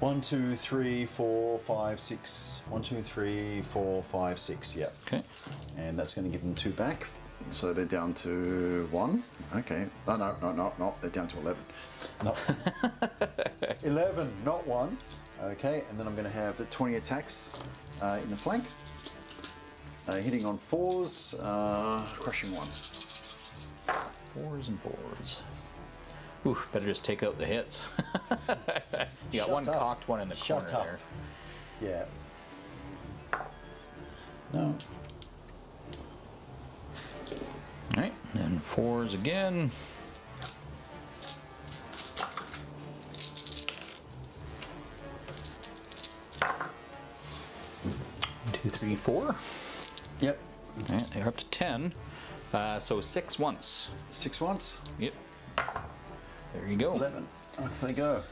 Speaker 1: 1, 2, 3, 4, 5, 6. 1, 2, 3, 4, 5, 6. Yep.
Speaker 3: Okay.
Speaker 1: And that's going to give them 2 back. So they're down to 1. Okay. Oh, no. They're down to 11. No. 11, not 1. Okay. And then I'm going to have the 20 attacks in the flank. Hitting on 4s, crushing 1.
Speaker 3: 4s and 4s. Ooh, better just take out the hits. You got
Speaker 1: Shut
Speaker 3: one
Speaker 1: up.
Speaker 3: cocked one in the
Speaker 1: Shut
Speaker 3: corner
Speaker 1: up.
Speaker 3: there.
Speaker 1: Yeah. No.
Speaker 3: All right, and 4s again. 2, 3, 4.
Speaker 1: Yep.
Speaker 3: All right, they're up to 10. So 6 once.
Speaker 1: 6 once.
Speaker 3: Yep. There you go.
Speaker 1: 11. Off they go.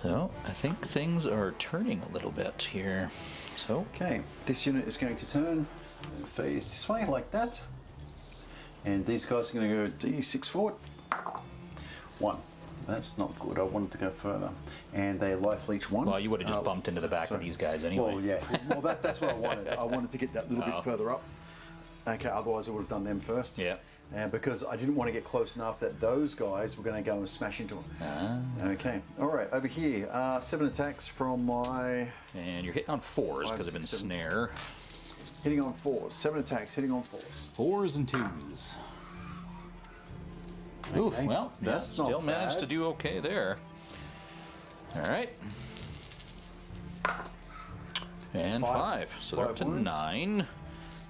Speaker 3: So I think things are turning a little bit here. So
Speaker 1: Okay. This unit is going to turn and face this way like that. And these guys are going to go D6 forward. 1. That's not good. I wanted to go further. And they life leech 1.
Speaker 3: well, you would have just bumped into the back of these guys anyway.
Speaker 1: Well, yeah. Well, that's what I wanted. I wanted to get that little
Speaker 3: Oh.
Speaker 1: bit further up. Okay, otherwise I would have done them first.
Speaker 3: Yeah.
Speaker 1: And because I didn't want to get close enough that those guys were going to go and smash into them.
Speaker 3: Ah.
Speaker 1: Okay. All right. Over here, 7 attacks from my
Speaker 3: And you're hitting on 4s
Speaker 1: 5,
Speaker 3: because of
Speaker 1: 6, 7.
Speaker 3: ensnare.
Speaker 1: hitting on 4s. 7 attacks hitting on 4s.
Speaker 3: 4s and 2s. Ooh,
Speaker 1: Okay,
Speaker 3: well,
Speaker 1: that's
Speaker 3: yeah,
Speaker 1: not
Speaker 3: still managed
Speaker 1: bad.
Speaker 3: to do okay there. All right. And 5. So they're up
Speaker 1: 5
Speaker 3: to
Speaker 1: wounds.
Speaker 3: 9.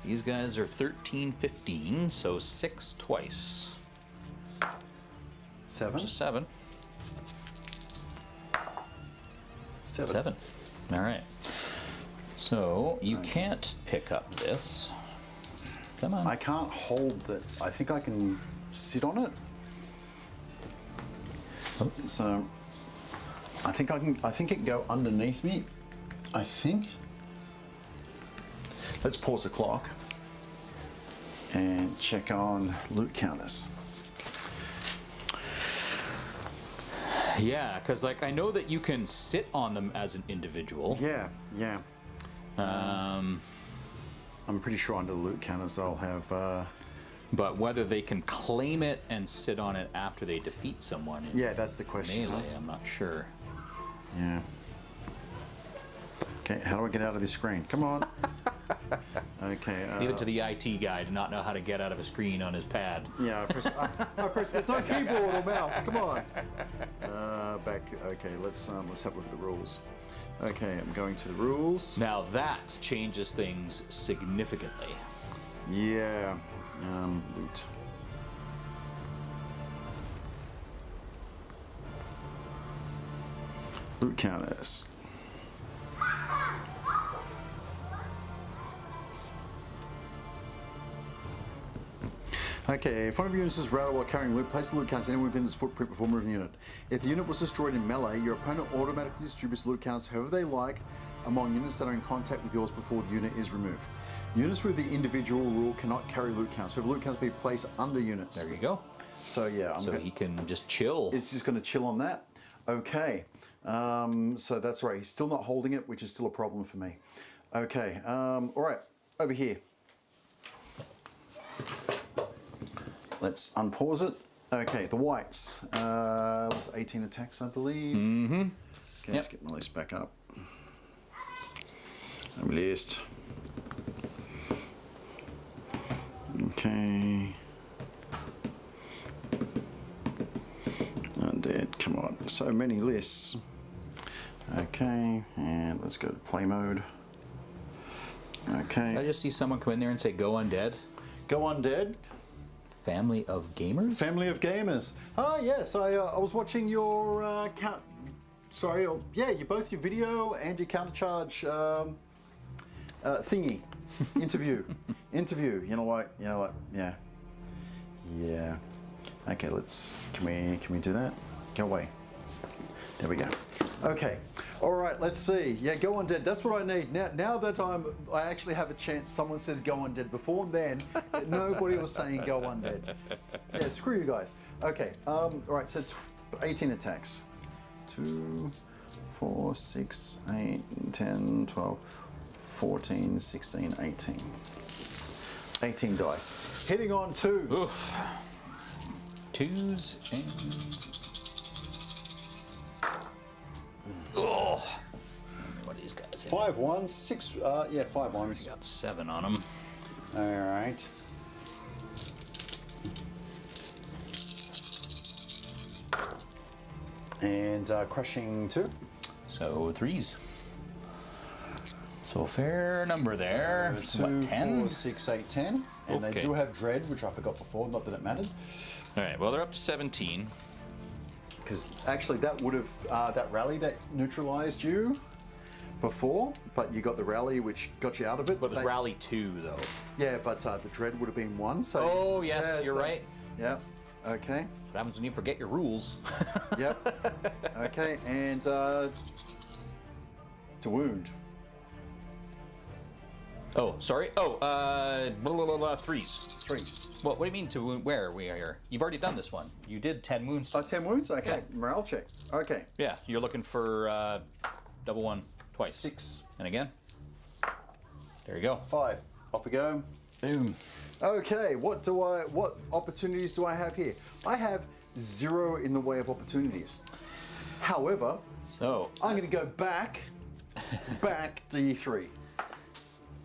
Speaker 3: These guys are 13, 15, so 6 twice.
Speaker 1: 7.
Speaker 3: There's a 7.
Speaker 1: 7.
Speaker 3: 7. All right. So you can't pick up this. Come on.
Speaker 1: I can't hold that. I think I can sit on it.
Speaker 3: Oh.
Speaker 1: So I think I can. I think it can go underneath me. I think. Let's pause the clock and check on loot counters.
Speaker 3: Yeah, because like I know that you can sit on them as an individual.
Speaker 1: Yeah, yeah. I'm pretty sure under the loot counters they'll have.
Speaker 3: But whether they can claim it and sit on it after they defeat someone in
Speaker 1: Yeah, that's the question.
Speaker 3: melee, I'm not sure.
Speaker 1: Yeah. Okay, how do I get out of this screen? Come on. Okay.
Speaker 3: Leave it to the IT guy to not know how to get out of a screen on his pad.
Speaker 1: Yeah, I press. There's no keyboard or mouse. Come on. Back. Okay, let's have a look at the rules. Okay, I'm going to the rules.
Speaker 3: Now that changes things significantly.
Speaker 1: Yeah. Loot. Loot counters. Okay, if one of your units is rattled while carrying loot, place the loot counts anywhere within its footprint before moving the unit. If the unit was destroyed in melee, your opponent automatically distributes loot counts however they like among units that are in contact with yours before the unit is removed. Units with the individual rule cannot carry loot counts, so loot counts be placed under units.
Speaker 3: There you go.
Speaker 1: So yeah,
Speaker 3: So he can just chill.
Speaker 1: it's just going to chill on that. Okay, so that's right. He's still not holding it, which is still a problem for me. Okay, all right, over here. Let's unpause it Okay, the whites. Was 18 attacks, I believe.
Speaker 3: Mm-hmm.
Speaker 1: Okay, let's get my list back up. List. Okay. Undead, come on. So many lists. Okay, and let's go to play mode. Okay.
Speaker 3: Did I just see someone come in there and say, go undead?
Speaker 1: Go Undead.
Speaker 3: Family of gamers?
Speaker 1: Family of gamers. Ah, yes, I was watching your yeah, both your video and your countercharge thingy, interview. You know what? Yeah. Okay, can we do that? Go away. There we go. Okay. All right, let's see. Yeah, go Undead. That's what I need. Now that I actually have a chance, someone says go Undead. Before then, nobody was saying go Undead. Yeah, screw you guys. Okay, all right, so 18 attacks. 2, 4, 6, 8, 10, 12, 14, 16, 18. 18 dice. Hitting on 2s.
Speaker 3: Oof. 2s and... Oh. What are these guys?
Speaker 1: 5 1s, 6, 5 1s.
Speaker 3: Got 7 on them.
Speaker 1: All right. And crushing 2.
Speaker 3: So 3s. So a fair number there.
Speaker 1: So
Speaker 3: what,
Speaker 1: 2,
Speaker 3: 10?
Speaker 1: 4, 6, 8, 10. And
Speaker 3: Okay.
Speaker 1: they do have dread, which I forgot before, not that it mattered.
Speaker 3: All right, well, they're up to 17.
Speaker 1: Because actually that would have, that rally that neutralized you before, but you got the rally which got you out of it.
Speaker 3: But it was rally 2, though.
Speaker 1: Yeah, but the dread would have been 1, so...
Speaker 3: Oh, yes,
Speaker 1: yeah,
Speaker 3: you're right.
Speaker 1: Yeah, okay.
Speaker 3: What happens when you forget your rules?
Speaker 1: Yep. Okay, and to wound.
Speaker 3: Oh, sorry. Oh, 3s.
Speaker 1: 3.
Speaker 3: What do you mean to wound? Where are we here? You've already done this one. You did 10 wounds.
Speaker 1: 10 wounds? Okay,
Speaker 3: Yeah.
Speaker 1: morale check. Okay.
Speaker 3: Yeah, you're looking for double 1 twice.
Speaker 1: 6.
Speaker 3: And again. There you go.
Speaker 1: 5. Off we go.
Speaker 3: Boom.
Speaker 1: Okay, what opportunities do I have here? I have 0 in the way of opportunities. However,
Speaker 3: So
Speaker 1: I'm going to go back D3.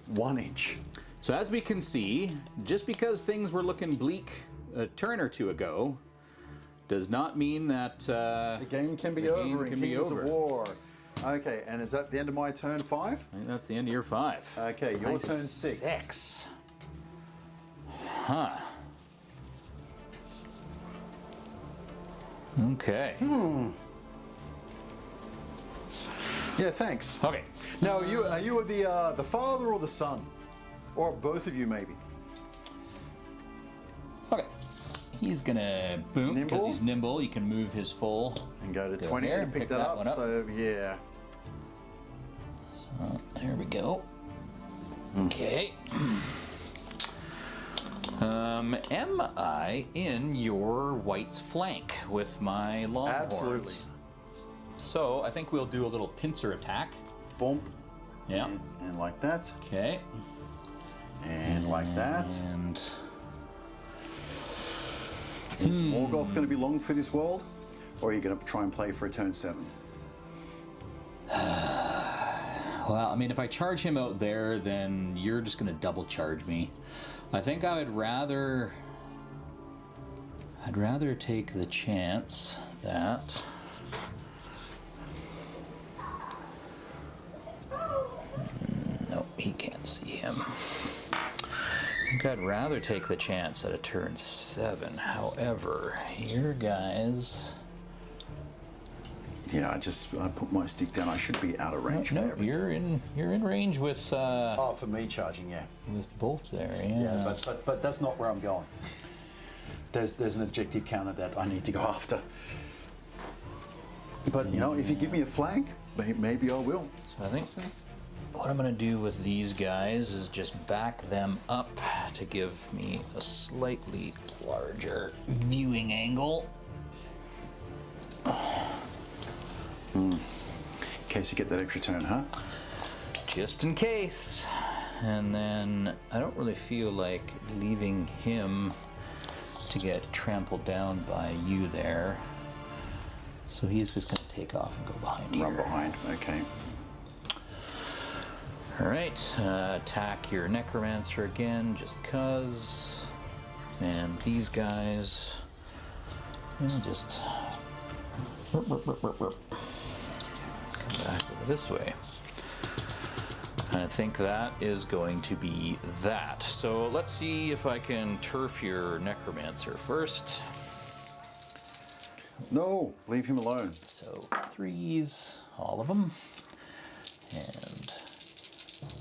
Speaker 1: 1 inch.
Speaker 3: So as we can see, just because things were looking bleak a turn or 2 ago, does not mean that
Speaker 1: The game can be over in Kings of War. Okay, and is that the end of my turn 5?
Speaker 3: I think that's the end of your 5.
Speaker 1: Okay, your turn 6.
Speaker 3: 6. Huh. Okay.
Speaker 1: Yeah, thanks.
Speaker 3: Okay.
Speaker 1: Now, are you the father or the son? Or both of you, maybe?
Speaker 3: Okay. He's gonna boom because
Speaker 1: Nimble?
Speaker 3: he's nimble. You can move his full.
Speaker 1: And go to
Speaker 3: Go
Speaker 1: 20
Speaker 3: there
Speaker 1: to
Speaker 3: and
Speaker 1: pick
Speaker 3: pick
Speaker 1: that
Speaker 3: that
Speaker 1: up.
Speaker 3: one up.
Speaker 1: So, yeah.
Speaker 3: There we go. Okay. Am I in your white's flank with my longhorns?
Speaker 1: Absolutely.
Speaker 3: So I think we'll do a little pincer attack.
Speaker 1: Bump.
Speaker 3: Yeah.
Speaker 1: And like that.
Speaker 3: Okay.
Speaker 1: And like that.
Speaker 3: And
Speaker 1: Is Morgoth going to be long for this world? Or are you going to try and play for a turn 7?
Speaker 3: well, I mean, if I charge him out there, then you're just going to double charge me. I think I would rather. I'd rather take the chance that. No, he can't see him. I think I'd rather take the chance at a turn 7. However, your guys.
Speaker 1: Yeah, I put my stick down. I should be out of range for
Speaker 3: No,
Speaker 1: everything.
Speaker 3: you're in range with
Speaker 1: Oh, for me charging, yeah.
Speaker 3: with both there.
Speaker 1: Yeah, but that's not where I'm going. There's an objective counter that I need to go after. But you know, if you give me a flank, maybe I will.
Speaker 3: So I think what I'm going to do with these guys is just back them up to give me a larger viewing angle.
Speaker 1: In case you get that extra turn, huh?
Speaker 3: Just in case. And then I don't really feel like leaving him to get trampled down by you there. So he's just going to take off and go behind you.
Speaker 1: Run behind, okay.
Speaker 3: Alright, attack your Necromancer again, just cuz. And these guys, just come back over this way. I think that is going to be that. So let's see if I can turf your Necromancer first.
Speaker 1: No, leave him alone.
Speaker 3: So 3s, all of them. And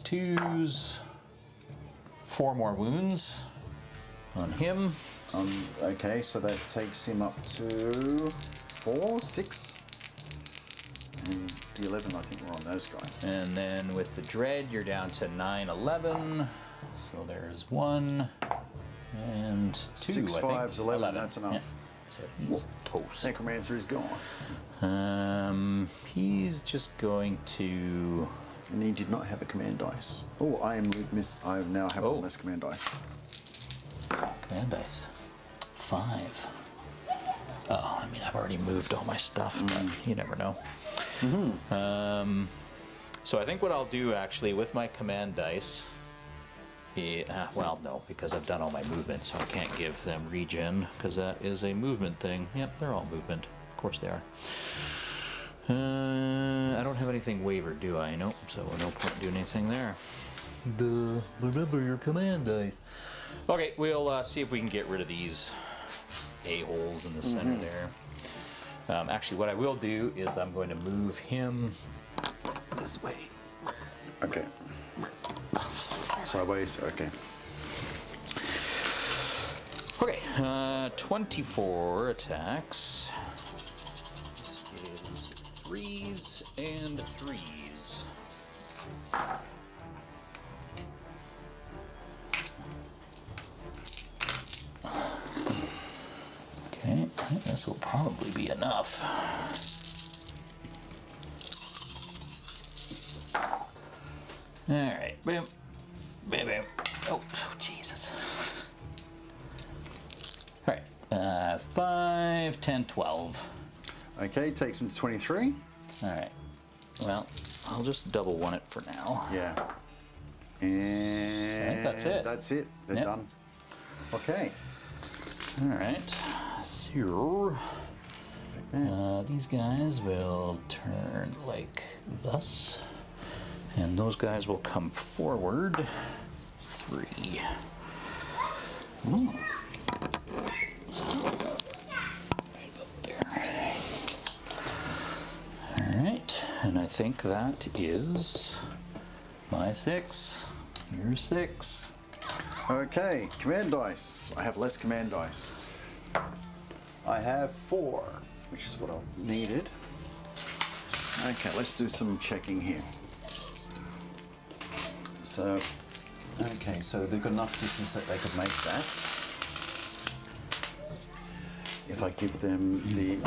Speaker 3: 2s, 4 more wounds on him.
Speaker 1: Okay, so that takes him up to 4, 6, and the 11. I think we're on those guys.
Speaker 3: And then with the Dread, you're down to 9, 11. So there's 1 and 2.
Speaker 1: 6,
Speaker 3: I
Speaker 1: 5s,
Speaker 3: think.
Speaker 1: 11. That's enough.
Speaker 3: Yeah. So he's toast.
Speaker 1: Necromancer is gone.
Speaker 3: He's just going to.
Speaker 1: And he did not have a command dice. Oh, I now have one less command dice.
Speaker 3: Command dice. 5. Oh, I mean, I've already moved all my stuff, but you never know. So I think what I'll do actually with my command dice, well, no, because I've done all my movement, so I can't give them regen, because that is a movement thing. Yep, they're all movement. Of course they are. I don't have anything wavered, do I? Nope, so no point doing anything there. Remember your command dice. Okay, we'll see if we can get rid of these a-holes in the center there. Actually, what I will do is I'm going to move him this way.
Speaker 1: Okay. Sideways, okay.
Speaker 3: Okay, 24 attacks. This is 3s and 3s. Okay, this will probably be enough. All right, bam, bam, bam. Oh, Jesus. All right, 5, 10, 12.
Speaker 1: Okay, takes him to 23.
Speaker 3: All right, well, I'll just double one it for now.
Speaker 1: Yeah. And
Speaker 3: I think that's it.
Speaker 1: That's it. They're done. Okay.
Speaker 3: All right, so these guys will turn like thus, and those guys will come forward 3. So, right up there. All right, and I think that is my 6, your 6.
Speaker 1: Okay, command dice. I have less command dice. I have 4, which is what I needed. Okay, let's do some checking here. So, okay, so they've got enough distance that they could make that. If I give them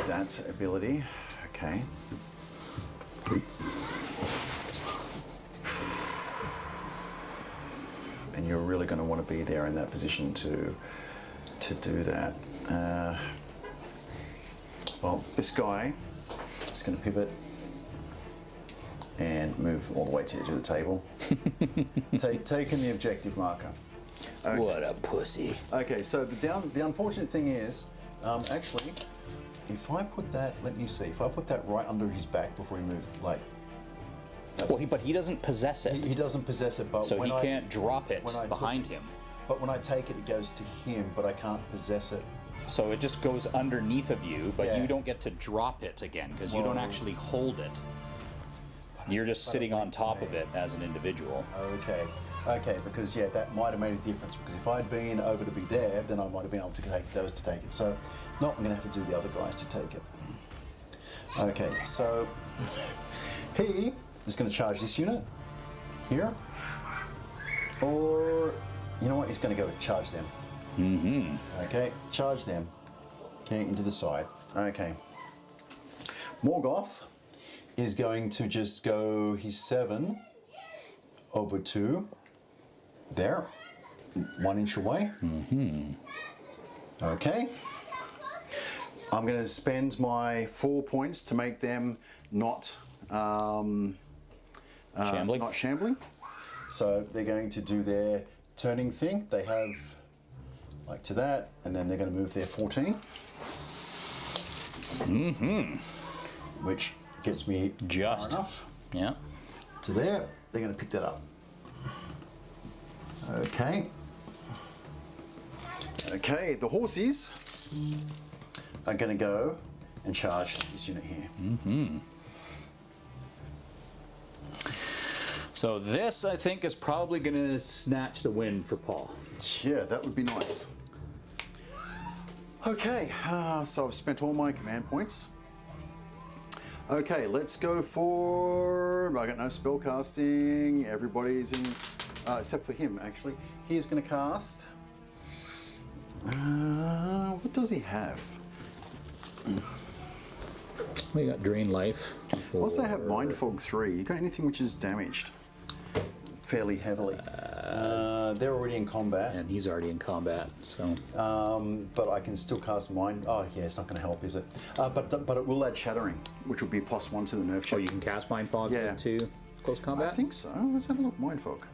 Speaker 1: that ability, okay. And you're really going to want to be there in that position to do that. Well, this guy is going to pivot and move all the way to the edge of the table. Taking the objective marker. Okay.
Speaker 3: What a pussy.
Speaker 1: Okay, so the unfortunate thing is, actually, if I put that, let me see, if I put that right under his back before he moved, like.
Speaker 3: Well, but he doesn't possess it.
Speaker 1: He doesn't possess it, but
Speaker 3: so he can't drop it behind him.
Speaker 1: But when I take it, it goes to him, but I can't possess it.
Speaker 3: So it just goes underneath of you, but you don't get to drop it again, because you don't actually hold it. You're just sitting on top of it as an individual.
Speaker 1: Okay. Okay, because that might have made a difference, because if I'd been over to be there, then I might have been able to take those to take it. So, no, I'm going to have to do the other guys to take it. Okay, so he is going to charge this unit here, or you know what? He's going to go charge them. Okay, charge them. Okay, into the side. Okay. Morgoth is going to just go his 7 over to there, 1 inch away. Okay. I'm going to spend my 4 points to make them not
Speaker 3: Shambling?
Speaker 1: not shambling. So they're going to do their turning thing. They have like to that, and then they're going to move their 14. Which gets me
Speaker 3: Just.
Speaker 1: far enough
Speaker 3: Yeah.
Speaker 1: to there. They're going to pick that up. Okay. Okay, the horses are going to go and charge this unit here.
Speaker 3: So this, I think, is probably going to snatch the win for Paul.
Speaker 1: Yeah, that would be nice. Okay, so I've spent all my command points. Okay, let's go for... I got no spell casting. Everybody's in... except for him, actually. He's going to cast... what does he have?
Speaker 3: We got Drain Life.
Speaker 1: I also have Mind Fog 3. You got anything which is damaged fairly heavily? They're already in combat.
Speaker 3: And he's already in combat, so...
Speaker 1: But I can still cast Mind... Oh, yeah, it's not going to help, is it? But it will add Shattering, which will be +1 to the nerve check.
Speaker 3: Oh, you can cast Mind Fog
Speaker 1: Yeah.
Speaker 3: into close combat?
Speaker 1: I think so. Let's have a look. Mind Fog.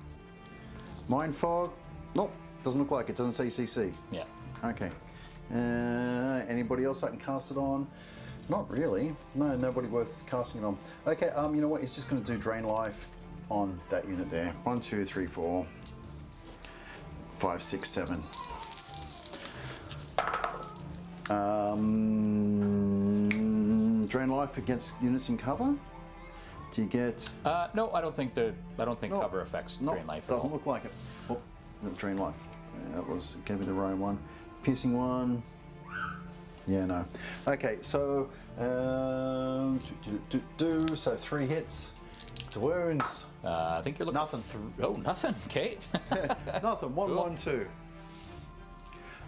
Speaker 1: Mind Fog. Nope. Doesn't look like it. Doesn't say CC.
Speaker 3: Yeah.
Speaker 1: Okay. Anybody else I can cast it on? Not really. No, nobody worth casting it on. Okay. You know what? He's just going to do Drain Life on that unit there. 1, 2, 3, 4, 5, 6, 7. Drain Life against units in cover. Do you get?
Speaker 3: No, I don't think cover affects Drain Life at all.
Speaker 1: Doesn't look like it. Oh, no, Drain Life. Yeah, that was gave me the wrong one. Piercing 1. Yeah, no. Okay, so so 3 hits to wounds.
Speaker 3: I think you're looking
Speaker 1: Nothing.
Speaker 3: Oh, nothing. Okay.
Speaker 1: Nothing. 1, 1, 2.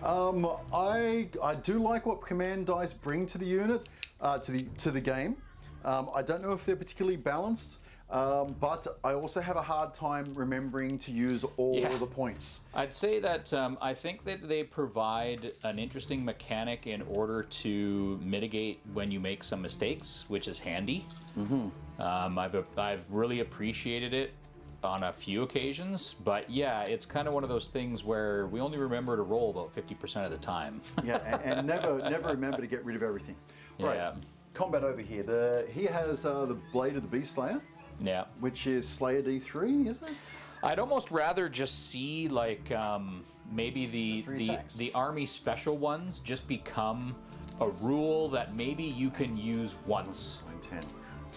Speaker 1: I do like what command dice bring to the unit, to the game. I don't know if they're particularly balanced, but I also have a hard time remembering to use all of the points.
Speaker 3: I'd say that I think that they provide an interesting mechanic in order to mitigate when you make some mistakes, which is handy. I've really appreciated it on a few occasions, but yeah, it's kind of one of those things where we only remember to roll about 50% of the time.
Speaker 1: Yeah, and never remember to get rid of everything.
Speaker 3: Yeah.
Speaker 1: Right. Combat over here. He has the Blade of the Beast Slayer.
Speaker 3: Yeah.
Speaker 1: Which is Slayer D3, isn't it?
Speaker 3: I'd almost rather just see like maybe the army special ones just become a rule that maybe you can use once
Speaker 1: 10.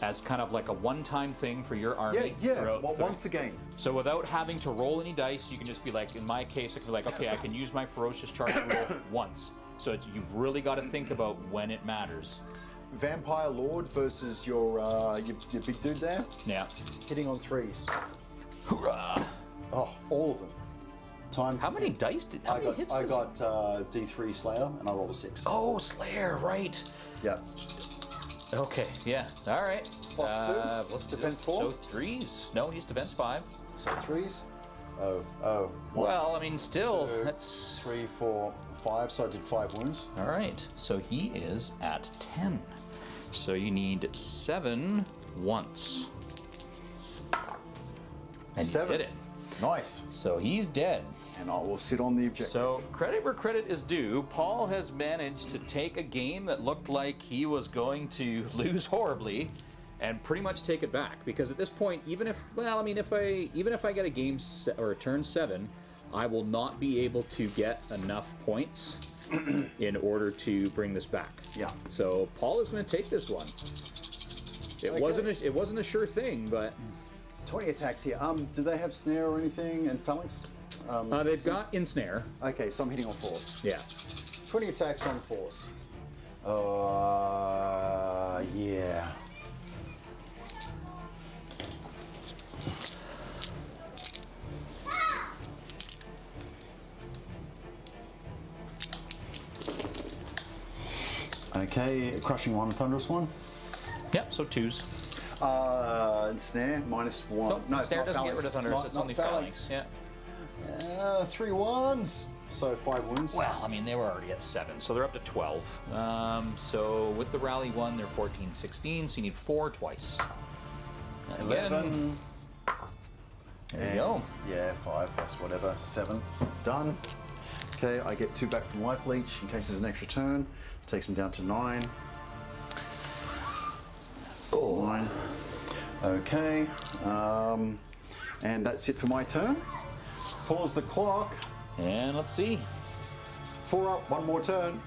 Speaker 3: as kind of like a one-time thing for your army.
Speaker 1: Yeah. Well, once again.
Speaker 3: So without having to roll any dice, you can just be like, in my case, I can be like, okay, I can use my ferocious charge rule once. So you've really got to think about when it matters.
Speaker 1: Vampire Lord versus your big dude there.
Speaker 3: Yeah.
Speaker 1: Hitting on 3s.
Speaker 3: Hoorah!
Speaker 1: Oh, all of them.
Speaker 3: How many dice did? How many hits?
Speaker 1: I got D3 Slayer and I rolled a 6.
Speaker 3: Oh, Slayer, right?
Speaker 1: Yeah.
Speaker 3: Okay, yeah. All right.
Speaker 1: Plus 2. Defense 4.
Speaker 3: So 3s. No, he's defense 5.
Speaker 1: So 3s. Oh. 1,
Speaker 3: well, I mean, still,
Speaker 1: 2,
Speaker 3: that's
Speaker 1: 3, 4, 5. So I did 5 wounds.
Speaker 3: all right. So he is at 10. So you need 7 once. And
Speaker 1: 7.
Speaker 3: you did it.
Speaker 1: Nice.
Speaker 3: So he's dead.
Speaker 1: And I will sit on the objective.
Speaker 3: So credit where credit is due. Paul has managed to take a game that looked like he was going to lose horribly, and pretty much take it back. Because at this point, even if I get a game or a turn 7, I will not be able to get enough points in order to bring this back.
Speaker 1: Yeah.
Speaker 3: So Paul is going to take this one. It wasn't a sure thing, but
Speaker 1: 20 attacks here. Do they have snare or anything and phalanx?
Speaker 3: they've got ensnare.
Speaker 1: Okay, so I'm hitting on force.
Speaker 3: Yeah.
Speaker 1: 20 attacks on force. Yeah. Okay, crushing 1, thunderous 1.
Speaker 3: Yep. So 2s.
Speaker 1: Snare -1.
Speaker 3: Nope,
Speaker 1: No,
Speaker 3: snare
Speaker 1: not
Speaker 3: doesn't get
Speaker 1: phalanx.
Speaker 3: rid of thunderous. It's
Speaker 1: Not
Speaker 3: only phalanx. Yeah.
Speaker 1: 3 1s. so 5 wounds.
Speaker 3: Well, I mean, they were already at 7, so they're up to 12. So with the rally 1, they're 14, 16, so you need 4 twice. And
Speaker 1: 11.
Speaker 3: again, there you go.
Speaker 1: Yeah, 5 plus whatever, 7. Done. Okay, I get 2 back from life leech in case there's an extra turn. Takes them down to 9. Oh. 9. Okay, and that's it for my turn. Pause the clock.
Speaker 3: And let's see.
Speaker 1: 4 up, 1 more turn.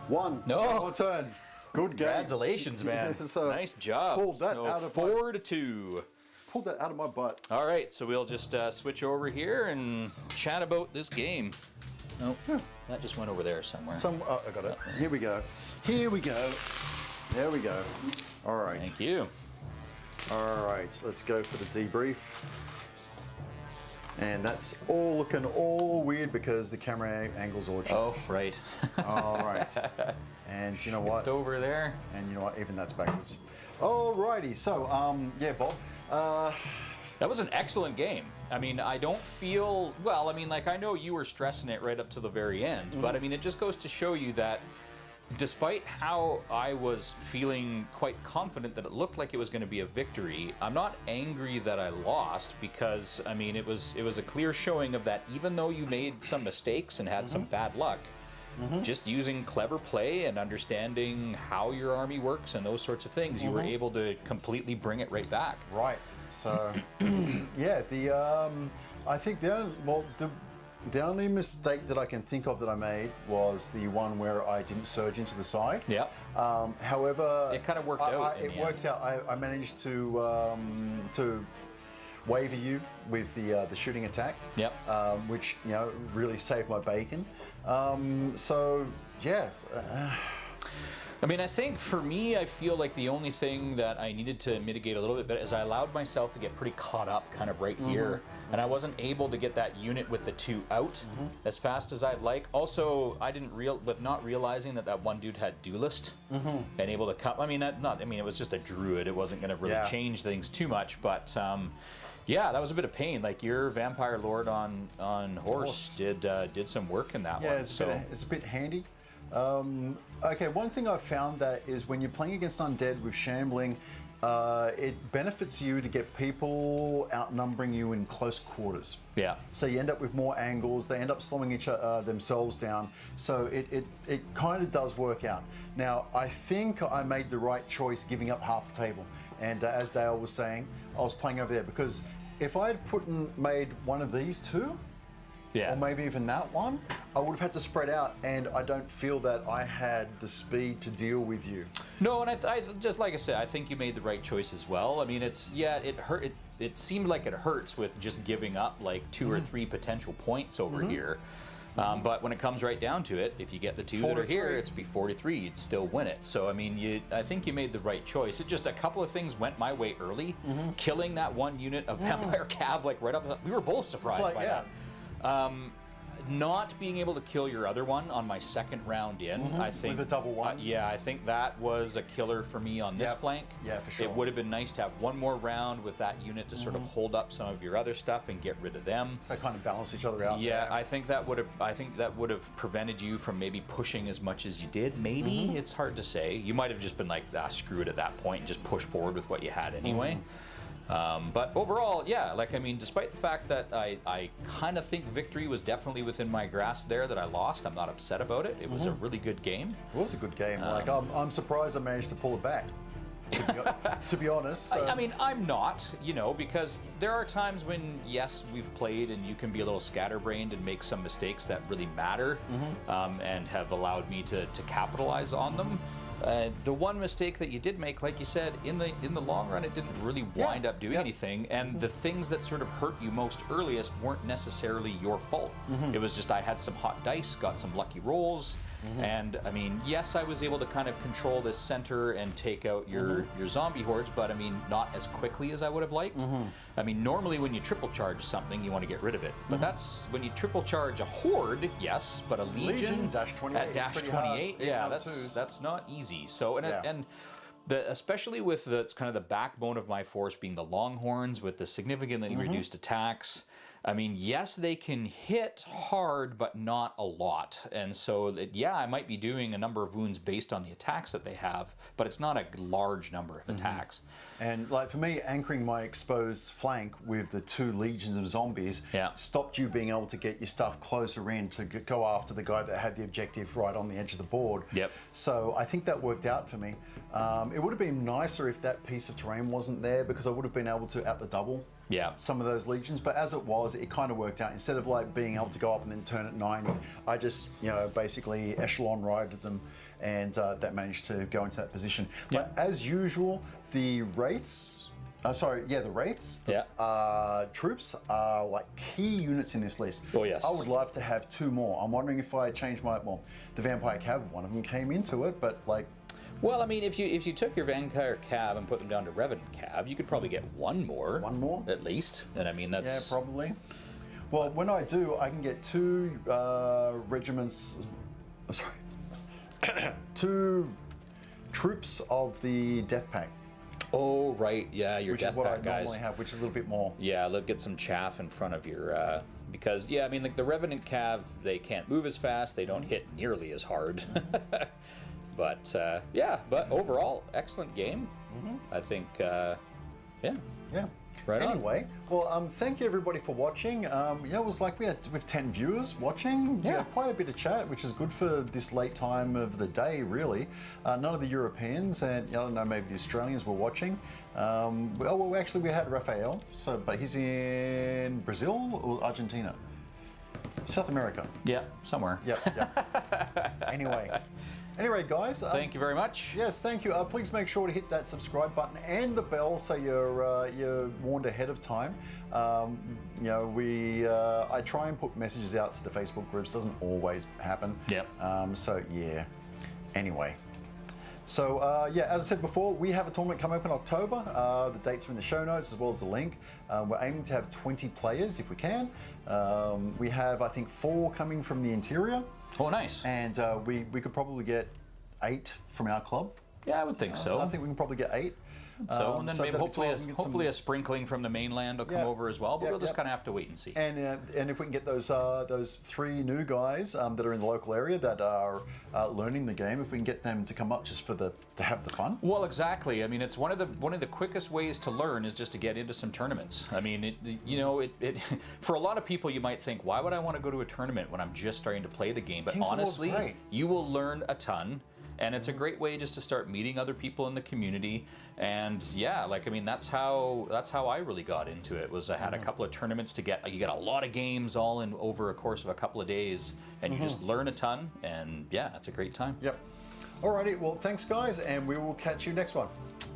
Speaker 1: 1
Speaker 3: No.
Speaker 1: more turn. Good game.
Speaker 3: Congratulations, man.
Speaker 1: So,
Speaker 3: nice job.
Speaker 1: pulled that
Speaker 3: So
Speaker 1: out of
Speaker 3: 4 to 2.
Speaker 1: Pulled that out of my butt.
Speaker 3: All right, so we'll just switch over here and chat about this game. Oh, that just went over there somewhere.
Speaker 1: Oh, I got it. Here we go. Here we go. There we go. All right.
Speaker 3: Thank you.
Speaker 1: All right, let's go for the debrief. And that's all looking all weird because the camera angle's all changed.
Speaker 3: Oh, right.
Speaker 1: All right. And you know what?
Speaker 3: Over there.
Speaker 1: And you know what? Even that's backwards. All righty. So, yeah, Bob.
Speaker 3: That was an excellent game. I mean, I don't feel, well, I mean, like, I know you were stressing it right up to the very end, but I mean, it just goes to show you that despite how I was feeling quite confident that it looked like it was going to be a victory, I'm not angry that I lost because, I mean, it was a clear showing of that even though you made some mistakes and had some bad luck, just using clever play and understanding how your army works and those sorts of things, you were able to completely bring it right back.
Speaker 1: Right. So, yeah, I think the only mistake that I can think of that I made was the one where I didn't surge into the side.
Speaker 3: Yeah.
Speaker 1: However,
Speaker 3: It kind of worked out.
Speaker 1: It worked out. I managed to waver you with the shooting attack.
Speaker 3: Yep.
Speaker 1: Which really saved my bacon. So yeah.
Speaker 3: I mean, I think for me, I feel like the only thing that I needed to mitigate a little bit better is I allowed myself to get pretty caught up kind of right here. And I wasn't able to get that unit with the 2 out as fast as I'd like. Also, I didn't with not realizing that one dude had duelist and able to come. I mean, it was just a druid. It wasn't going to really change things too much, but yeah, that was a bit of pain. Like your vampire lord on horse did some work in that one.
Speaker 1: Yeah, it's a bit handy. Okay, one thing I've found that is when you're playing against Undead with Shambling, it benefits you to get people outnumbering you in close quarters.
Speaker 3: Yeah.
Speaker 1: So you end up with more angles, they end up slowing themselves down, so it kind of does work out. Now, I think I made the right choice giving up half the table, and as Dale was saying, I was playing over there, because if I had made one of these 2, or maybe even that one, I would have had to spread out, and I don't feel that I had the speed to deal with you.
Speaker 3: No, and I just like I said, I think you made the right choice as well. I mean, it hurt. It seemed like it hurts with just giving up like 2 or 3 potential points over here. But when it comes right down to it, if you get the 2 that are here, it's be 4-3. You'd still win it. So I mean, I think you made the right choice. It just a couple of things went my way early. Killing that one unit of Vampire Cav like right up. We were both surprised by that. Not being able to kill your other one on my second round in, I think
Speaker 1: with a double one.
Speaker 3: yeah, I think that was a killer for me on this flank.
Speaker 1: Yeah, for sure.
Speaker 3: It would have been nice to have one more round with that unit to sort of hold up some of your other stuff and get rid of them.
Speaker 1: They kind of balance each other out.
Speaker 3: Yeah, I think that would have prevented you from maybe pushing as much as you did. Maybe it's hard to say. You might have just been like, screw it at that point and just push forward with what you had anyway. But overall, yeah, like, I mean, despite the fact that I kind of think victory was definitely within my grasp there, that I lost, I'm not upset about it. It was a really good game.
Speaker 1: It was a good game. Like, I'm surprised I managed to pull it back, to be honest. So.
Speaker 3: I mean, I'm not, because there are times when, yes, we've played and you can be a little scatterbrained and make some mistakes that really matter and have allowed me to capitalize on them. The one mistake that you did make, like you said, in the long run, it didn't really wind up doing anything. And the things that sort of hurt you most earliest weren't necessarily your fault. It was just I had some hot dice, got some lucky rolls. And I mean, yes, I was able to kind of control this center and take out your zombie hordes, but I mean, not as quickly as I would have liked. I mean, normally when you triple charge something, you want to get rid of it. But that's when you triple charge a horde, yes, but a legion
Speaker 1: dash 28
Speaker 3: at dash 28, yeah, that's not easy. So especially with the kind of the backbone of my force being the Longhorns with the significantly reduced attacks.
Speaker 2: I mean, yes, they can hit hard, but not a lot. And so, yeah, I might be doing a number of wounds based on the attacks that they have, but it's not a large number of attacks.
Speaker 1: And like for me, anchoring my exposed flank with the 2 legions of zombies stopped you being able to get your stuff closer in to go after the guy that had the objective right on the edge of the board.
Speaker 2: Yep.
Speaker 1: So I think that worked out for me. It would have been nicer if that piece of terrain wasn't there, because I would have been able to out the double some of those legions, but as it was, it kind of worked out. Instead of like being able to go up and then turn at 90, I just, you know, basically echelon rided them, and that managed to go into that position. But as usual, the wraiths, the wraiths, troops are like key units in this list.
Speaker 2: Oh yes.
Speaker 1: I would love to have 2 more. I'm wondering if I change my, well, the Vampire Cav, one of them came into it, but like,
Speaker 2: well, I mean, if you took your Vampire Cav and put them down to Revenant Cav, you could probably get 1 more.
Speaker 1: 1 more?
Speaker 2: At least. And I mean, that's...
Speaker 1: Yeah, probably. Well, when I do, I can get 2 regiments... sorry. 2 troops of the Death Pack.
Speaker 2: Oh, right. Yeah, your
Speaker 1: Which
Speaker 2: Death
Speaker 1: is what
Speaker 2: Pack
Speaker 1: I
Speaker 2: guys.
Speaker 1: normally have, which is a little bit more.
Speaker 2: Yeah, let's get some chaff in front of your... because, yeah, I mean, like the Revenant Cav, they can't move as fast. They don't hit nearly as hard. But yeah, but overall, excellent game. I think, yeah. Right on.
Speaker 1: Anyway, well, thank you everybody for watching. Yeah, it was like with 10 viewers watching.
Speaker 2: Yeah.
Speaker 1: Quite a bit of chat, which is good for this late time of the day, really. None of the Europeans and I don't know, maybe the Australians were watching. Well, actually, we had Rafael, but he's in Brazil or Argentina. South America.
Speaker 2: Yeah, somewhere.
Speaker 1: Yep. Anyway, guys.
Speaker 2: Thank you very much.
Speaker 1: Yes, thank you. Please make sure to hit that subscribe button and the bell so you're warned ahead of time. You know, I try and put messages out to the Facebook groups. Doesn't always happen.
Speaker 2: Yep.
Speaker 1: So yeah. Anyway. So yeah, as I said before, we have a tournament coming up in October. The dates are in the show notes as well as the link. We're aiming to have 20 players if we can. We have, I think, 4 coming from the interior.
Speaker 2: Oh, nice.
Speaker 1: And we could probably get 8 from our club.
Speaker 2: Yeah, I would think so.
Speaker 1: I think we can probably get 8.
Speaker 2: So, and then maybe hopefully,
Speaker 1: some...
Speaker 2: a sprinkling from the mainland will come over as well, but we'll just kind of have to wait and see.
Speaker 1: And if we can get those 3 new guys that are in the local area that are learning the game, if we can get them to come up just for to have the fun.
Speaker 2: Well, exactly. I mean, it's one of the quickest ways to learn is just to get into some tournaments. I mean, for a lot of people, you might think, why would I want to go to a tournament when I'm just starting to play the game? But honestly, you will learn a ton. And it's a great way just to start meeting other people in the community. And yeah, like, I mean, that's how I really got into it. Was I had a couple of tournaments to you get a lot of games all in over a course of a couple of days, and you just learn a ton. And yeah, it's a great time.
Speaker 1: Yep. Alrighty, well, thanks guys, and we will catch you next one.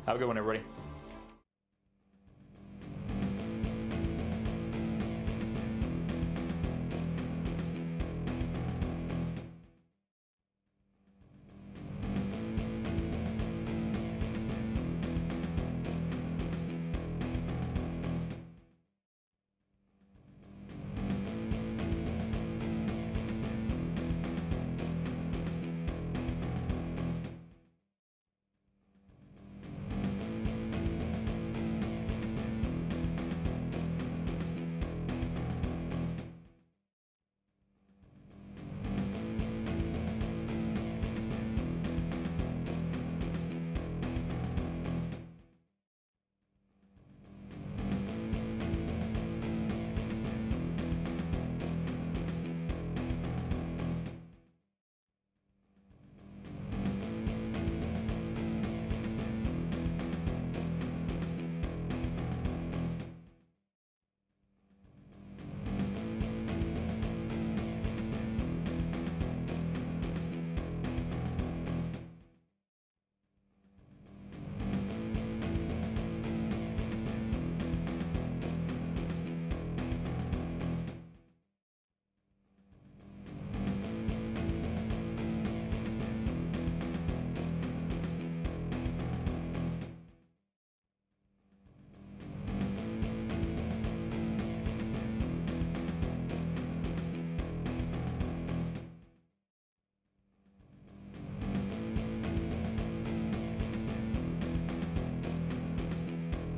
Speaker 2: Have a good one, everybody.